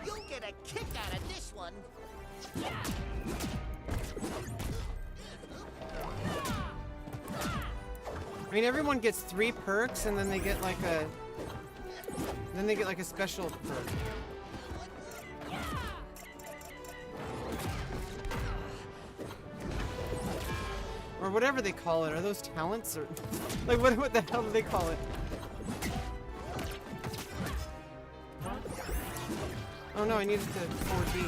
You'll get a kick out of this one. I mean, everyone gets 3 perks, and then they get like a... Then they get like a special perk. Or whatever they call it. Are those talents? Or like, what the hell do they call it? Oh no, I needed to forward B.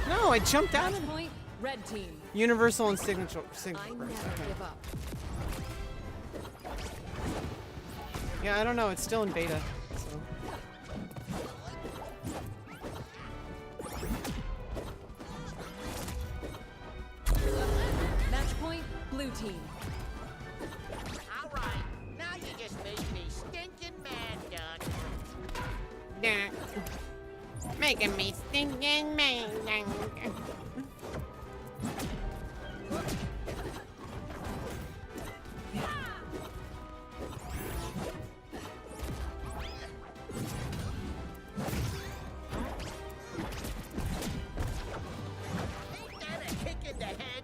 No, I jumped out of Match point, red team. Universal and signature I perks. never Okay. give up. Yeah, I don't know. It's still in beta. So. Match point, blue team. All right, now you just made me stinking mad, Duck. Making me stinking mad. Ain't that a kick in the head?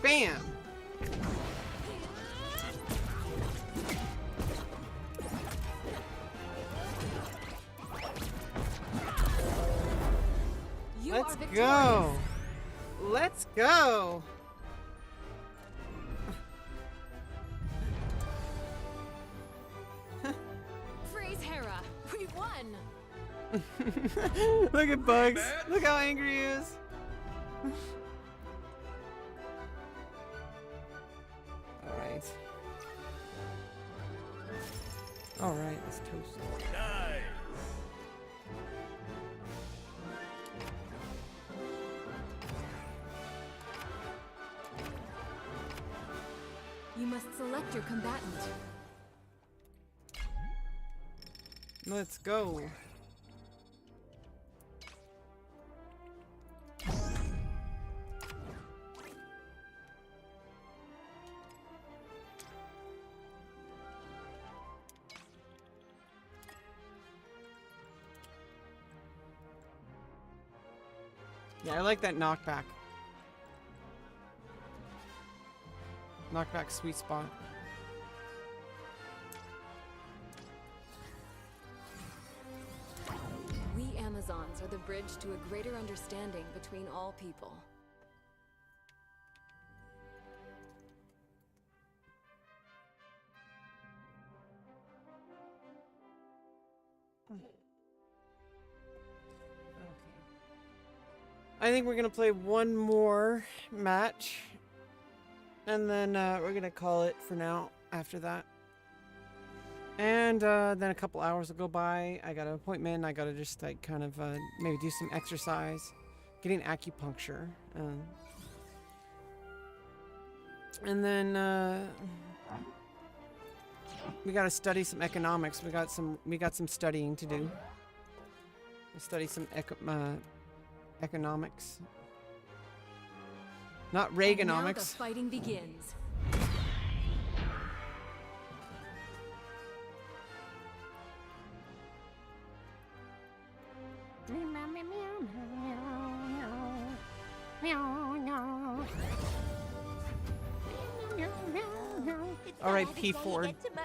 Bam! You Let's are victorious. go! Let's go! Freeze Hera. We won. Look at Bugs. Match. Look how angry he is. Alright. Alright, let's toast. Nice. You must select your combatant. Let's go. Yeah, I like that knockback. Knockback sweet spot. We Amazons are the bridge to a greater understanding between all people. I think we're gonna play one more match, and then we're gonna call it for now after that. And then a couple hours will go by. I got an appointment. I gotta just like kind of maybe do some exercise, getting acupuncture, and then we gotta study some economics. We got some studying to do. We'll study some economics. Not And now the Reaganomics. fighting begins. All right,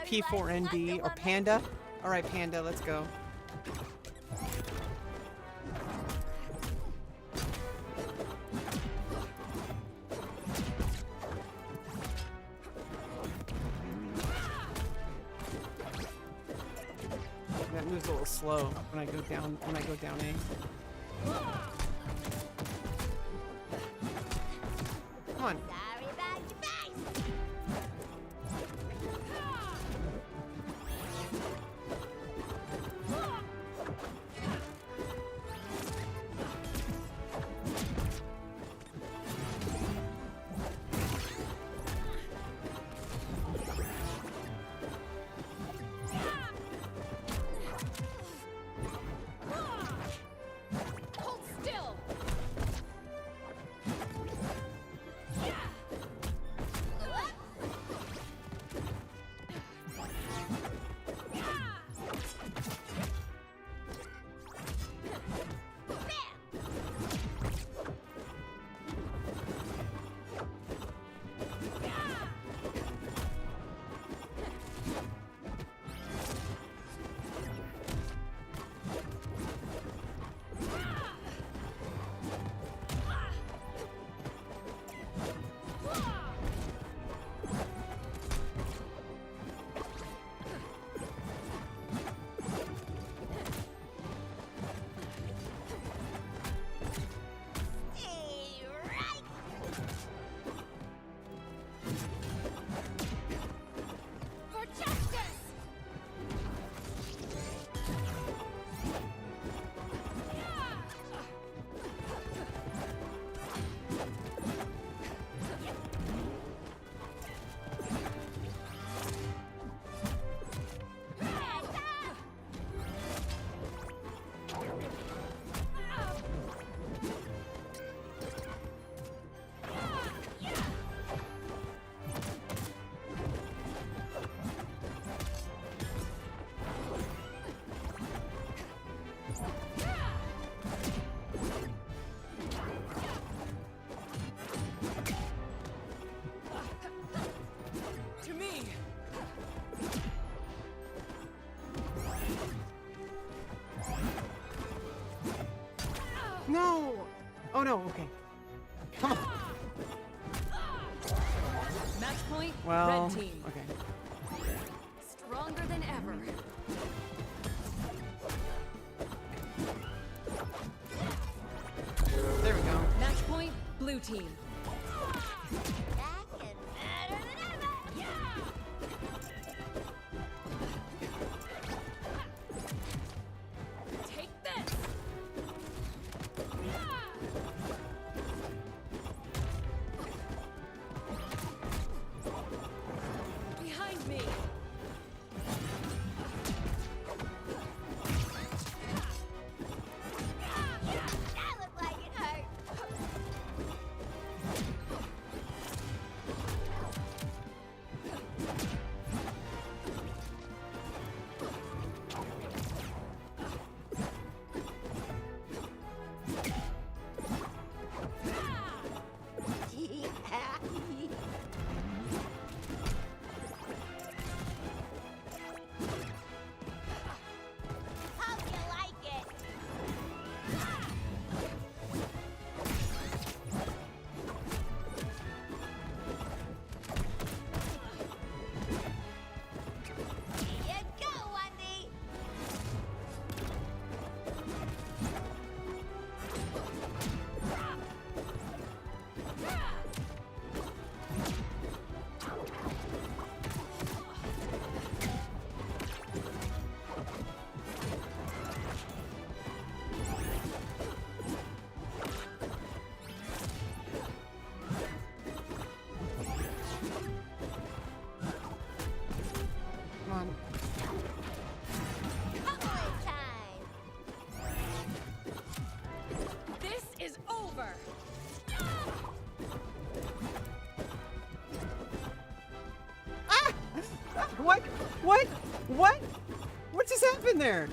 P4ND or Panda. All right, Panda, let's go. That moves a little slow when I go down. When I go down A. Come on. Sorry about your face. No! Oh no, okay. Come on. Match point, Well, red team. okay. Stronger than ever. There we go. Match point, blue team. Back and better than ever. Yeah. Take this. Behind me. That looked like it hurt. Hope you like it. Here you go, Wendy. Come on. Cowboy time. This is over. What? What? What? What just happened there?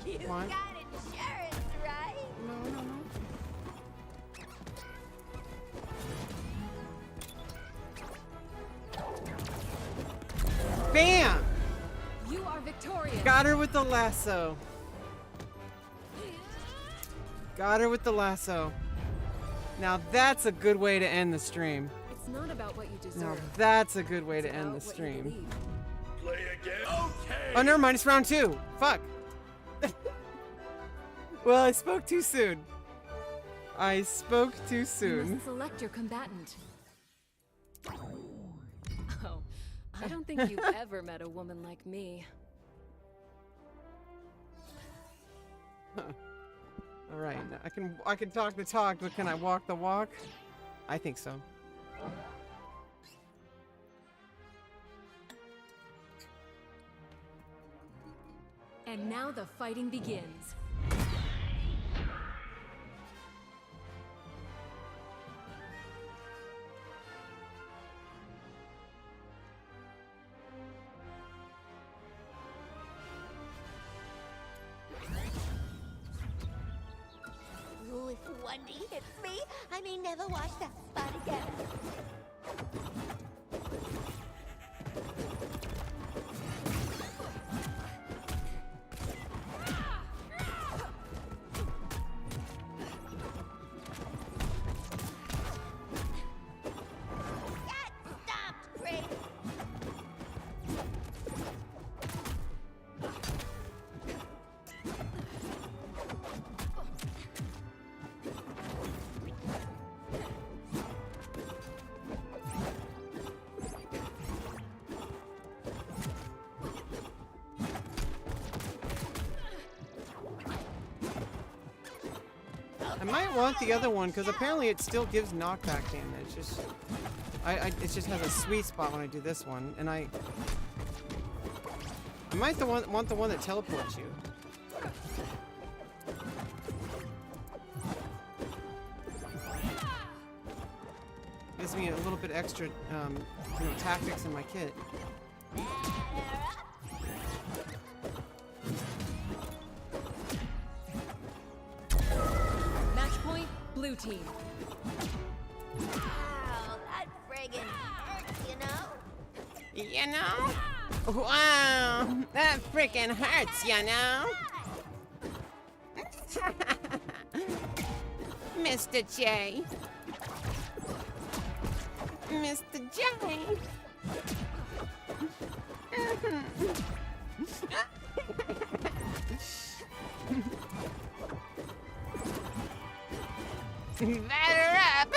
You Come on. got insurance, right? No, no, no. Bam! You are victorious. Got her with the lasso. Got her with the lasso. Now that's a good way to end the stream. It's not about what you deserve. Now that's a good way It's to end the about what you stream. believe. Play again. Okay. Oh, never mind. It's round 2. Fuck. Well, I spoke too soon. I spoke too You soon. must select your combatant. Oh, I don't think you've ever met a woman like me. All right. I can talk the talk, but can I walk the walk? I think so. And now the fighting begins. Ooh, if Wendy hits me, I may never wash that spot again. Get stomped, Grace! I might want the other one because apparently it still gives knockback damage. It's just, it just has a sweet spot when I do this one, and I might want the one that teleports you. Gives me a little bit extra, tactics in my kit. Match point, blue team. Wow, that friggin' hurts, you know? You know? Wow, that freaking hurts, you know? Mr. J. Mr. J. Batter up.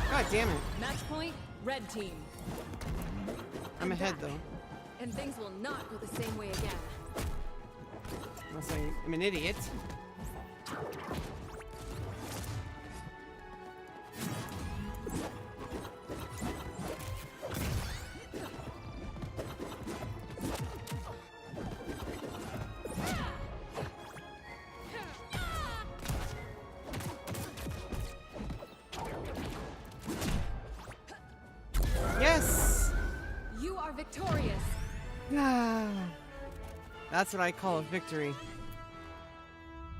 God damn it. Match point, red team. I'm ahead though. And things will not go the same way again. Unless I'm an idiot. Yes! You are victorious. Ah, that's what I call a victory.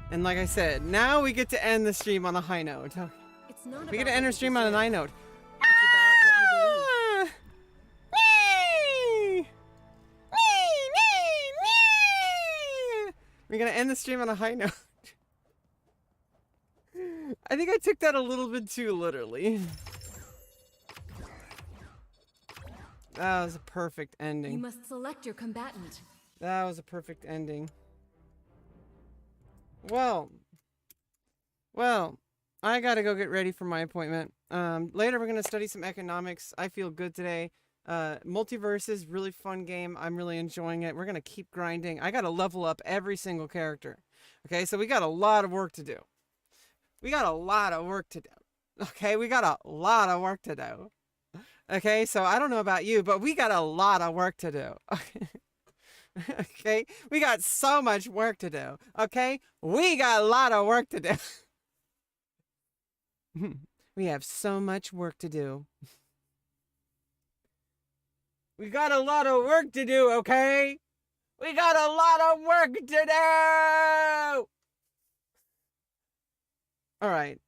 And like I said, now we get to end the stream on a high note. It's not We get about to end what our you stream on a deserve. high note. It's about what you believe. Ah! Whee! Whee! Whee! Whee! We're gonna end the stream on a high note. I think I took that a little bit too literally. That was a perfect You ending. must select your combatant. That was a perfect ending. Well, I gotta go get ready for my appointment. Later we're gonna study some economics. I feel good today. Multiversus, really fun game. I'm really enjoying it. We're gonna keep grinding. I gotta level up every single character. Okay, so we got a lot of work to do. We got a lot of work to do. Okay, we got a lot of work to do. Okay, so I don't know about you, but we got a lot of work to do. Okay. Okay, we got so much work to do. Okay, we got a lot of work to do. We have so much work to do. We got a lot of work to do, okay? We got a lot of work to do! All right.